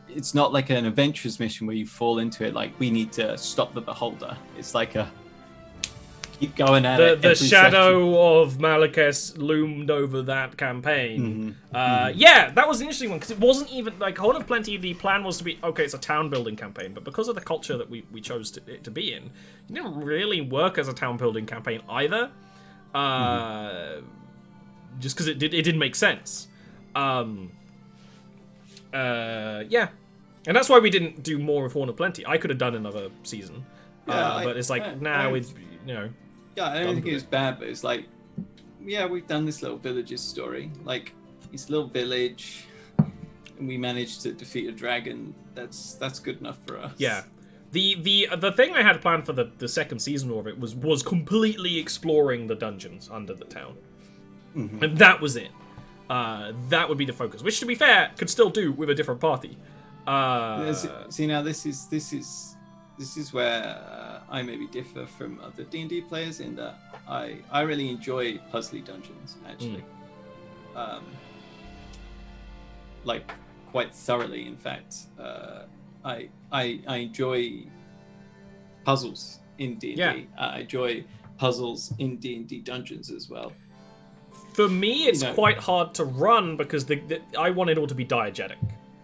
it's not like an adventurous mission where you fall into it like we need to stop the beholder. It's like a keep going at it. The shadow of Malekith loomed over that campaign. Yeah, that was an interesting one because it wasn't even like Horn of Plenty. The plan was to be okay. It's a town building campaign, but because of the culture that we chose it to be in, it didn't really work as a town building campaign either. Just because it didn't make sense. Yeah, and that's why we didn't do more of Horn of Plenty. I could have done another season, but it's like now we, you know. Yeah, I don't think it was bad, but it's like, yeah, we've done this little village's story, like this little village, and we managed to defeat a dragon. That's good enough for us. Yeah, the thing I had planned for the second season of it was completely exploring the dungeons under the town, and that was it. That would be the focus, which, to be fair, could still do with a different party. See, now this is where I maybe differ from other D&D players in that I really enjoy puzzly dungeons, actually. Like, quite thoroughly, in fact. I enjoy puzzles in D&D. Yeah. I enjoy puzzles in D&D dungeons as well. For me, it's quite hard to run because I want it all to be diegetic.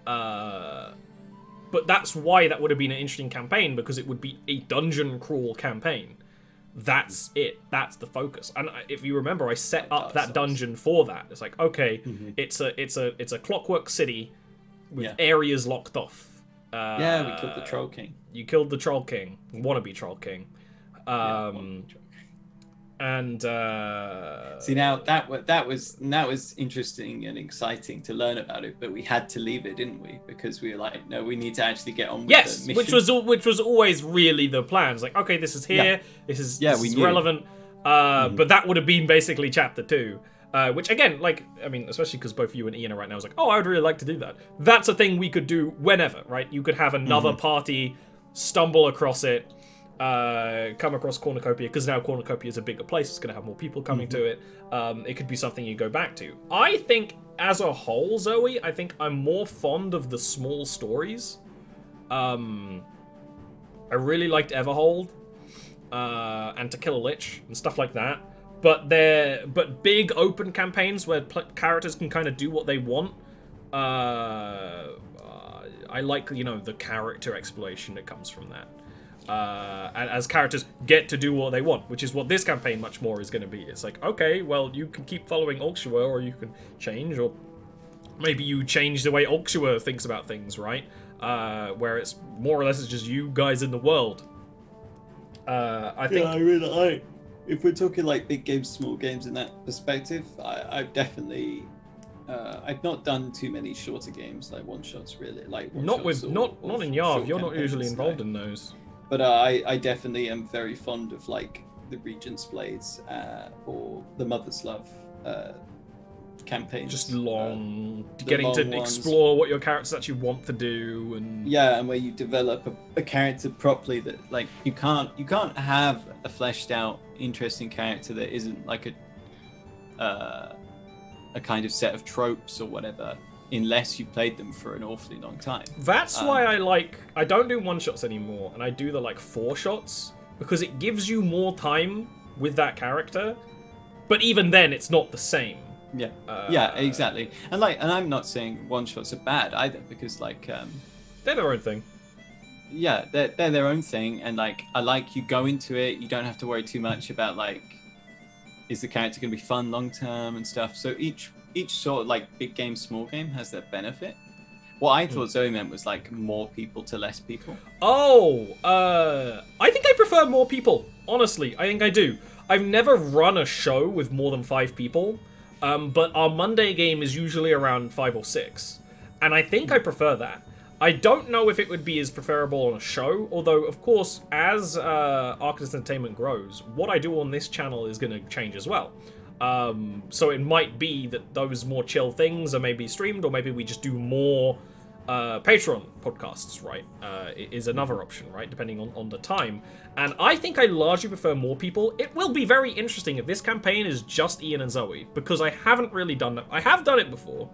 But that's why that would have been an interesting campaign, because it would be a dungeon crawl campaign. that's it. That's the focus. And if you remember, I set up that dungeon for that. It's like, okay, it's a clockwork city with areas locked off. We killed the Troll King. You killed the Troll King, wannabe Troll King. And see, now that was interesting and exciting to learn about it, but we had to leave it, didn't we? Because we were like, no, we need to actually get on with the mission. which was always really the plan. It's like, okay, this is here, this is relevant, but that would have been basically chapter 2. Which again, like, I mean, especially because both you and Ian are right now, I was like, oh, I would really like to do that. That's a thing we could do whenever, right? You could have another party stumble across it, come across Cornucopia, because now Cornucopia is a bigger place. It's going to have more people coming to it. It could be something you go back to. I think, as a whole, Zoe, I think I'm more fond of the small stories. I really liked Everhold, and To Kill a Lich, and stuff like that. But big open campaigns where characters can kind of do what they want. I like, the character exploration that comes from that. And as characters get to do what they want, which is what this campaign much more is going to be. It's like, okay, well, you can keep following Ulkshuer, or you can change, or maybe you change the way Ulkshuer thinks about things, right? Where it's more or less it's just you guys in the world. I think. Yeah, I really like. If we're talking like big games, small games in that perspective, I've definitely I've not done too many shorter games like one shots really. Like not in Yarv. You're not usually involved in those. But I definitely am very fond of like the Regent's Blades or the Mother's Love campaigns. Just getting to explore what your characters actually want to do, and and where you develop a character properly. That like you can't have a fleshed out, interesting character that isn't like a kind of set of tropes or whatever, unless you played them for an awfully long time. That's why I don't do one shots anymore, and I do the like 4 shots, because it gives you more time with that character. But even then, it's not the same. Yeah, exactly. And I'm not saying one shots are bad either, because like they're their own thing. Yeah, they're their own thing, and like I like you go into it, you don't have to worry too much about like, is the character going to be fun long term and stuff. So each sort of like big game, small game has their benefit. What I thought Zoe meant was like more people to less people. I think I prefer more people. Honestly, I think I do. I've never run a show with more than 5 people. But our Monday game is usually around 5 or 6. And I think I prefer that. I don't know if it would be as preferable on a show, although, of course, as Arcanist Entertainment grows, what I do on this channel is going to change as well. So it might be that those more chill things are maybe streamed, or maybe we just do more Patreon podcasts, right? Is another option, right? Depending on the time. And I think I largely prefer more people. It will be very interesting if this campaign is just Ian and Zoe, because I haven't really done it. I have done it before,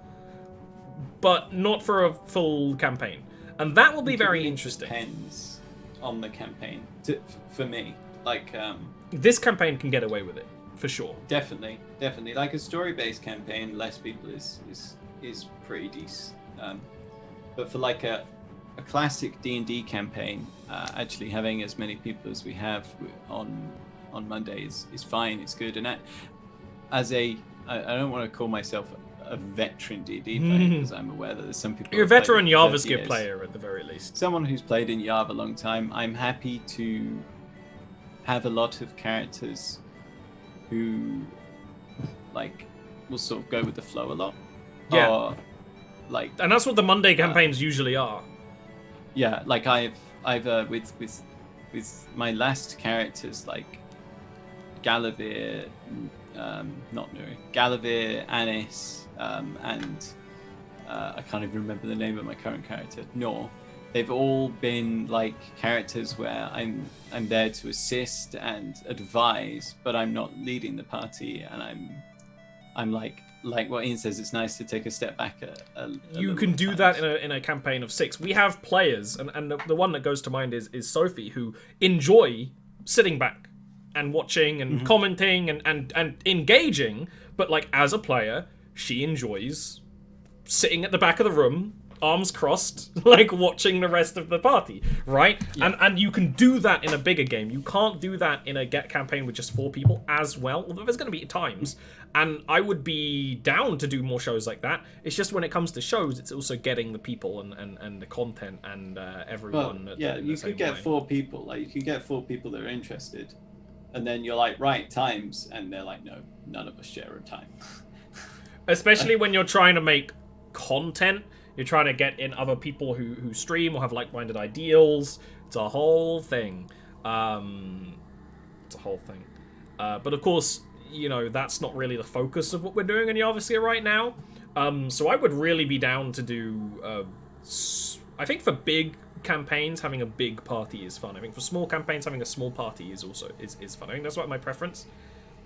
but not for a full campaign. And that will be very interesting. Depends on the campaign, for me. Like, this campaign can get away with it, for sure. Definitely. Like a story-based campaign, less people is pretty decent. But for like a classic D&D campaign, actually having as many people as we have on Monday is fine. It's good. And I don't want to call myself a veteran D&D player, because I'm aware that there's some people. You're a veteran Jarviskjir player at the very least. Someone who's played in Yarv a long time. I'm happy to have a lot of characters who like will sort of go with the flow a lot. Yeah. Or, like, and that's what the Monday campaigns usually are. Yeah, like I've with my last characters like Galavir, not Nuri, Galavir, Anis, and I can't even remember the name of my current character. Nor, they've all been like characters where I'm there to assist and advise, but I'm not leading the party, and I'm like what Ian says, it's nice to take a step back. You can do that in a campaign of 6. We have players, and the one that goes to mind is Sophie, who enjoy sitting back and watching and commenting and engaging, but like as a player, she enjoys sitting at the back of the room arms crossed, like watching the rest of the party, right? Yeah. And you can do that in a bigger game. You can't do that in a campaign with just 4 people as well, although there's going to be times. And I would be down to do more shows like that. It's just when it comes to shows, it's also getting the people and the content and everyone. Well, you could get 4 people. Like, you could get 4 people that are interested. And then you're like, right, times. And they're like, no, none of us share a time. Especially when you're trying to make content. You're trying to get in other people who stream or have like-minded ideals. It's a whole thing. But of course, you know, that's not really the focus of what we're doing in Jarviskjir right now. So I would really be down to do... I think for big campaigns, having a big party is fun. I think for small campaigns, having a small party is also is fun. I think that's my preference.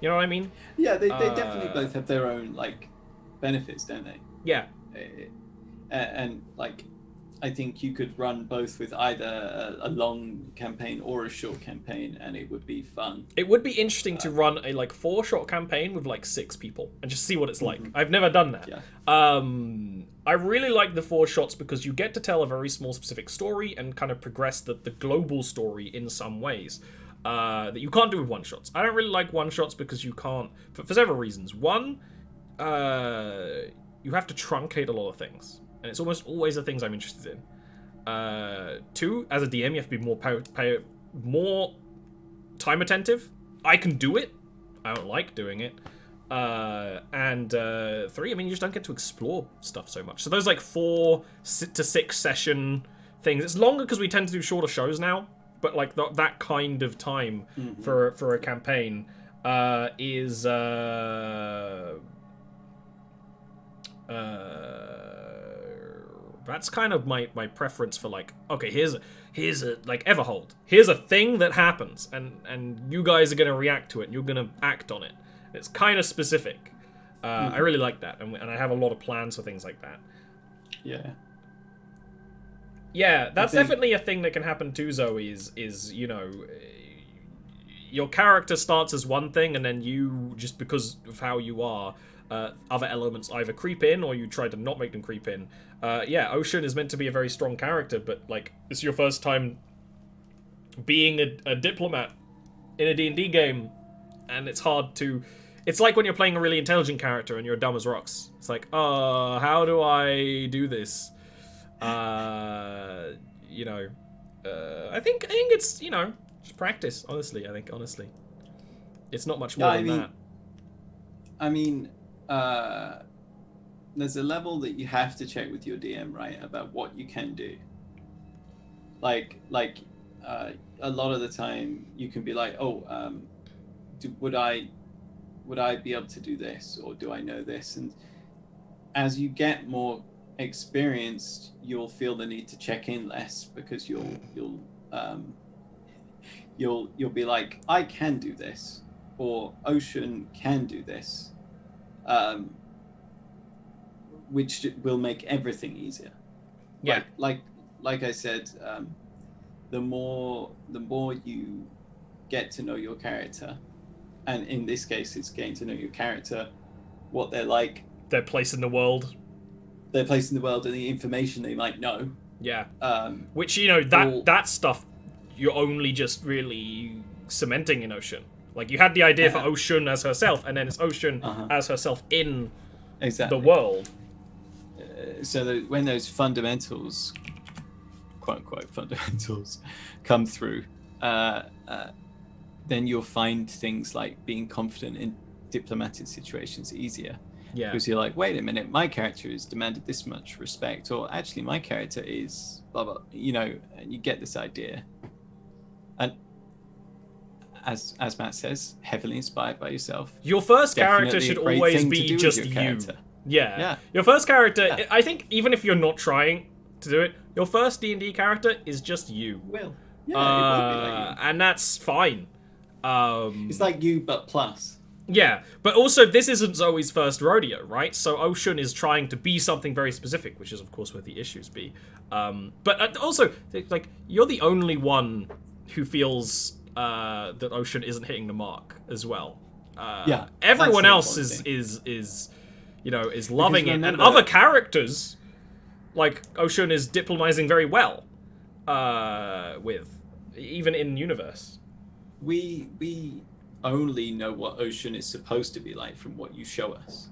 You know what I mean? Yeah, they definitely both have their own, like, benefits, don't they? Yeah. And like, I think you could run both with either a long campaign or a short campaign, and it would be fun. It would be interesting to run a like 4-shot campaign with like 6 people and just see what it's like. I've never done that. Yeah. I really like the 4 shots because you get to tell a very small specific story and kind of progress the global story in some ways that you can't do with 1-shots. I don't really like 1-shots because you can't, for several reasons. One, you have to truncate a lot of things, and it's almost always the things I'm interested in. 2, as a DM, you have to be more time attentive. I can do it. I don't like doing it. And 3, I mean, you just don't get to explore stuff so much. So those like 4 to 6 session things. It's longer because we tend to do shorter shows now, but like that kind of time for a campaign is that's kind of my preference for like, okay, here's a like Everhold. Here's a thing that happens, and you guys are gonna react to it, and you're gonna act on it. It's kind of specific. I really like that, and I have a lot of plans for things like that. Yeah. Yeah, that's definitely a thing that can happen too, Zoe, is you know, your character starts as one thing, and then you, just because of how you are, other elements either creep in, or you try to not make them creep in. Yeah, Ocean is meant to be a very strong character, but like, it's your first time being a diplomat in a D&D game, and it's hard to... It's like when you're playing a really intelligent character and you're dumb as rocks. It's like, how do I do this? You know, I think it's, you know, just practice, honestly. It's not much more than that. I mean, there's a level that you have to check with your DM, right, about what you can do. Like a lot of the time you can be like, would I be able to do this, or do I know this? And as you get more experienced, you'll feel the need to check in less, because you'll be like, I can do this, or Ocean can do this, which will make everything easier. Yeah. Like I said, the more you get to know your character, and in this case, it's getting to know your character, what they're like, their place in the world, and the information they might know. Yeah. Which, you know, that stuff you're only just really cementing in Ocean. Like, you had the idea for Ocean as herself, and then it's Ocean as herself in the world. So that when those fundamentals, quote unquote fundamentals, come through, then you'll find things like being confident in diplomatic situations easier. Yeah. Because you're like, wait a minute, my character has demanded this much respect, or actually my character is blah blah, you know, and you get this idea. And as Matt says, heavily inspired by yourself. Your first character should always be just you. Yeah. Your first character, I think, even if you're not trying to do it, your first D&D character is just you. Yeah, it will be like you. And that's fine. It's like you, but plus. Yeah, but also this isn't Zoe's first rodeo, right? So Ocean is trying to be something very specific, which is of course where the issues be. But also, like, you're the only one who feels that Ocean isn't hitting the mark as well. Everyone else is you know, is loving it, and other characters like Ocean is diplomatizing very well with, even in universe. We only know what Ocean is supposed to be like from what you show us.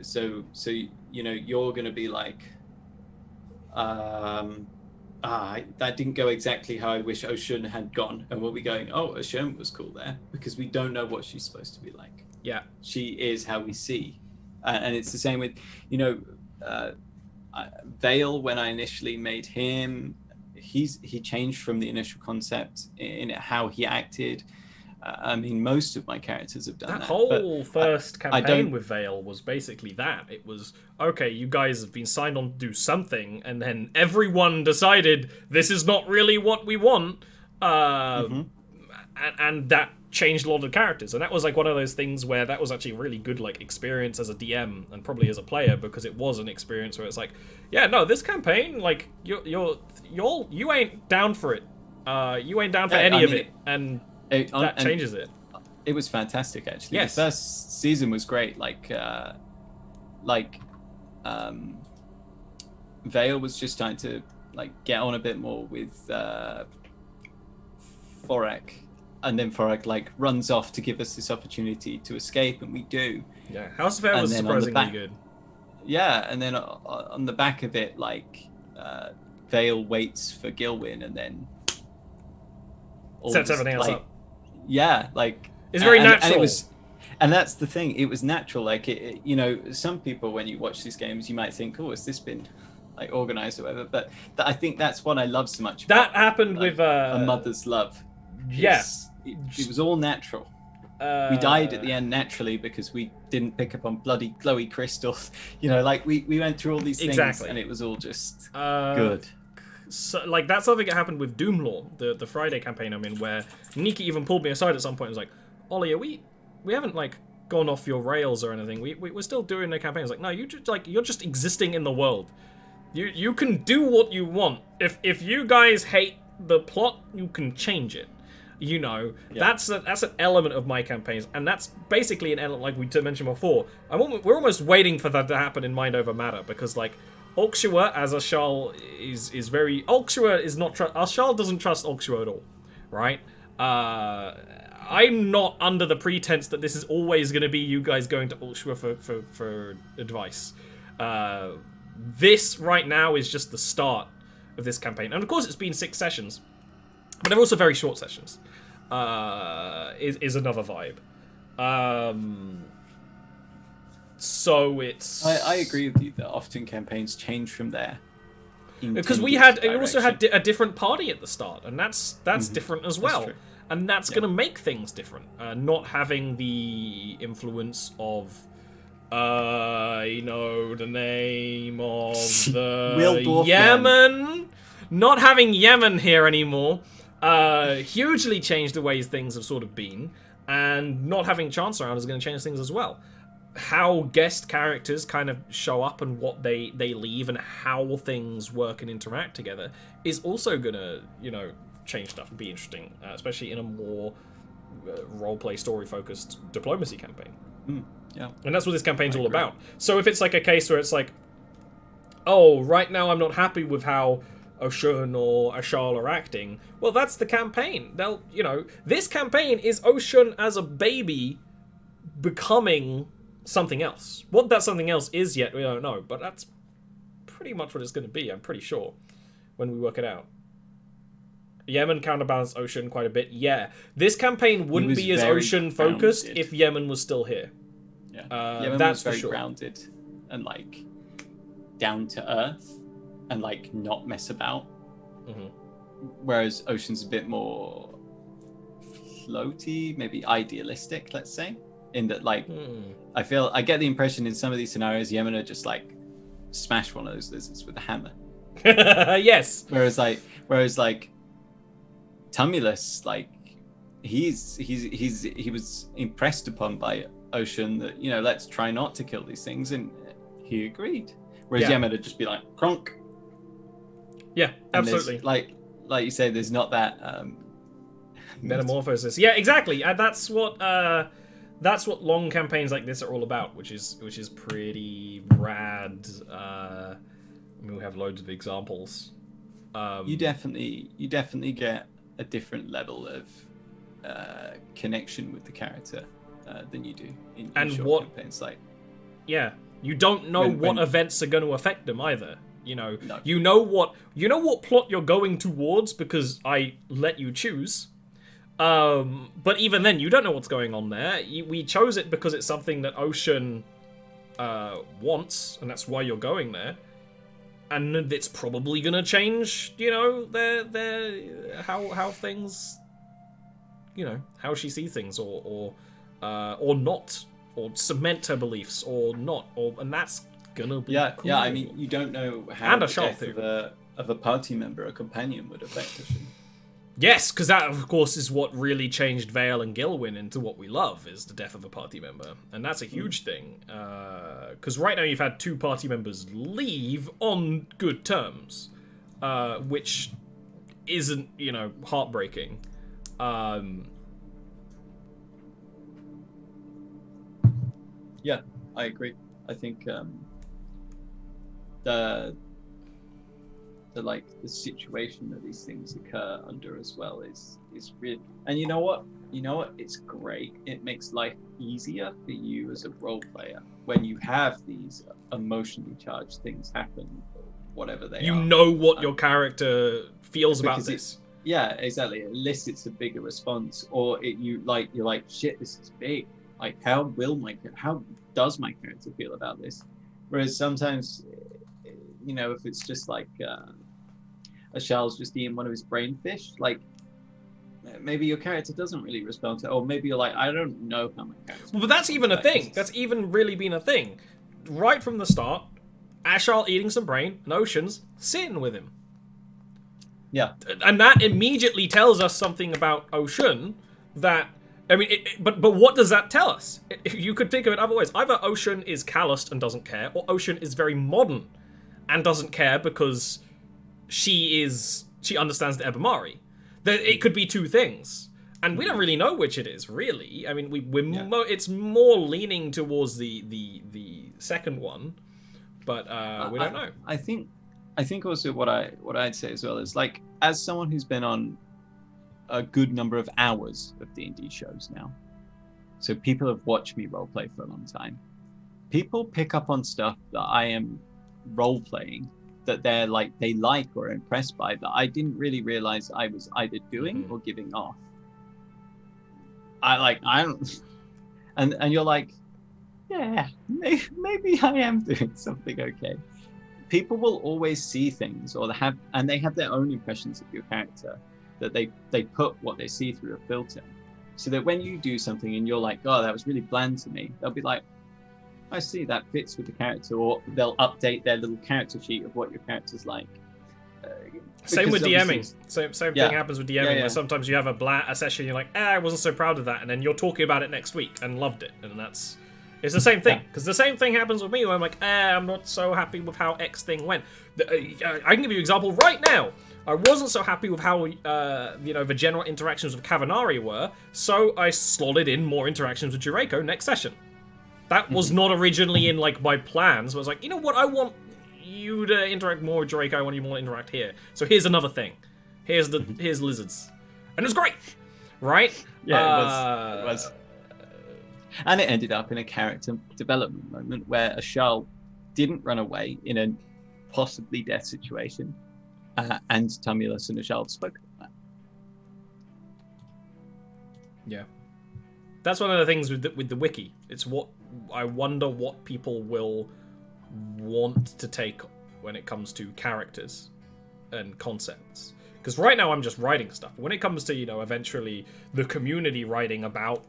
So you know, you're going to be like, that didn't go exactly how I wish Ocean had gone, and we'll be going, oh, Ocean was cool there, because we don't know what she's supposed to be like. Yeah, she is how we see, and it's the same with, you know, Vale. When I initially made him, he changed from the initial concept in how he acted. I mean, most of my characters have done that. That whole first campaign with Vale was basically that. It was, okay, you guys have been signed on to do something, and then everyone decided this is not really what we want, and that changed a lot of the characters. And that was like one of those things where that was actually a really good like experience as a DM and probably as a player, because it was an experience where it's like, yeah, no, this campaign, like you ain't down for it. You ain't down for any of it, and that changes it. It was fantastic, actually. Yes. The first season was great. Vale was just trying to like get on a bit more with Forek, and then Forek like runs off to give us this opportunity to escape, and we do. Yeah, House of Air was surprisingly good. Yeah, and then on the back of it, like Vale waits for Gilwyn, and then sets everything else up. Yeah, like it's very natural. And that's the thing. It was natural. Like you know, some people when you watch these games, you might think, "Oh, has this been like organized or whatever?" But I think that's what I love so much. That about, happened like, with a mother's love. Yes, it was all natural. We died at the end naturally because we didn't pick up on bloody glowy crystals. You know, like we went through all these things, and it was all just good. So, like, that's something that happened with Doomlaw, the Friday campaign I'm in, where Nikki even pulled me aside at some point and was like, Ollie, we haven't, like, gone off your rails or anything. We're still doing the campaign. It's like, no, you're just existing in the world. You can do what you want. If you guys hate the plot, you can change it. You know, that's an element of my campaigns, and that's basically an element, like we mentioned before. We're almost waiting for that to happen in Mind Over Matter, because, like, Okshua as Ashal is very... Okshua is not... Ashal doesn't trust Okshua at all, right? I'm not under the pretense that this is always going to be you guys going to Okshua for advice. This, right now, is just the start of this campaign. And, of course, it's been 6 sessions, but they're also very short sessions. Is another vibe. So it's... I agree with you that often campaigns change from there. Because we also had a different party at the start, and that's different as well. And that's going to make things different. Not having the influence of, you know, the name of the Yemen. Not having Yemen here anymore hugely changed the ways things have sort of been. And not having Chance around is going to change things as well. How guest characters kind of show up and what they leave and how things work and interact together is also going to, you know, change stuff and be interesting, especially in a more role-play, story-focused diplomacy campaign. Yeah. And that's what this campaign's all about. So if it's like a case where it's like, oh, right now I'm not happy with how Ocean or Ashal are acting, well, that's the campaign. They'll, you know, this campaign is Ocean as a baby becoming something else. What that something else is yet, we don't know, but that's pretty much what it's going to be, I'm pretty sure, when we work it out. Yemen counterbalanced Ocean quite a bit. Yeah, this campaign wouldn't be as Ocean focused if Yemen was still here. Yeah, Yemen that's was very for sure. grounded and like down to earth and like not mess about. Whereas Ocean's a bit more floaty, maybe idealistic, let's say, in that like I get the impression in some of these scenarios Yemen are just like smash one of those lizards with a hammer. Yes. Whereas like Tumulus, like he was impressed upon by Ocean that, you know, let's try not to kill these things, and he agreed. Whereas Yemen would just be like Kronk. Yeah, absolutely. Like you say, there's not that metamorphosis. Yeah, exactly. And that's what that's what long campaigns like this are all about, which is pretty rad. I mean, we have loads of examples. You definitely get a different level of connection with the character than you do in short campaigns. Like, yeah, you don't know what events are going to affect them either. You know what plot you're going towards because I let you choose. But even then, you don't know what's going on there. We chose it because it's something that Ocean wants, and that's why you're going there. And it's probably gonna change, their how things, how she sees things, or not, or cement her beliefs, or not, and that's gonna be cool. Yeah. I mean, you don't know how the death of a party member, a companion, would affect Ocean. Yes, because that, of course, is what really changed Vale and Gilwyn into what we love, is the death of a party member. And that's a huge thing. Because right now you've had 2 party members leave on good terms. Which isn't, heartbreaking. Yeah, I agree. I think the situation that these things occur under as well is really, and you know what, it's great. It makes life easier for you as a role player when you have these emotionally charged things happen, whatever they are. You know what your character feels about this. Yeah, exactly. It elicits a bigger response, or you're like, shit, this is big. Like, how does my character feel about this? Whereas sometimes, if it's just like a Charles just eating one of his brain fish, like, maybe your character doesn't really respond to it, or maybe you're like, I don't know how my character. Well, but that's even a thing. That's even really been a thing. Right from the start, Ashal eating some brain, and Ocean's sitting with him. Yeah. And that immediately tells us something about Ocean that, I mean, but what does that tell us? You could think of it other ways. Either Ocean is calloused and doesn't care, or Ocean is very modern and doesn't care because she understands the Ebamari. It could be 2 things, and we don't really know which it is. Really, I mean, it's more leaning towards the second one, but we don't know. I think also what I'd say as well is, like, as someone who's been on a good number of hours of D&D shows now, so people have watched me roleplay for a long time. People pick up on stuff that I am role playing that they like or are impressed by, that I didn't really realize I was either doing or giving off. I don't, and you're like, yeah, maybe I am doing something okay. People will always see things, or they have their own impressions of your character, that they put what they see through a filter, so that when you do something and you're like, oh, that was really bland to me, they'll be like, I see, that fits with the character, or they'll update their little character sheet of what your character's like. Same with DMing. Same thing happens with DMing, where sometimes you have a session, you're like, I wasn't so proud of that, and then you're talking about it next week and loved it, and it's the same thing, because the same thing happens with me, where I'm like, I'm not so happy with how X thing went. I can give you an example right now. I wasn't so happy with how the general interactions with Kavanari were, so I slotted in more interactions with Jureko next session. That was not originally in my plans. I was like, you know what, I want you to interact more with Jureko, I want you more to interact here. So here's another thing. Here's lizards. And it was great, right? Yeah, it was. And it ended up in a character development moment where Ashal didn't run away in a possibly death situation, and Tumulus and Ashal spoke about that. Yeah. That's one of the things with the wiki. It's what I wonder what people will want to take when it comes to characters and concepts. Because right now I'm just writing stuff. When it comes to, eventually the community writing about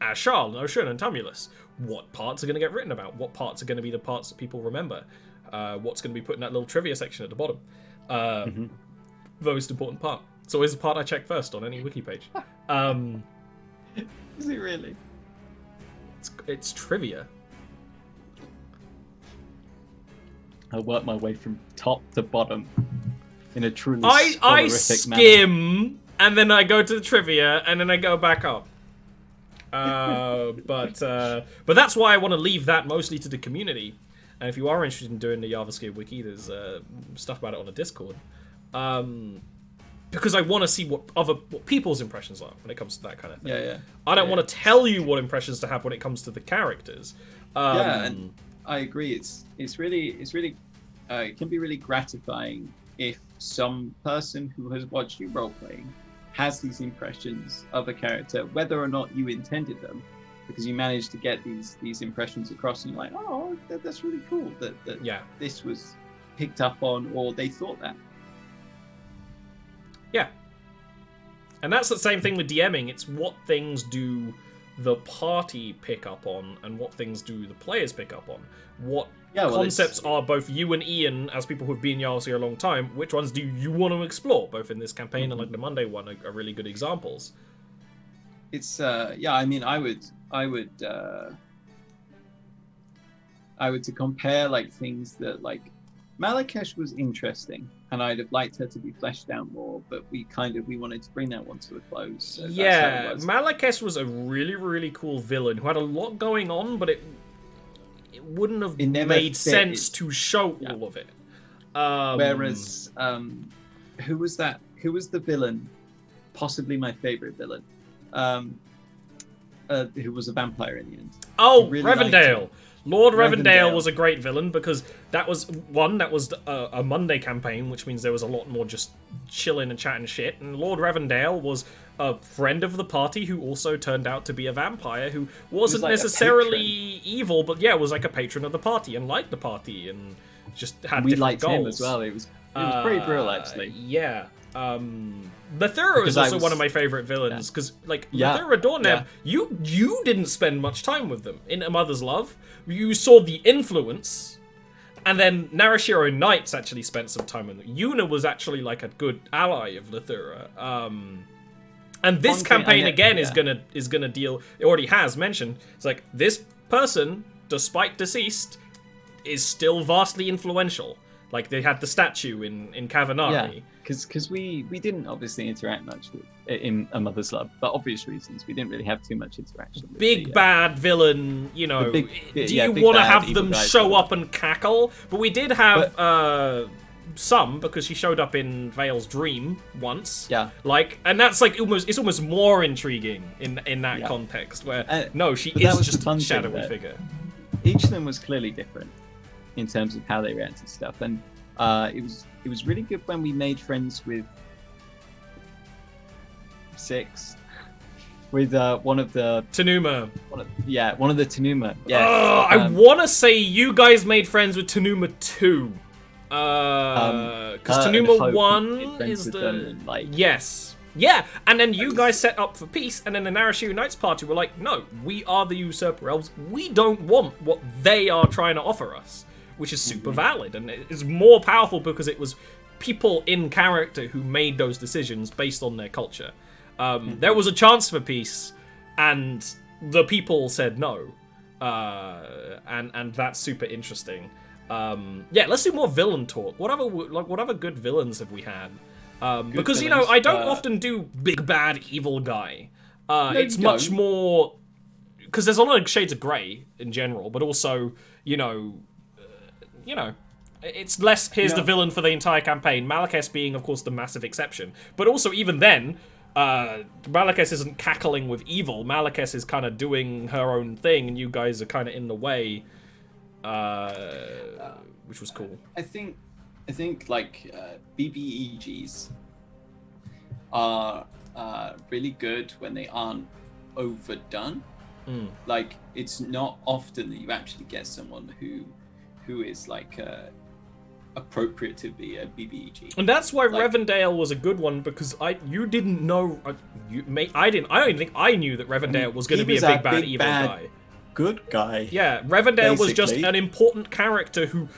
Ashal and Ocean and Tumulus, what parts are going to get written about? What parts are going to be the parts that people remember? What's going to be put in that little trivia section at the bottom? The most important part. It's always the part I check first on any wiki page. Is it really? It's trivia. I work my way from top to bottom in a truly I skim manner. And then I go to the trivia, and then I go back up. But that's why I want to leave that mostly to the community. And if you are interested in doing the Jarviskjir wiki, there's stuff about it on the Discord. Because I want to see what people's impressions are when it comes to that kind of thing. Yeah. I don't want to tell you what impressions to have when it comes to the characters. And I agree. It's really it can be really gratifying if some person who has watched you role playing has these impressions of a character, whether or not you intended them, because you managed to get these impressions across, and you're like, oh, that's really cool that this was picked up on, or they thought that. Yeah. And that's the same thing with DMing. It's what things do the party pick up on, and what things do the players pick up on. What concepts are both you and Ian, as people who've been Jarviskjir a long time, which ones do you want to explore, both in this campaign and like the Monday one are really good examples. It's I mean, I would to compare like things that like Malakesh was interesting, and I'd have liked her to be fleshed out more, but we wanted to bring that one to a close. So yeah, Malakesh was a really, really cool villain who had a lot going on, but it wouldn't have made sense to show all of it. Whereas, who was that? Who was the villain? Possibly my favorite villain, who was a vampire in the end. Oh, really Revendale. Lord Revendale was a great villain because that was a Monday campaign, which means there was a lot more just chilling and chatting shit. And Lord Revendale was a friend of the party who also turned out to be a vampire who wasn't like necessarily evil, but was like a patron of the party and liked the party and just had different liked goals. Him as well. It was pretty brutal, actually. Yeah. Lethura is also one of my favorite villains because, Lethura Dorneb, you didn't spend much time with them in A Mother's Love. You saw the influence, and then Narashiro Knights actually spent some time with them. Yuna was actually like a good ally of Lethura. And this campaign is gonna deal. It already has mentioned. It's like this person, despite deceased, is still vastly influential. Like they had the statue in Kavanari. Yeah, because we didn't obviously interact much in A Mother's Love, for obvious reasons. We didn't really have too much interaction. Big bad villain, do you want to have them show up and cackle? But we did have some, because she showed up in Vale's dream once. Yeah. And that's it's almost more intriguing in that context where she is just a shadowy figure. Each of them was clearly different in terms of how they reacted to stuff, and it was really good when we made friends with Six, with one of the Tanuma. One of the Tanuma. Yeah. I want to say you guys made friends with Tanuma 2. Because Tanuma 1 is the yes. Yeah, and then you guys set up for peace, and then the Narashiro Knights party were like, no, we are the usurper elves. We don't want what they are trying to offer us. Which is super valid, and it's more powerful because it was people in character who made those decisions based on their culture. There was a chance for peace, and the people said no, and that's super interesting. Let's do more villain talk. Whatever good villains have we had? Because villains, I don't often do big bad evil guy. It's much more because there's a lot of shades of grey in general, but also it's less, here's the villain for the entire campaign. Malakes being, of course, the massive exception. But also, even then, Malakes isn't cackling with evil. Malakes is kind of doing her own thing, and you guys are kind of in the way, which was cool. I think BBEGs are really good when they aren't overdone. Like, it's not often that you actually get someone who is appropriate to be a BBEG. And that's why Revendale was a good one, because you didn't know I don't even think I knew that Revendale was going to be a big bad evil guy. Good guy. Yeah, Revendale was just an important character who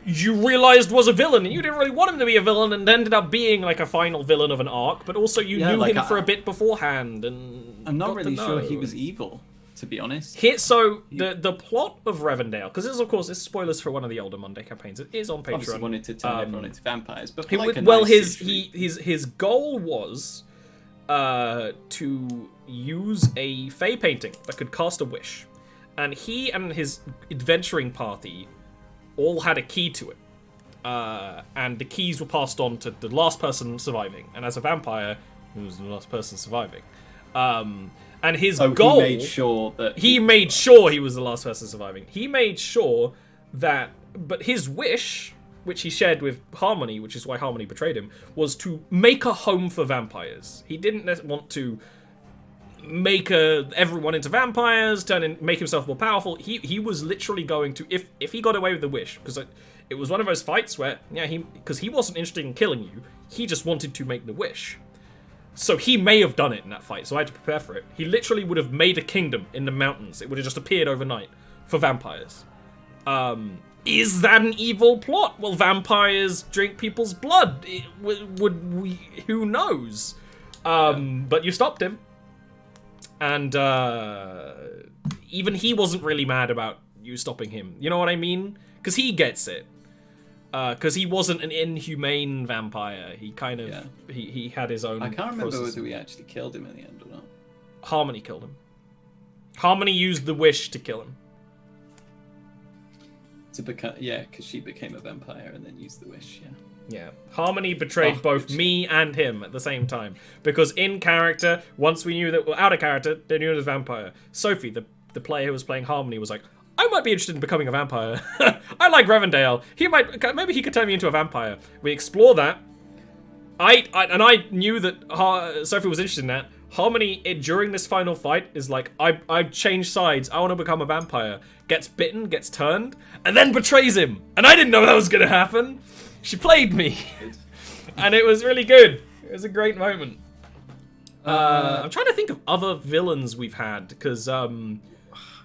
you realized was a villain, and you didn't really want him to be a villain, and ended up being like a final villain of an arc, but also you knew him for a bit beforehand, and I'm not really sure he was evil, to be honest. The plot of Revendale, because this is, of course, this is spoilers for one of the older Monday campaigns. It is on Patreon. Obviously wanted to turn everyone into vampires, but his goal was to use a Fey painting that could cast a wish. And he and his adventuring party all had a key to it. And the keys were passed on to the last person surviving. And as a vampire, he was the last person surviving. And his goal... He made sure he was the last person surviving. He made sure that... But his wish, which he shared with Harmony, which is why Harmony betrayed him, was to make a home for vampires. He didn't want to make everyone into vampires, make himself more powerful. He was literally going to... If he got away with the wish, because it was one of those fights where, because he wasn't interested in killing you, he just wanted to make the wish. So he may have done it in that fight, so I had to prepare for it. He literally would have made a kingdom in the mountains. It would have just appeared overnight for vampires. Is that an evil plot? Will vampires drink people's blood? Who knows? But you stopped him. And even he wasn't really mad about you stopping him. You know what I mean? Because he gets it. Because he wasn't an inhumane vampire. He kind of... He had his own... I can't remember process. whether we actually killed him in the end or not. Harmony killed him. Harmony used the wish to kill him. To become... Yeah, because she became a vampire and then used the wish, Yeah. Harmony betrayed both me and him at the same time. Because in character, once we knew that... Well, out of character, they knew it was a vampire. Sophie, the player who was playing Harmony, was like, I might be interested in becoming a vampire. I like Revendale. Maybe he could turn me into a vampire. We explore that. I knew that Sophie was interested in that. Harmony, during this final fight, is like, I've changed sides. I want to become a vampire. Gets bitten, gets turned, and then betrays him. And I didn't know that was going to happen. She played me. And it was really good. It was a great moment. I'm trying to think of other villains we've had, because...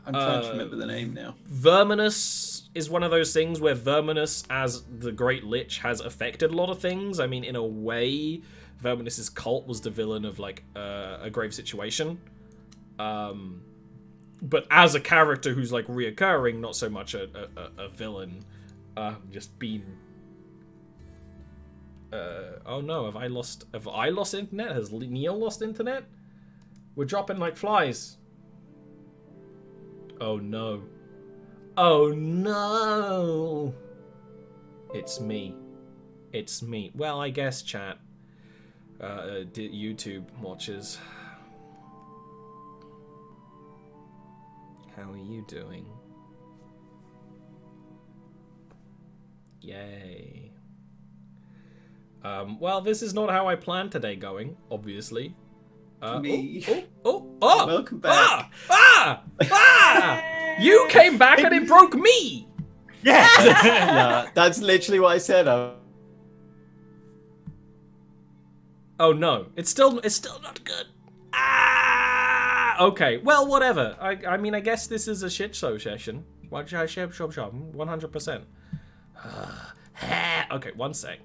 I'm trying to remember the name now. Verminous is one of those things where Verminous, as the Great Lich, has affected a lot of things. I mean, in a way, Verminous's cult was the villain of, like, a grave situation. But as a character who's, like, reoccurring, not so much a villain. Just been... oh no, have I lost internet? Has Neil lost internet? We're dropping like flies. Oh no. Oh no. It's me. It's me. Well, I guess chat. YouTube watchers. How are you doing? Yay. Well, this is not how I planned today going, obviously. Welcome back. You came back and it broke me. Yeah. Yeah, that's literally what I said. Oh no, it's still not good. Okay, well, whatever. I mean, I guess this is a shit show session. 100%. Okay, one sec.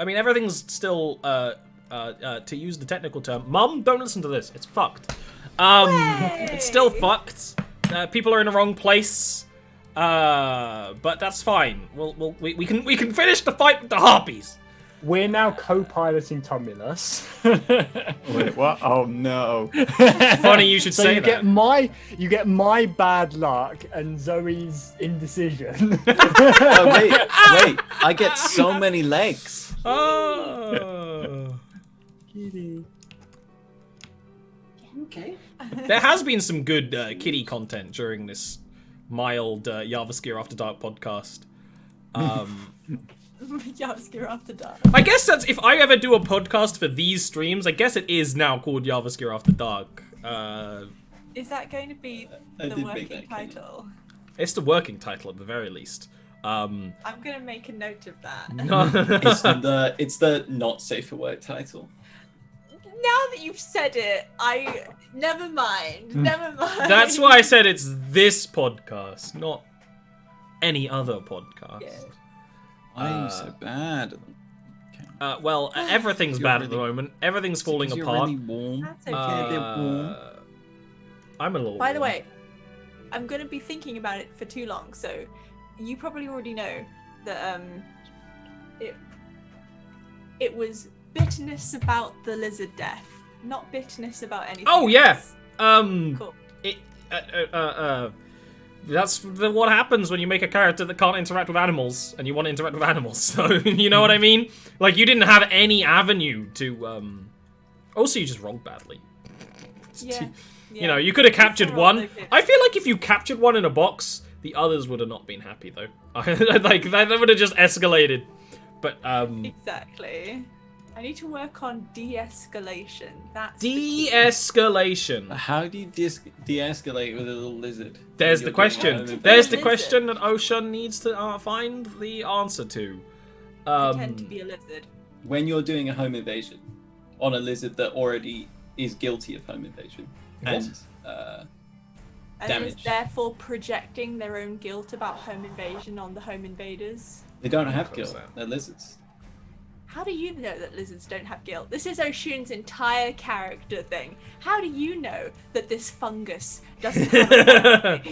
I mean, everything's still, to use the technical term, Mum, don't listen to this. It's fucked. It's still fucked. People are in the wrong place. But that's fine. We can finish the fight with the harpies. We're now co-piloting Tumulus. Wait, what? Oh no! Funny you should so say you that. You get my bad luck and Zoe's indecision. Oh wait! I get so many legs. Oh. Kitty. Okay. There has been some good kitty content during this mild Jarviskjir After Dark podcast. Jarviskjir After Dark. I guess that's if I ever do a podcast for these streams. I guess it is now called Jarviskjir After Dark. Is that going to be I the did make working that title? It's the working title at the very least. I'm gonna make a note of that. No. It's the not safe for work title. Now that you've said it, never mind. Never mind. That's why I said it's this podcast, not any other podcast. Yeah. Why are you so bad? Well, everything's You're bad at the really- moment. Everything's falling You're apart. really warm. That's okay. They're warm. I'm a little. By the warm. way, I'm gonna be thinking about it for too long, so you probably already know that it was bitterness about the lizard death, not bitterness about anything. Oh, yeah. else. Cool. That's what happens when you make a character that can't interact with animals, and you want to interact with animals. So you know what I mean? Like you didn't have any avenue to. Also, you just rolled badly. Yeah. You know, you could have captured These are all one. located. I feel like if you captured one in a box, the others would have not been happy though. Like that would have just escalated. But Exactly. I need to work on de-escalation. That's the key. de-escalation. How do you de-escalate with a little lizard? There's You're the doing question. that. There's the lizard. question that Ocean needs to find the answer to. Pretend to be a lizard. When you're doing a home invasion on a lizard that already is guilty of home invasion and And is damage. therefore projecting their own guilt about home invasion on the home invaders. they don't have course guilt, that. they're lizards. How do you know that lizards don't have guilt? This is Oshun's entire character thing. How do you know that this fungus doesn't have a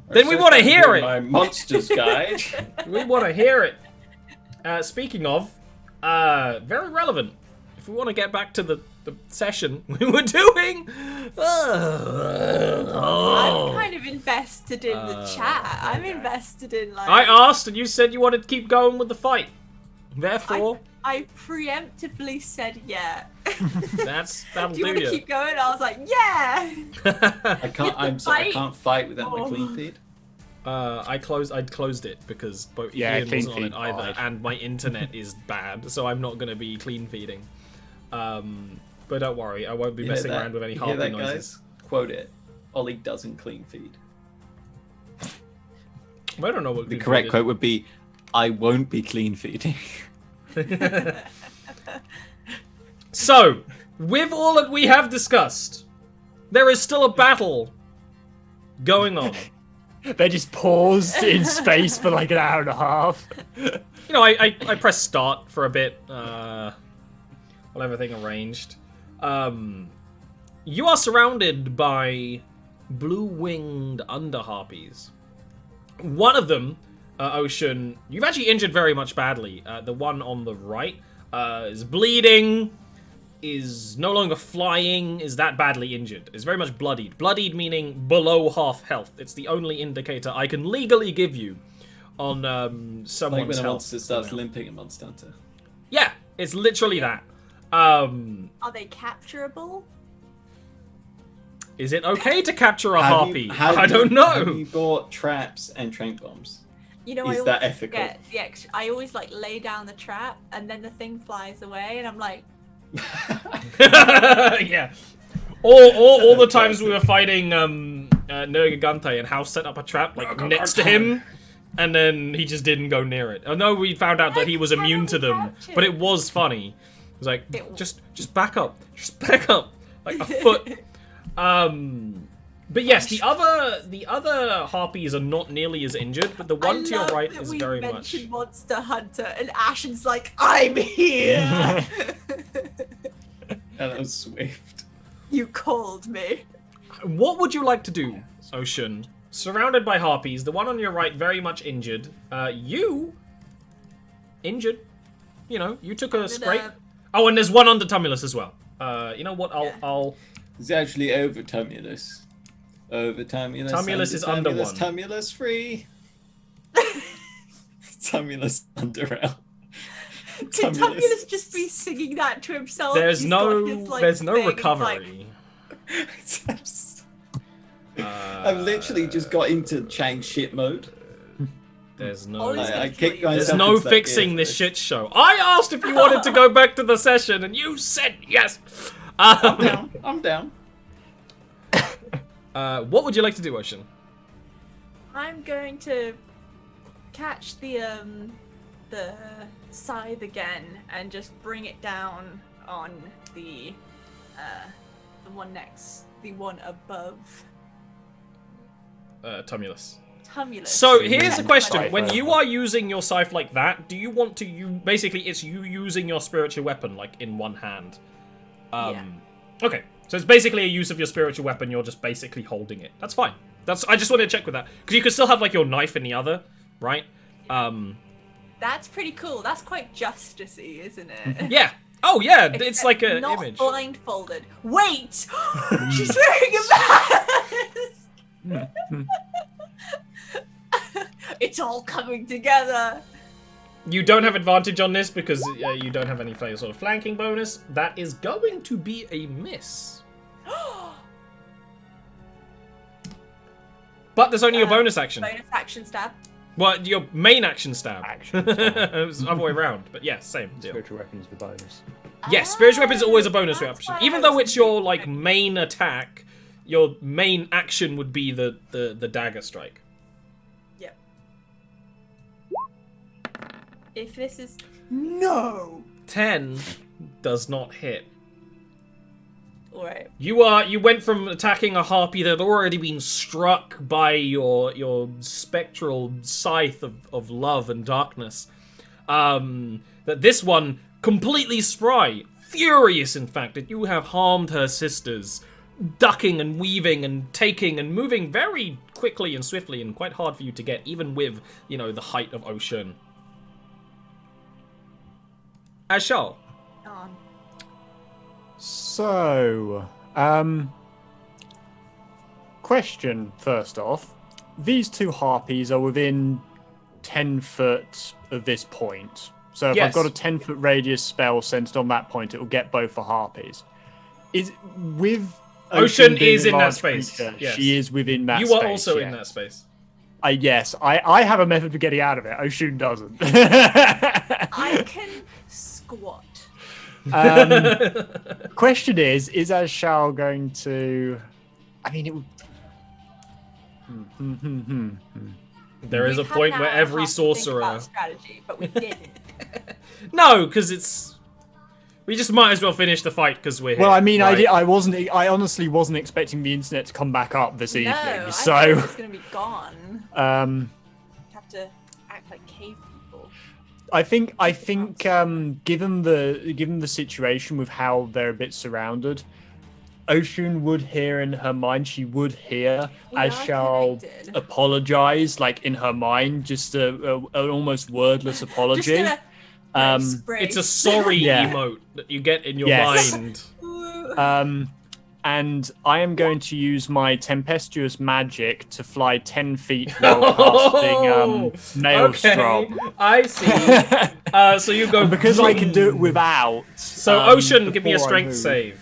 Then we want to hear it. My monsters guide. We want to hear it. Speaking of, very relevant. If we want to get back to the session we were doing. I'm kind of invested in the chat. I'm invested in like. I asked, and you said you wanted to keep going with the fight. Therefore, I preemptively said yeah. that'll Do you do want to you. keep going? I was like, yeah. I can't. I'm sorry. I Fight. can't fight without my Oh. clean feed. I'd closed it because both Yeah, Ian clean wasn't on it feed either, died. and my internet is bad, so I'm not going to be clean feeding. But don't worry, I won't be You hear messing that? around with any You hear harpy that, noises. guys? Quote it. Ollie doesn't clean feed. I don't know what The clean correct feed quote would be, "I won't be clean feeding." is. So, with all that we have discussed, there is still a battle going on. They just paused in space for like an hour and a half. You know, I pressed start for a bit, while everything arranged. You are surrounded by blue-winged underharpies. One of them, Ocean, you've actually injured very much badly. The one on the right is bleeding, is no longer flying, is that badly injured. Is very much bloodied. Bloodied meaning below half health. It's the only indicator I can legally give you on someone's Like when a health. monster starts limping a Monster Hunter. Yeah, it's literally that. Are they capturable? Is it okay to capture a Have harpy? you- have I you- don't Have know. you bought traps and trank bombs? You know, Is I that always ethical? forget the extra. I always like lay down the trap, and then the thing flies away, and I'm like, Yeah. All the times we were fighting Nergigante and House set up a trap like next to him, and then he just didn't go near it. I know we found out that he was immune to them, but it was funny. It was like, just back up, like a foot. But yes, the other harpies are not nearly as injured, but the one to your right is very much. Monster Hunter, and Ashen's like, I'm here. That was swift. You called me. What would you like to do, Ocean? Surrounded by harpies, the one on your right very much injured. You injured. You know, you took a scrape. Oh, and there's one under Tumulus as well. You know what? I'll. It's actually over Tumulus. Over Tumulus. Tumulus is under one. Tumulus free. Tumulus under L. Can Tumulus just be singing that to himself? There's no thing, recovery. I've literally just got into change shit mode. There's no. There's no fixing this shit show. I asked if you wanted to go back to the session, and you said yes. I'm down. What would you like to do, Ocean? I'm going to catch the scythe again and just bring it down on the one above. Tumulus. Tumulus. So here's the question: when you are using your scythe like that, do you want to basically it's you using your spiritual weapon like in one hand? Yeah. Okay, so it's basically a use of your spiritual weapon. You're just basically holding it. That's fine. I just wanted to check with that because you could still have like your knife in the other, right? That's pretty cool. That's quite justicey, isn't it? Yeah. Oh yeah, it's like an not image. Blindfolded. Wait, she's wearing a mask. It's all coming together. You don't have advantage on this because you don't have any sort of flanking bonus. That is going to be a miss. But there's only your bonus action. Bonus action stab. Well, your main action stab. Action. It was the other way around, but yeah, same deal. Spiritual weapons for bonus. Yes, spiritual weapon is always a bonus That's option. why Even I though was it's your thinking- main attack, your main action would be the dagger strike. Yep. If this is no 10 does not hit. Alright. You went from attacking a harpy that had already been struck by your spectral scythe of love and darkness. That this one, completely spry, furious in fact, that you have harmed her sisters, ducking and weaving and taking and moving very quickly and swiftly and quite hard for you to get, even with, the height of Ocean. Ashal. On. So, question first off. These two harpies are within 10 foot of this point. So if Yes. I've got a 10-foot radius spell centered on that point, it will get both the harpies. Is with Ocean being is a in that large space, creature, yes. She is within that You space. are also in yes. that space. Yes, I have a method for getting out of it. Ocean doesn't. I can squat. Question is Ashal going to? I mean, it would. There is We a had point an where hour and a every half to think sorcerer. about strategy, but we didn't. No, because we just might as well finish the fight because we're here. Well, I mean, right? I honestly wasn't expecting the internet to come back up this evening. I So, thought it was gonna be gone. Have to act like cave people. I think given the situation with how they're a bit surrounded, Ocean would hear in her mind. She would hear We are Ashal connected. apologize, like in her mind, just an almost wordless apology. Just gonna spray. It's a sorry Yeah. emote that you get in your Yes. mind. And I am going to use my tempestuous magic to fly 10 feet while casting Maelstrom. Okay, I see. So you go Because I can do it without. So Ocean, give me a before I strength move. save.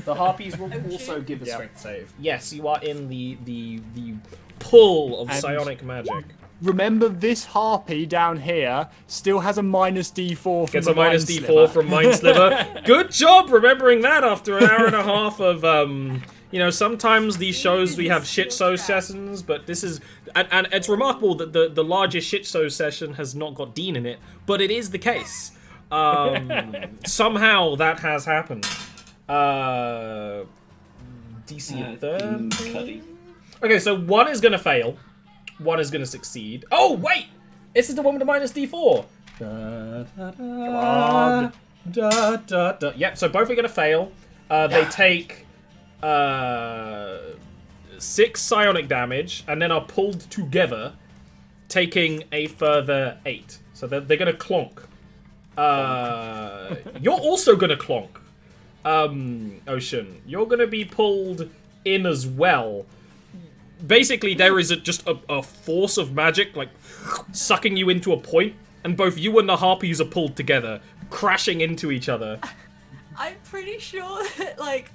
The harpies will also give a Yeah. strength save. Yes, you are in the pull of And- psionic magic. Remember, this harpy down here still has a minus D4 from Gets the a minus Mind D4 Sliver. from Mind Sliver. Good job remembering that after an hour and a half of, sometimes these shows we have shit show sessions, but this is, and it's remarkable that the largest shit show session has not got Dean in it, but it is the case. Somehow that has happened. DC of 30. Cuddy. Okay, so one is gonna fail, one is gonna succeed. Oh wait, this is the one with the minus D4. Come on. Yep. So both are gonna fail. They take 6 psionic damage, and then are pulled together, taking a further 8. So they're gonna clonk. You're also gonna clonk. Ocean, you're gonna be pulled in as well. Basically, there is just a force of magic, like, sucking you into a point, and both you and the harpies are pulled together, crashing into each other. I'm pretty sure that, like,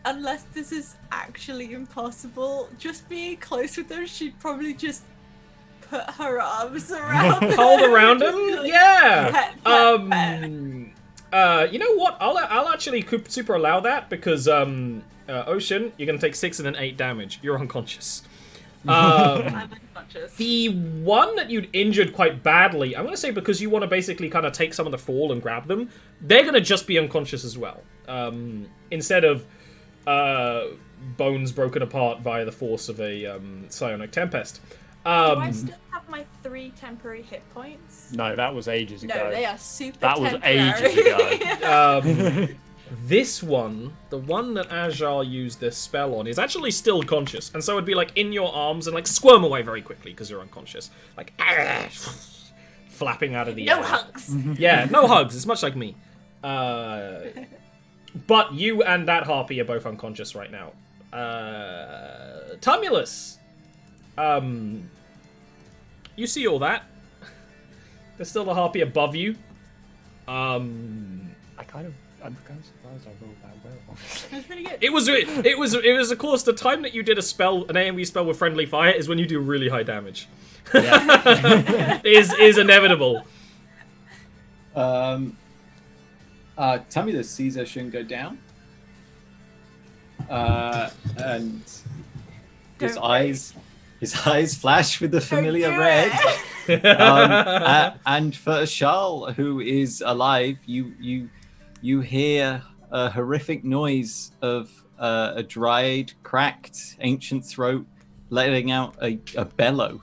unless this is actually impossible, just being close with them, she'd probably just put her arms around them. Hold around him? Like, Yeah! pet. You know what? I'll actually super allow that, because, Ocean, you're gonna take 6 and then 8 damage. You're unconscious. I'm unconscious. The one that you'd injured quite badly, I'm gonna say because you want to basically kind of take some of the fall and grab them, they're gonna just be unconscious as well. Instead of bones broken apart via the force of a psionic tempest. Do I still have my 3 temporary hit points? No, that was ages ago. No, they are super That was temporary. ages ago. This one, the one that Ajal used this spell on, is actually still conscious, and so it'd be like in your arms and like squirm away very quickly because you're unconscious, like flapping out of the air. No hugs. Yeah, no hugs. It's much like me. But you and that harpy are both unconscious right now. Tumulus, you see all that? There's still the harpy above you. I'm kind of surprised I rolled that well. That's pretty good. It was of course the time that you did an AoE spell with friendly fire is when you do really high damage. Yeah. is inevitable. Tell me the Caesar shouldn't go down. And his eyes flash with the familiar red. And for Charles, who is alive, you hear a horrific noise of a dried, cracked, ancient throat letting out a bellow.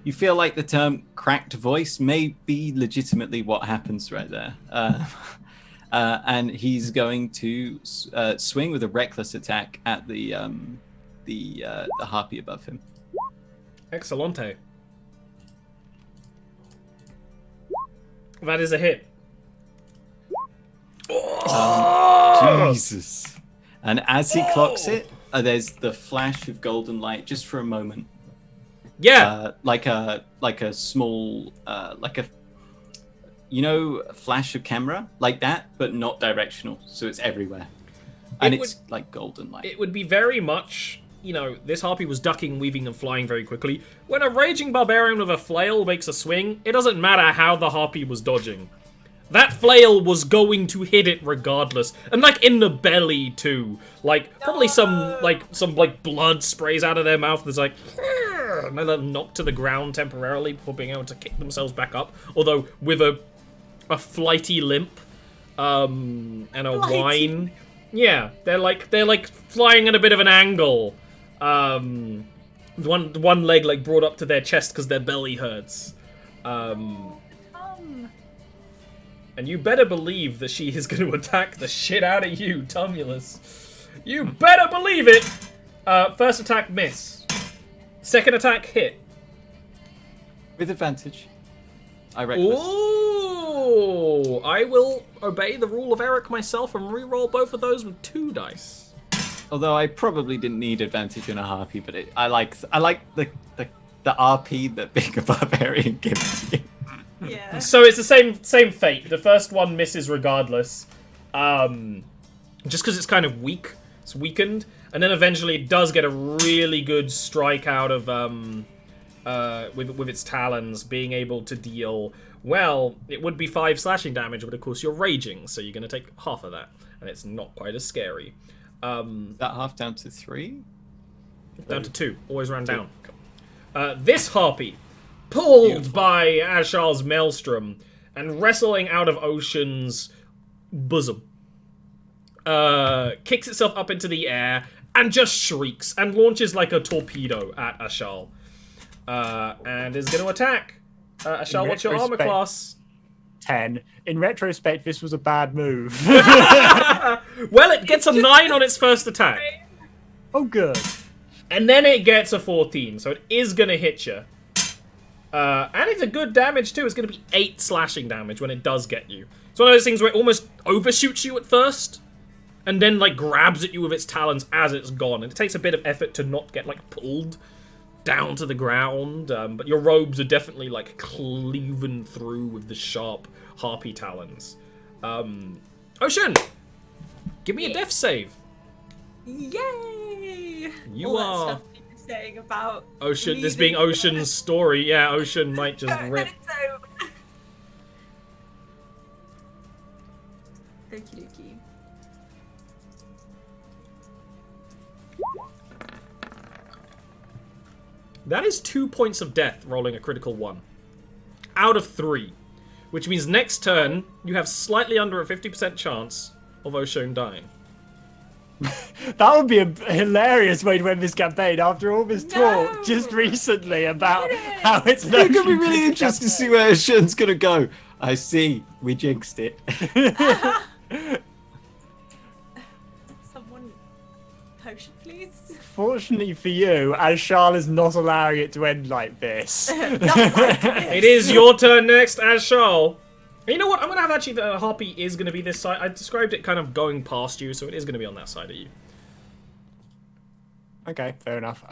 You feel like the term cracked voice may be legitimately what happens right there. And he's going to swing with a reckless attack at the harpy above him. Excellente. That is a hit. Jesus. And as he clocks it, there's the flash of golden light just for a moment. Yeah. Like a small flash of camera like that, but not directional, so it's everywhere. And it's like golden light. It would be very much, this harpy was ducking, weaving, and flying very quickly. When a raging barbarian with a flail makes a swing, it doesn't matter how the harpy was dodging. That flail was going to hit it regardless, and like in the belly too. Like probably some blood sprays out of their mouth. There's like, and they're knocked to the ground temporarily before being able to kick themselves back up. Although with a flighty limp, and a whine. Yeah, they're like flying at a bit of an angle. One leg like brought up to their chest because their belly hurts. And you better believe that she is going to attack the shit out of you, Tumulus. You better believe it! First attack, miss. Second attack, hit. With advantage. I reckless. Ooh! I will obey the rule of Eric myself and re-roll both of those with 2 dice. Although I probably didn't need advantage on a harpy, but I like the RP that being a barbarian gives you. Yeah. So it's the same fate. The first one misses regardless, just because it's kind of weak. It's weakened, and then eventually it does get a really good strike out of with its talons, being able to deal. Well, it would be 5 slashing damage, but of course you're raging, so you're going to take half of that, and it's not quite as scary. That half down to 3? Down to 2. Always round down. This harpy, pulled by Ashal's maelstrom and wrestling out of Ocean's bosom. kicks itself up into the air and just shrieks and launches like a torpedo at Ashal. And is going to attack. Ashal, what's your armor class? 10. In retrospect, this was a bad move. Well, it gets a 9 on its first attack. Oh, good. And then it gets a 14, so it is going to hit you. And it's a good damage, too. It's going to be 8 slashing damage when it does get you. It's one of those things where it almost overshoots you at first, and then, like, grabs at you with its talons as it's gone. And it takes a bit of effort to not get, like, pulled down to the ground. But your robes are definitely, like, cleaving through with the sharp harpy talons. Ocean! Give me a death save. Yay! You All are... that stuff you were saying about Ocean, this being Ocean's story. Yeah, Ocean might just rip. Okie dokie. That is 2 points of death rolling a critical 1. Out of 3. Which means next turn, you have slightly under a 50% chance of Ocean dying. That would be a hilarious way to end this campaign after all this talk just recently about how it's not. It's going to be really interesting to see where Ocean's going to go. I see. We jinxed it. Someone potion, please. Fortunately for you, as Charl is not allowing it to end like this. It is your turn next, as Charl. You know what? I'm going to have actually the harpy is going to be this side. I described it kind of going past you, so it is going to be on that side of you. Okay, fair enough.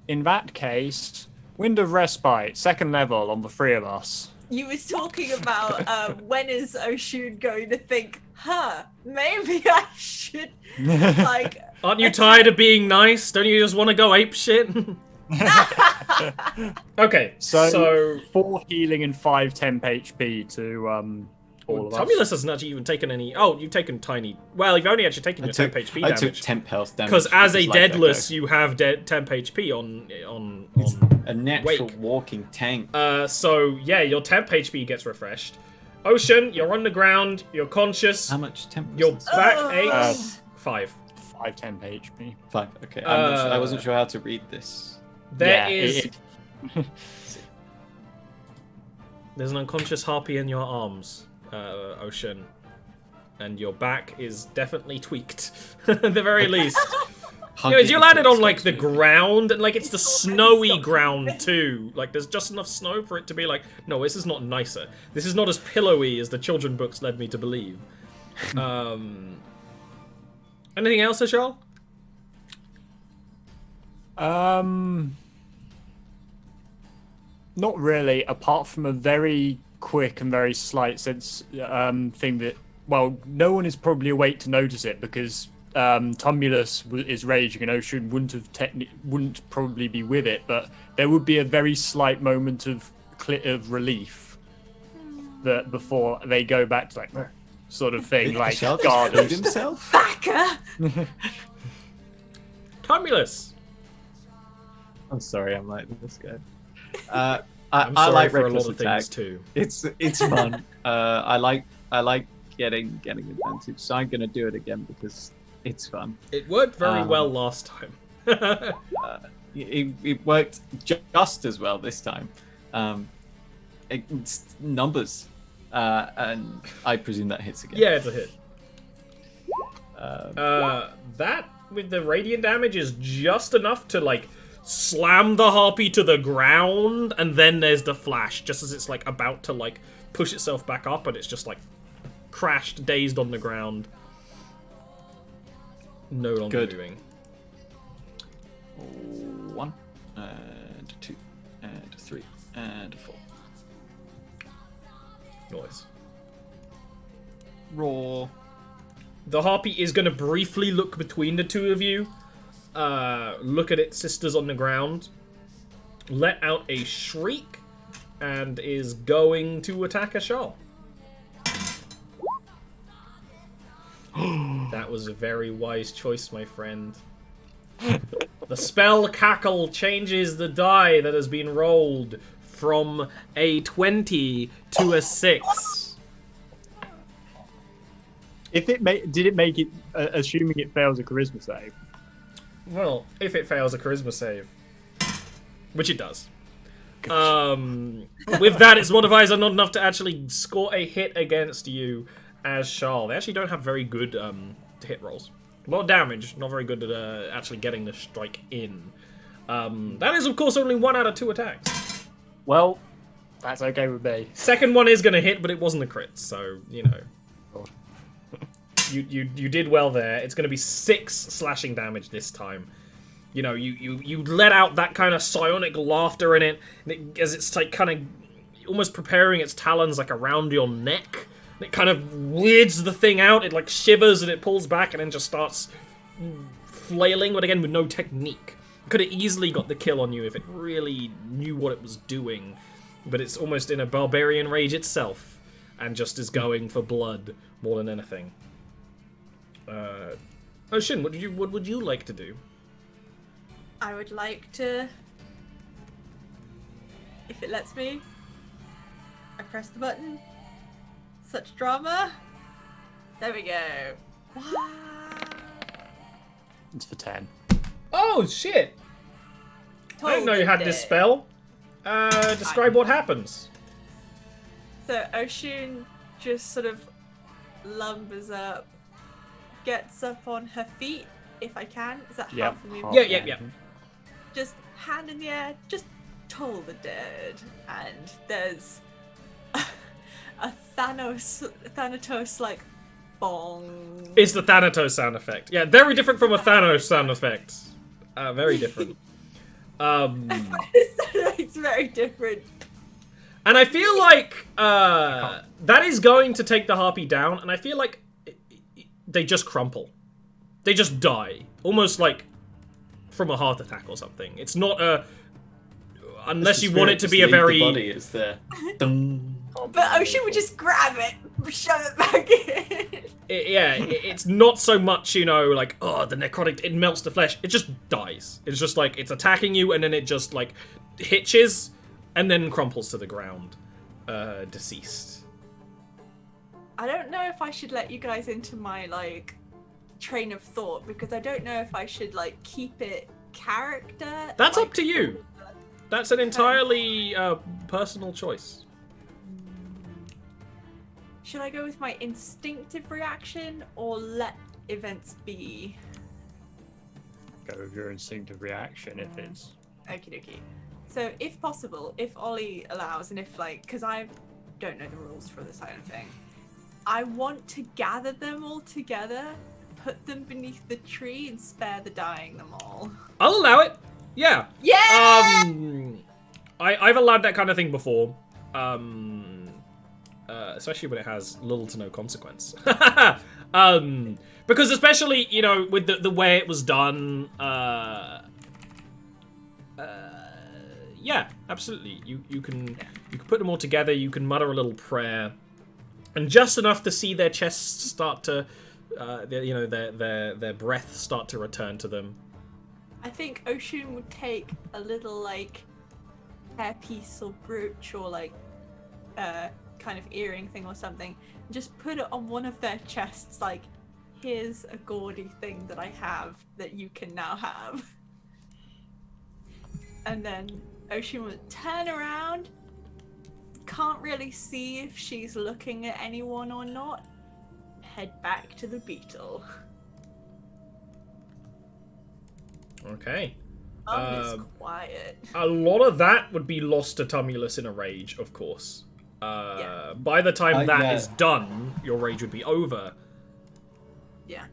In that case, Wind of Respite, 2nd level on the 3 of us. You was talking about when is Oshun going to think, maybe I should, like... Aren't you tired of being nice? Don't you just want to go apeshit? Okay, so 4 healing and 5 temp HP to all of us. Tumulus hasn't actually even taken any... Oh, you've taken tiny... Well, you've only actually taken your temp HP damage. I took temp health damage. Because as a deadless, you have temp HP on a natural Wake. walking tank. So, yeah, your temp HP gets refreshed. Ocean, you're on the ground, you're conscious. How much temp? Your back aches. 5. 5 temp HP. 5, okay. I wasn't sure how to read this. There's an unconscious harpy in your arms, Ocean. And your back is definitely tweaked, at the very least. You landed on, like, the ground, and, like, it's the snowy ground, too. Like, there's just enough snow for it to be like, no, this is not nicer. This is not as pillowy as the children books led me to believe. Anything else, Ashal? Not really, apart from a very quick and very slight sense thing that, well, no one is probably awake to notice it because Tumulus is raging and Ocean wouldn't probably be with it, but there would be a very slight moment of relief that before they go back to like sort of thing, like guard himself. Backer. Tumulus. I'm sorry, I'm like this guy. I'm I sorry like for a reckless lot of attack. things too. It's fun. I like getting advantage, so I'm gonna do it again because it's fun. It worked very well last time. It worked just as well this time. It's numbers, and I presume that hits again. Yeah, it's a hit. That with the radiant damage is just enough to like slam the harpy to the ground, and then there's the flash just as it's like about to like push itself back up, and it's just like crashed, dazed on the ground, no longer moving. 1 and 2 and 3 and 4. Noise. Roar. The harpy is going to briefly look between the two of you, look at its sisters on the ground, let out a shriek, and is going to attack Ashal. That was a very wise choice, my friend. The spell Cackle changes the die that has been rolled from a 20 to a 6. Did it make it? Assuming it fails a charisma save. Well, if it fails a charisma save, which it does. With that, its modifiers are not enough to actually score a hit against you as Charles. They actually don't have very good hit rolls. A lot of damage, not very good at actually getting the strike in. That is, of course, only 1 out of 2 attacks. Well, that's okay with me. Second one is going to hit, but it wasn't a crit, so, you know. God. You did well there. It's going to be 6 slashing damage this time. You know, you let out that kind of psionic laughter in it, and as it's like kind of almost preparing its talons like around your neck. And it kind of weirds the thing out. It like shivers and it pulls back and then just starts flailing, but again with no technique. Could have easily got the kill on you if it really knew what it was doing, but it's almost in a barbarian rage itself, and just is going for blood more than anything. Shin, what would you like to do? I would like to, if it lets me, I press the button. Such drama. There we go. Wow. It's for 10. Oh, shit! I didn't know you had this spell. Describe what happens. So Oshun just sort of lumbers up, gets up on her feet, if I can. Is that half of me? Yeah. Just hand in the air, just toll the dead, and there's a Thanatos like bong. It's the Thanatos sound effect. Yeah, very different from a Thanos sound effect. Very different. It's very different. And I feel like that is going to take the harpy down, and I feel like they just crumple. They just die. Almost like from a heart attack or something. It's not a... Unless you want it to be a very... The body is there. But Ocean would just grab it, shove it back in. It's not so much, you know, like, oh, the necrotic, it melts the flesh. It just dies. It's just like, it's attacking you, and then it just, like, hitches, and then crumples to the ground. Deceased. I don't know if I should let you guys into my, like, train of thought, because I don't know if I should, like, keep it character. That's like, up to you. That's an entirely personal choice. Should I go with my instinctive reaction or let events be? Go with your instinctive reaction if it's... Okie dokie. So if possible, if Ollie allows, and if like, because I don't know the rules for this kind of thing, I want to gather them all together, put them beneath the tree, and spare the dying them all. I'll allow it. Yeah. Yeah! I've allowed that kind of thing before. Especially when it has little to no consequence. Because especially, you know, with the way it was done, yeah, absolutely. You can put them all together, you can mutter a little prayer, and just enough to see their chests start to, their breath start to return to them. I think Oshun would take a little, like, hairpiece or brooch or, like, kind of earring thing or something, and just put it on one of their chests, like, here's a gaudy thing that I have that you can now have. And then Oshun would turn around, can't really see if she's looking at anyone or not, head back to the beetle. Okay. It's quiet. A lot of that would be lost to Tumulus in a rage, of course. By the time that is done, your rage would be over. Yeah.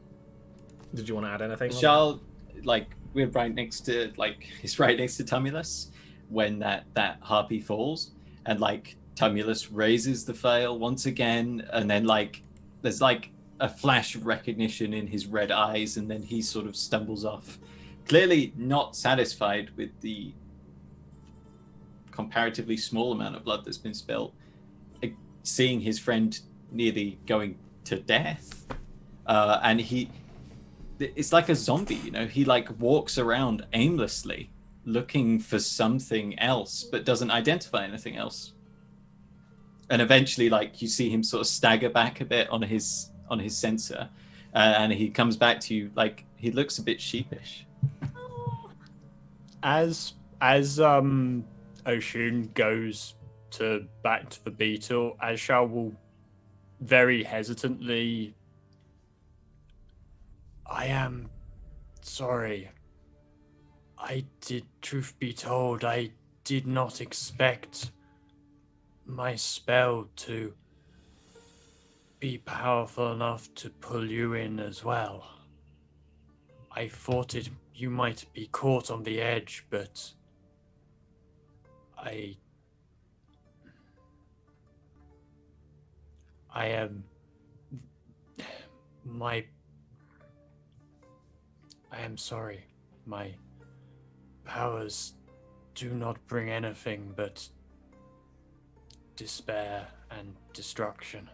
Did you want to add anything? Charles, like, we're right next to, like, he's right next to Tumulus when that harpy falls, and, like, Tumulus raises the flail once again, and then, like, there's, like, a flash of recognition in his red eyes, and then he sort of stumbles off, clearly not satisfied with the comparatively small amount of blood that's been spilled, seeing his friend nearly going to death. And it's like a zombie, you know, he like walks around aimlessly looking for something else, but doesn't identify anything else. And eventually, like, you see him sort of stagger back a bit on his his sensor, and he comes back to you like he looks a bit sheepish. As Oshun goes back to the beetle, Ashal will very hesitantly. I am sorry. Truth be told, I did not expect my spell to be powerful enough to pull you in as well. I thought you might be caught on the edge, but I am sorry. My powers do not bring anything but despair and destruction.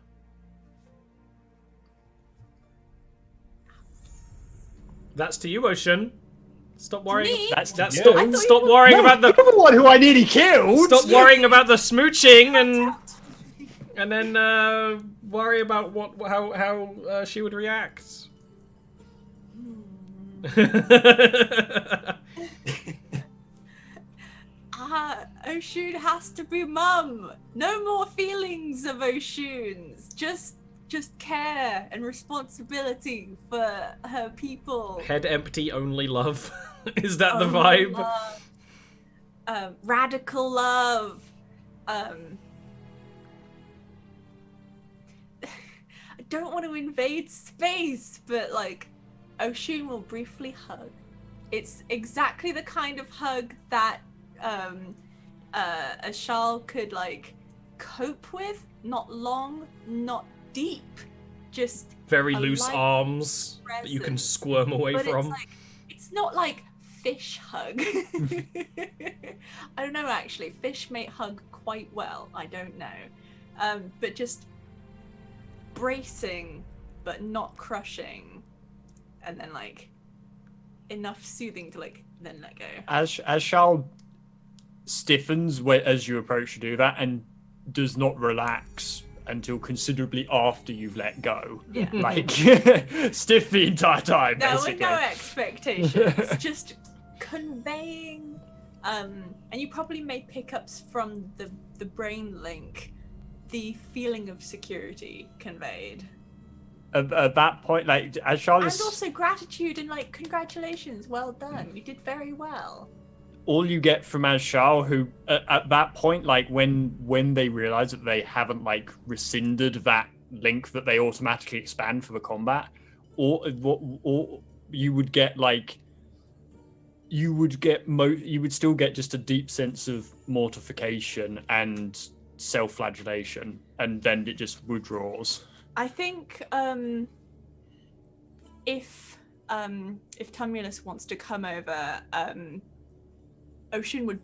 That's to you, Ocean. Stop worrying. Me? That's to you. Stop worrying about the. You're the one who I nearly killed. Stop worrying about the smooching and then worry about how she would react. Oshun has to be mum. No more feelings of Oshun's. Just care and responsibility for her people. Head empty, only love. Is that the vibe? Love. Radical love. I don't want to invade space, but like, Oshun will briefly hug. It's exactly the kind of hug that Ashal could like cope with. Not long, not deep, just Very a loose light arms that you can presence. squirm away But from. it's not like fish hug. I don't know actually. Fish may hug quite well. I don't know. But just bracing, but not crushing, and then like enough soothing to like then let go. As Shal stiffens as you approach to do that and does not relax until considerably after you've let go. Yeah. Like stiff the entire time, No, basically. with no expectations. Just conveying and you probably made pickups from the brain link, the feeling of security conveyed. At that point, like as Charlotte, And also gratitude and like congratulations, well done. You did very well. all you get from Ashal, who at that point, like when they realize that they haven't like rescinded that link that they automatically expand for the combat, or you would get like you would still get just a deep sense of mortification and self-flagellation, and then it just withdraws. I think if Tumulus wants to come over, Oshun would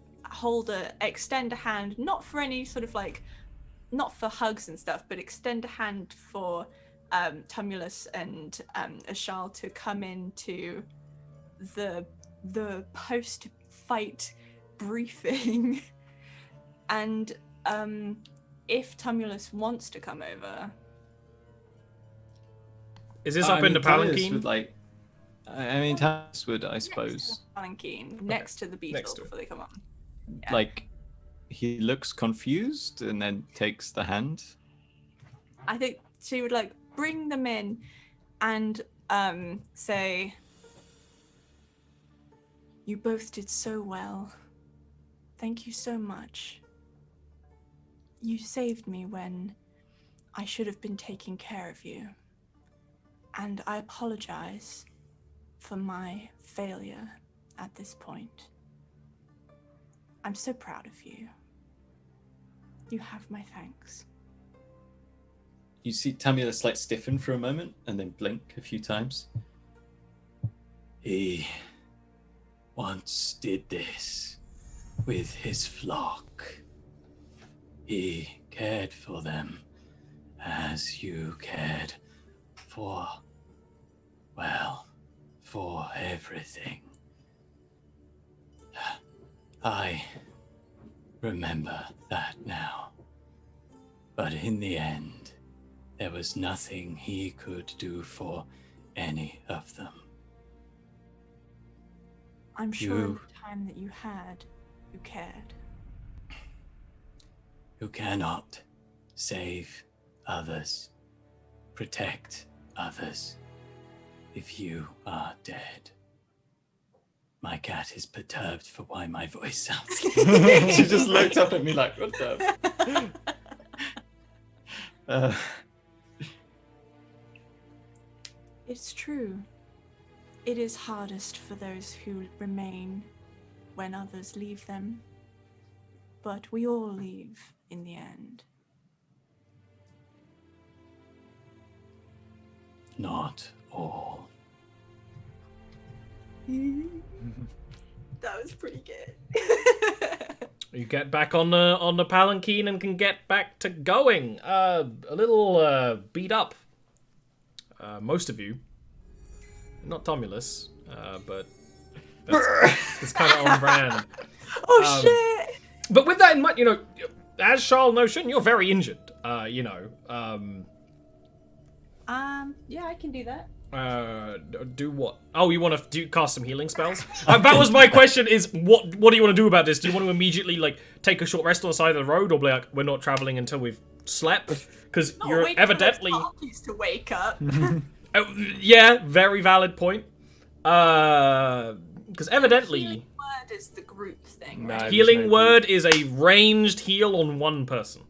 extend a hand, not for any sort of like, not for hugs and stuff, but extend a hand for Tumulus and Ashal to come into the post-fight briefing, and if Tumulus wants to come over. Is this up in the Palanquin? Tumulus would, I suppose. Palanquin, next to the beetle Next to it. before they come on. Yeah. Like, he looks confused and then takes the hand. I think she would like bring them in and say, "You both did so well. Thank you so much. You saved me when I should have been taking care of you. And I apologize for my failure at this point. I'm so proud of you. You have my thanks." You see Tumulus like stiffen for a moment and then blink a few times. He once did this with his flock. He cared for them as you cared for everything. I remember that now. But in the end, there was nothing he could do for any of them. I'm sure in You- the time that you had, you cared. You cannot save others, protect others, if you are dead. My cat is perturbed for why my voice sounds. She just looked up at me like, what the? It's true. It is hardest for those who remain when others leave them. But we all leave in the end. Not all. That was pretty good. You get back on the palanquin and can get back to going. A little beat up. Most of you. Not Tumulus, but that's kind of on brand. Oh shit! But with that in mind, as Charles Notion, you're very injured. Yeah, I can do that. Do what? Oh, you want to cast some healing spells? That was my question. Is what do you want to do about this? Do you want to immediately take a short rest on the side of the road, or be like, we're not traveling until we've slept? Because you're evidently used to wake up. yeah, very valid point. Because evidently Healing word is the group thing, No, right? there's healing no word is a ranged heal on one person.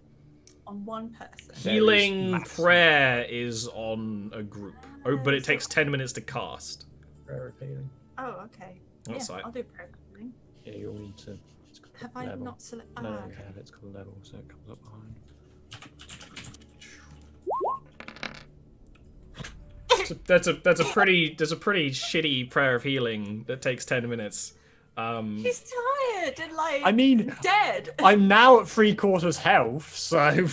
On one person. Healing max. prayer is on a group. Oh, but it takes 10 minutes to cast. Prayer of healing. Oh, okay. That's yeah, right. I'll do programming. Yeah, you'll need to. It's called Have I level. not selected? No, Ah, you okay. have. It's called level, so it comes up behind. That's a pretty shitty prayer of healing that takes 10 minutes. He's tired and I mean, dead. I'm now at 3/4 health, so.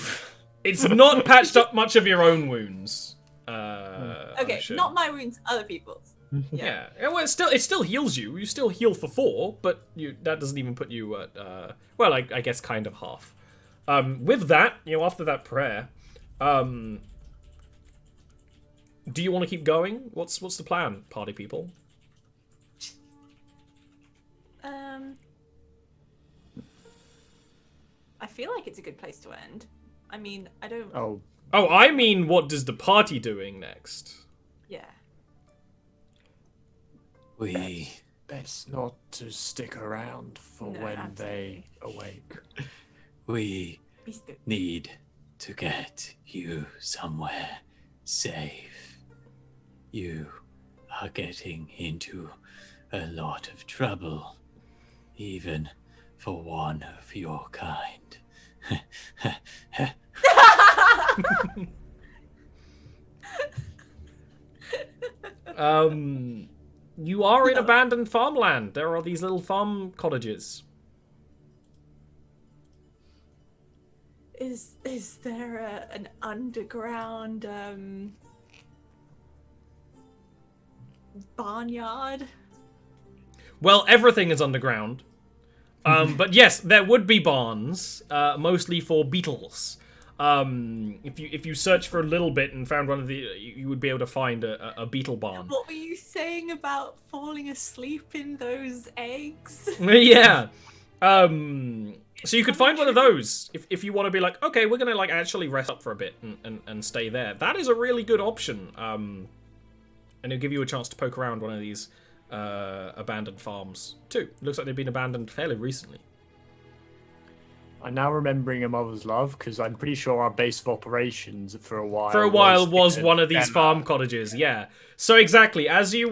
It's not patched up much of your own wounds. Okay, Sure. not my wounds, other people's. Yeah. Well, it still heals you. You still heal for 4, but that doesn't even put you at well, I guess kind of half. With that, after that prayer, do you want to keep going? What's the plan, party people? I feel like it's a good place to end. I mean, I don't. Oh, I mean, what does the party doing next? Yeah. We best not to stick around for No, when absolutely. they awake. we Be still. need to get you somewhere safe. You are getting into a lot of trouble, even for one of your kind. You are in abandoned farmland. There are these little farm cottages. Is there an underground barnyard? Well, everything is underground. But yes, there would be barns, mostly for beetles. If you search for a little bit and found one of the, you would be able to find a beetle barn. What were you saying about falling asleep in those eggs? Yeah. So you could find one of those if you want to be like, okay, we're gonna actually rest up for a bit and stay there. That is a really good option. And it'll give you a chance to poke around one of these abandoned farms too. Looks like they've been abandoned fairly recently. I'm now remembering A Mother's Love because I'm pretty sure our base of operations for a while. Was one of these farm cottages, yeah. So exactly, as you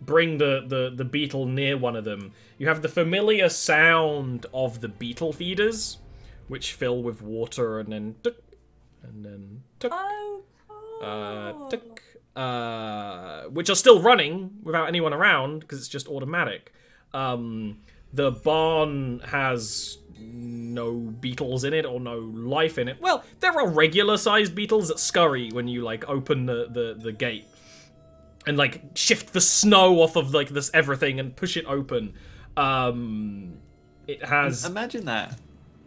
bring the beetle near one of them, you have the familiar sound of the beetle feeders, which fill with water and then tuk, and then tuk, Oh, cool. tuk, which are still running without anyone around because it's just automatic. The barn has no beetles in it or no life in it. Well, there are regular-sized beetles that scurry when you open the gate and shift the snow off of this everything and push it open. It has Imagine that.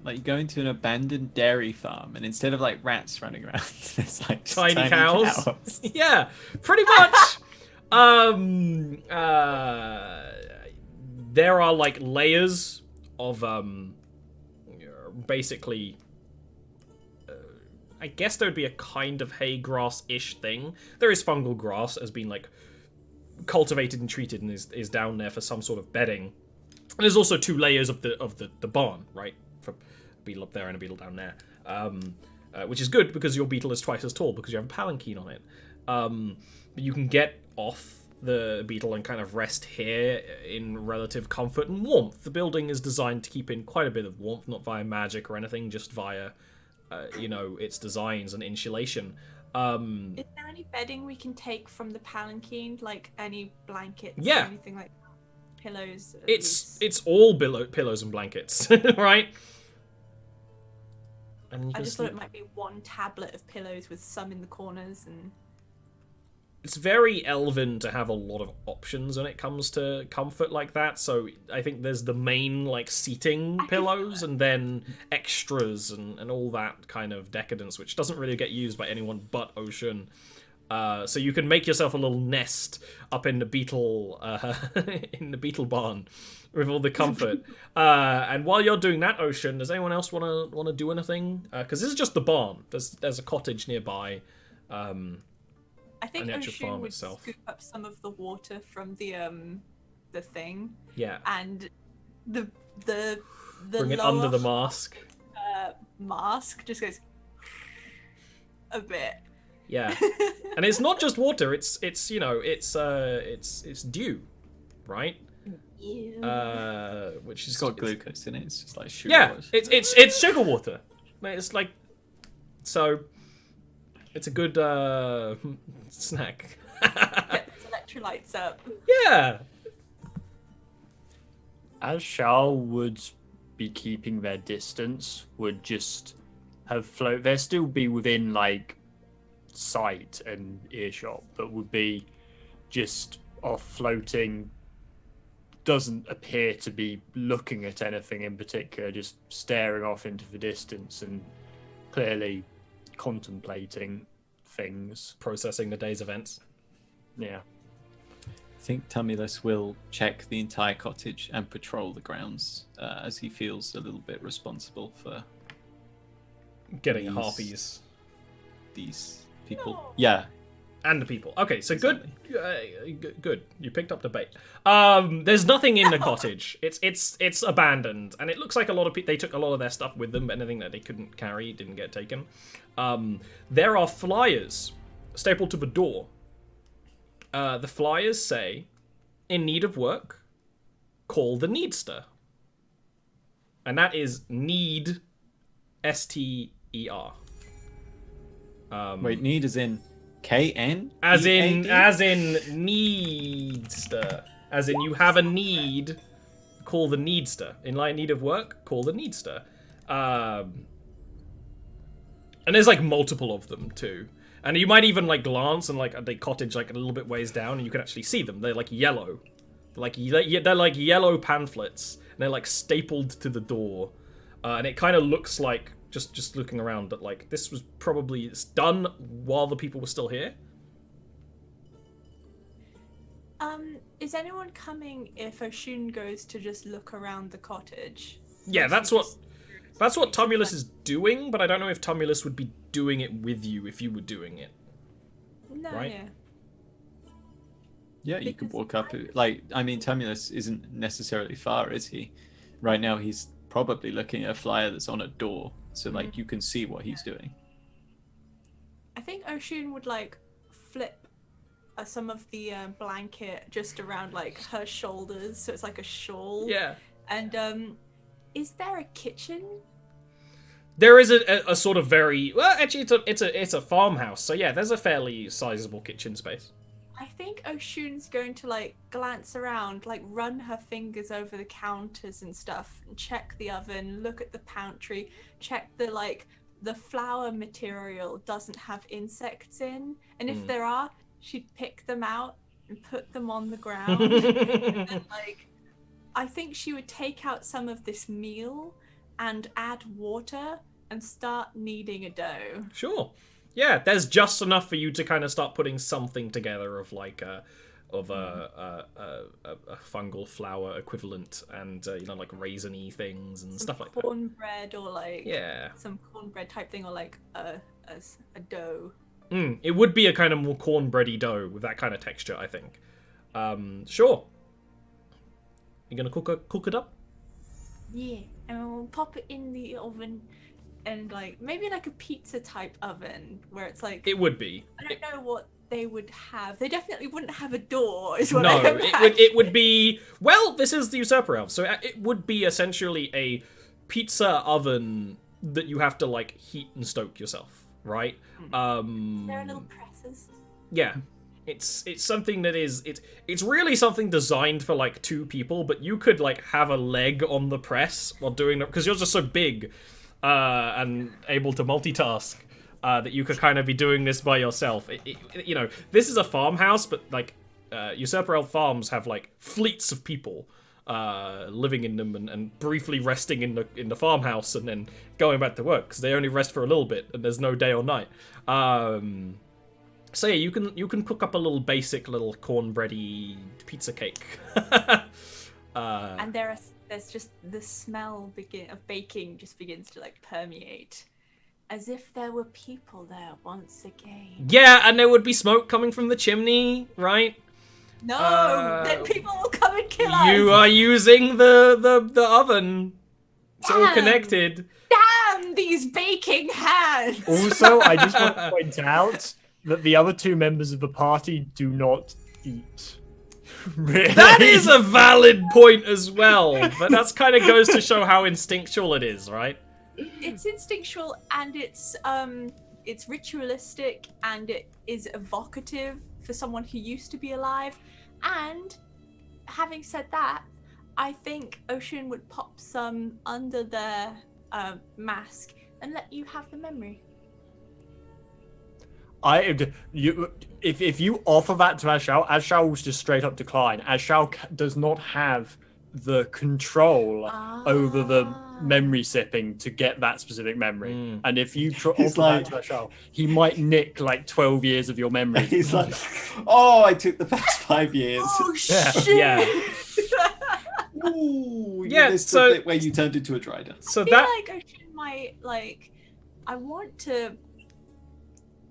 Like you go into an abandoned dairy farm, and instead of like rats running around, there's like just Tiny cows. Yeah, pretty much. There are like layers of basically. I guess there would be a kind of hay grass-ish thing. There is fungal grass as being like cultivated and treated and is down there for some sort of bedding. And there's also 2 layers of the barn, right? For a beetle up there and a beetle down there. Which is good because your beetle is twice as tall because you have a palanquin on it. But you can get off the beetle and kind of rest here in relative comfort and warmth. The building is designed to keep in quite a bit of warmth, not via magic or anything, just via, its designs and insulation. Is there any bedding we can take from the palanquin, like any blankets or Yeah. anything like that? Pillows? at It's least? all pillows and blankets, right? And you I can just thought sleep. it might be one tablet of pillows with some in the corners and... It's very elven to have a lot of options when it comes to comfort like that. So I think there's the main like seating pillows and then extras and all that kind of decadence, which doesn't really get used by anyone but Ocean. So you can make yourself a little nest up in the beetle barn with all the comfort. And while you're doing that, Ocean, does anyone else want to do anything? Because this is just the barn. There's a cottage nearby. I think the actual Oshun farm would itself. scoop up some of the water from the thing Yeah. and the Bring it lower under the mask. mask just goes a bit. Yeah. And it's not just water, it's dew, right? Which is It's got glucose in it. It's just like sugar. Yeah, it's sugar water. It's like so it's a good snack. Get those electrolytes up. Yeah. As Shao would be keeping their distance, would just have float. They'll still be within like sight and earshot, but would be just off floating. Doesn't appear to be looking at anything in particular, just staring off into the distance and clearly contemplating things. Processing the day's events. Yeah. I think Tumulus will check the entire cottage and patrol the grounds as he feels a little bit responsible for Getting These- harpies. these people. No. Yeah. And the people. Okay, so Exactly. good. You picked up the bait. There's nothing in the cottage. It's abandoned, and it looks like a lot of people. They took a lot of their stuff with them, but anything that they couldn't carry didn't get taken. There are flyers stapled to the door. The flyers say, "In need of work, call the Needster," and that is need, STER. Wait, need as in KN? As in EAD? Needster. As in you have a need, call the Needster. In need of work, call the Needster. And there's like multiple of them too. And you might even like glance and like at the cottage like a little bit ways down and you can actually see them. They're like yellow. They're like yellow pamphlets. And they're like stapled to the door. And it kind of looks like just looking around that like this was probably done while the people were still here. Is anyone coming if Oshun goes to just look around the cottage? Yeah, Or that's she what just- Tumulus is doing, but I don't know if Tumulus would be doing it with you if you were doing it. No, right? yeah. Yeah, you can Because walk up. I mean, Tumulus isn't necessarily far, is he? Right now, he's probably looking at a flyer that's on a door, so like you can see what he's doing. I think Oshun would like flip some of the blanket just around like her shoulders, so it's like a shawl. Yeah. And is there a kitchen? There is a sort of very well, actually it's a farmhouse, so yeah, there's a fairly sizable kitchen space. I think Oshun's going to like glance around, like run her fingers over the counters and stuff, and check the oven, look at the pantry, check the flour material doesn't have insects in, and if there are, she'd pick them out and put them on the ground. And then, like, I think she would take out some of this meal and add water and start kneading a dough. Sure. Yeah, there's just enough for you to kind of start putting something together of like a fungal flour equivalent, and like raisiny things and stuff like that. Cornbread or like some cornbread type thing, or like a dough. It would be a kind of more cornbready dough with that kind of texture, I think. Sure. You gonna cook it up? Yeah, and we'll pop it in the oven, and like maybe like a pizza type oven where it's like. It would be. I don't know what they would have. They definitely wouldn't have a door. Is what no, I imagine. it would be. Well, this is the Usurper Elf, so it would be essentially a pizza oven that you have to like heat and stoke yourself, right? There are little presses. Yeah. It's something that is it's really something designed for like 2 people, but you could like have a leg on the press while doing it because you're just so big and able to multitask that you could kind of be doing this by yourself. This is a farmhouse, but like Usurper Elf farms have like fleets of people living in them and briefly resting in the farmhouse and then going back to work because they only rest for a little bit and there's no day or night. So yeah, you can cook up a little basic little cornbready pizza cake. And there's just the smell of baking just begins to like permeate, as if there were people there once again. Yeah, and there would be smoke coming from the chimney, right? No, then people will come and kill us. You are using the oven. It's all connected. Damn these baking hands! Also, I just want to point out that the other 2 members of the party do not eat. Really? That is a valid point as well, but that's kind of goes to show how instinctual it is, right? It's instinctual, and it's ritualistic, and it is evocative for someone who used to be alive. And having said that, I think Ocean would pop some under their mask and let you have the memory. If you offer that to Ashal will just straight up decline. Ashal does not have the control over the memory sipping to get that specific memory. And if you offer that to Ashal, he might nick like 12 years of your memory. He's like, oh, I took the past 5 years. Oh shit! Yeah. Ooh, Yeah, missed so- the bit where you turned into a Drider. So I feel that like Ocean might like. I want to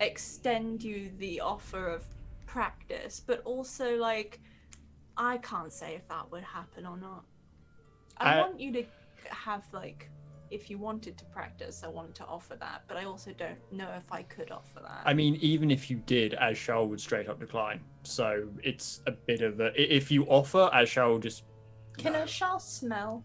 extend you the offer of practice, but also like I can't say if that would happen or not. I want you to have like, if you wanted to practice, I wanted to offer that, but I also don't know if I could offer that. I mean, even if you did, Ashal would straight up decline. So it's a bit of a. If you offer, Ashal will just. Can Ashal smell?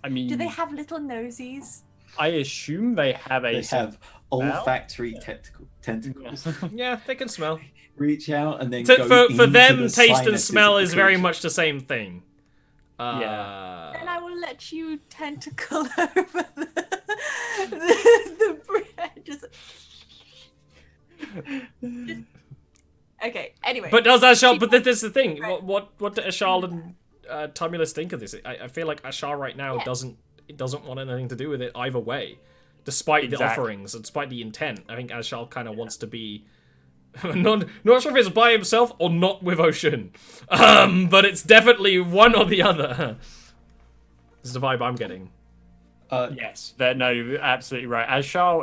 I mean, Do they have little nosies? I assume they have a. They have olfactory Yeah. tentacles. yeah, they can smell. Reach out and then For go them, into the taste and sinuses smell of the is very creature. much the same thing. Then I will let you tentacle over the bread. Just... Okay. Anyway. But does Ashal? But this is the thing. What do Ashal and Tumulus think of this? I feel like Ashal right now doesn't want anything to do with it either way, despite the offerings and despite the intent. I think Ashal kind of wants to be. Not sure if it's by himself or not with Ocean, but it's definitely one or the other. This is the vibe I'm getting. Yes, no, you're absolutely right. Ashal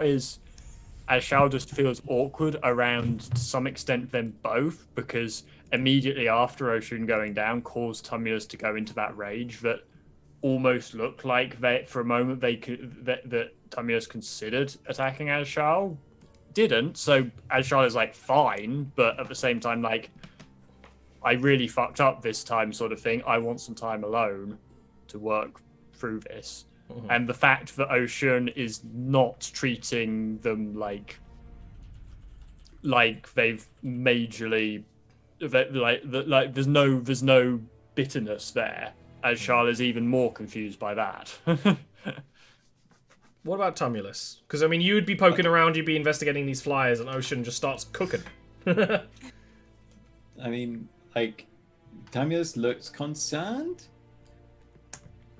just feels awkward around to some extent them both, because immediately after Ocean going down caused Tumulus to go into that rage that almost looked like for a moment that Tumulus considered attacking Ashal. Didn't, so Ashal is like fine, but at the same time, like, I really fucked up this time, sort of thing. I want some time alone to work through this. And the fact that Ocean is not treating them like they've majorly like there's no bitterness there. Ashal is even more confused by that. What about Tumulus? Because, I mean, you'd be poking around, you'd be investigating these flyers, and Ocean just starts cooking. I mean, like, Tumulus looks concerned.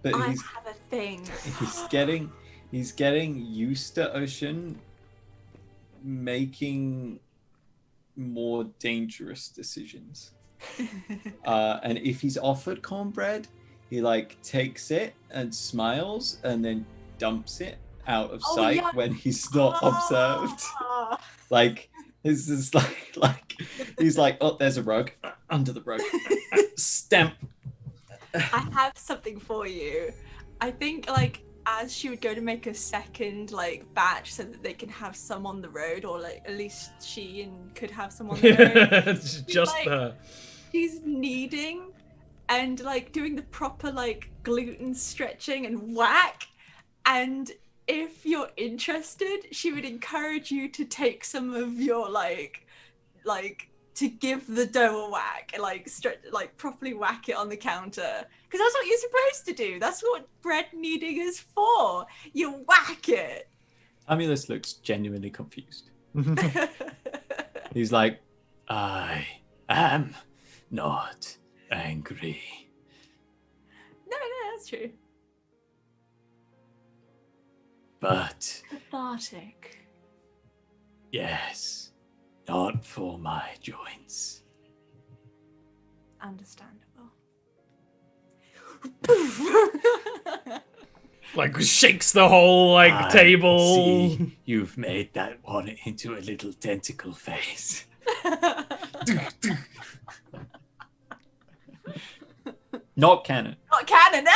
But I have a thing. he's getting used to Ocean making more dangerous decisions. And if he's offered cornbread, he like takes it and smiles and then dumps it out of sight when he's not observed. Like this is like he's like, oh, there's a rug under the rug. Stamp. I have something for you. I think like as she would go to make a second like batch so that they can have some on the road, or like at least she and could have some on the road. Just like, her. She's kneading and like doing the proper like gluten stretching and whack. And if you're interested, she would encourage you to take some of your like to give the dough a whack and like stretch, like properly whack it on the counter, because that's what you're supposed to do. That's what bread kneading is for. You whack it. Amulus looks genuinely confused. He's like, I am not angry. No, that's true. But Cathartic. yes, not for my joints. Understandable. Like shakes the whole I table. see you've made that one into a little tentacle face. not canon. Not canon.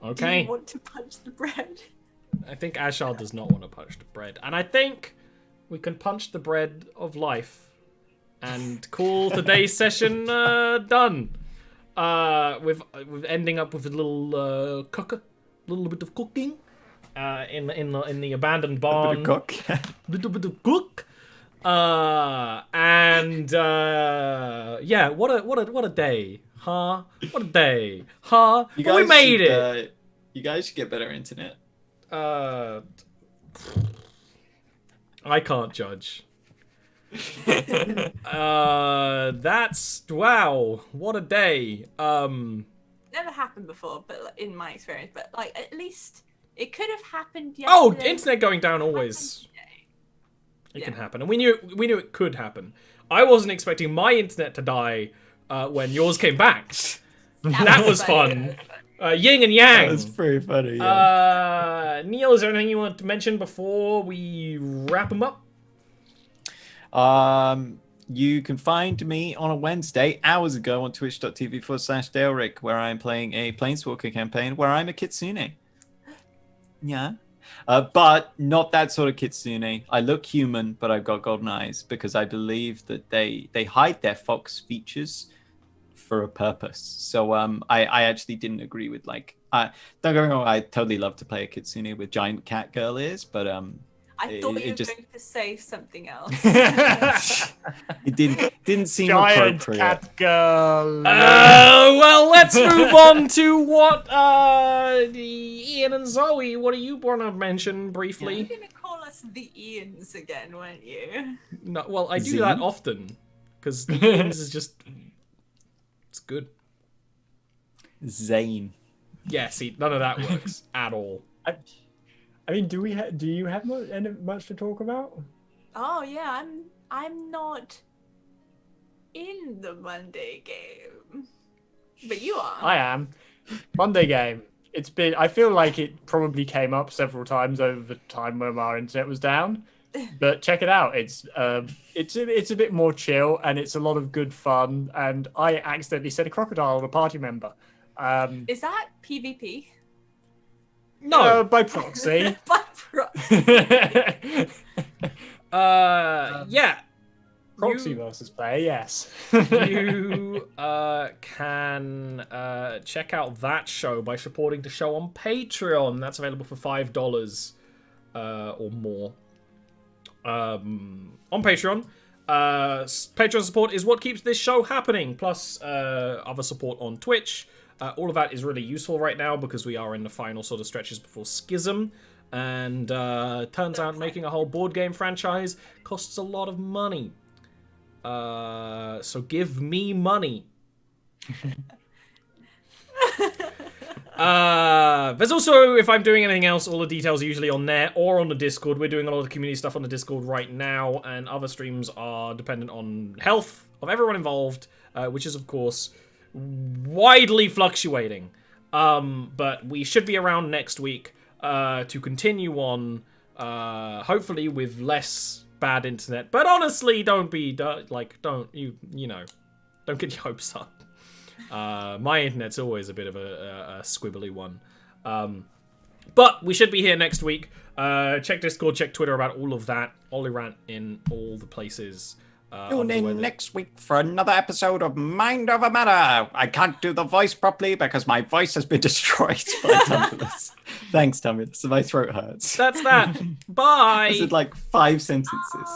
Okay. Do you want to punch the bread? I think Ashar does not want to punch the bread. And I think we can punch the bread of life and call today's session done. With ending up with a little little bit of cooking in the abandoned barn. A bit of cook. Little bit of cook. And yeah, what a day, huh? What a day, huh? You But we guys made should, it. You guys should get better internet. I can't judge. That's wow, what a day. Never happened before, but like, in my experience, but like at least it could have happened yesterday. Oh, internet going down always. It can happen, and we knew it could happen. I wasn't expecting my internet to die when yours came back. That was fun. Yin and yang. That was pretty funny. Yeah. Neil, is there anything you want to mention before we wrap them up? You can find me on a Wednesday, hours ago, on twitch.tv/DaleRick, where I'm playing a Planeswalker campaign where I'm a Kitsune. Yeah. But not that sort of Kitsune. I look human, but I've got golden eyes because I believe that they hide their fox features for a purpose. So I actually didn't agree with like don't get me wrong, I totally love to play a Kitsune with giant cat girl ears, but I thought you were going to say something else. it didn't seem Giant appropriate. cat girl. Well, let's move on to what Ian and Zoe, what do you want to mention briefly? You're going to call us the Ians again, weren't you? No, well, I do Zine? that often because the Ian's is just it's good. Zane. Yeah, see, none of that works at all. I mean, do you have much to talk about? Oh yeah, I'm not in the Monday game, but you are. I am. Monday game. I feel like it probably came up several times over the time when our internet was down. But check it out. It's a bit more chill and it's a lot of good fun. And I accidentally set a crocodile on a party member. Is that PvP? No. By proxy. By proxy. Yeah. Proxy versus player, yes. You can check out that show by supporting the show on Patreon. That's available for $5 or more. On Patreon. Patreon support is what keeps this show happening, plus other support on Twitch. All of that is really useful right now because we are in the final sort of stretches before Schism. And turns out making a whole board game franchise costs a lot of money. So give me money There's also, if I'm doing anything else, all the details are usually on there or on the Discord. We're doing a lot of community stuff on the Discord right now, and other streams are dependent on health of everyone involved, which is, of course, widely fluctuating. But we should be around next week to continue on, hopefully with less bad internet. But honestly, don't get your hopes up. My internet's always a bit of a squibbly one. But we should be here next week. Check Discord, check Twitter about all of that. Olirant in all the places. Tune in next week for another episode of Mind Over Matter. I can't do the voice properly because my voice has been destroyed by Tumulus. Thanks, Tumulus. My throat hurts. That's that. Bye. This is like 5 sentences.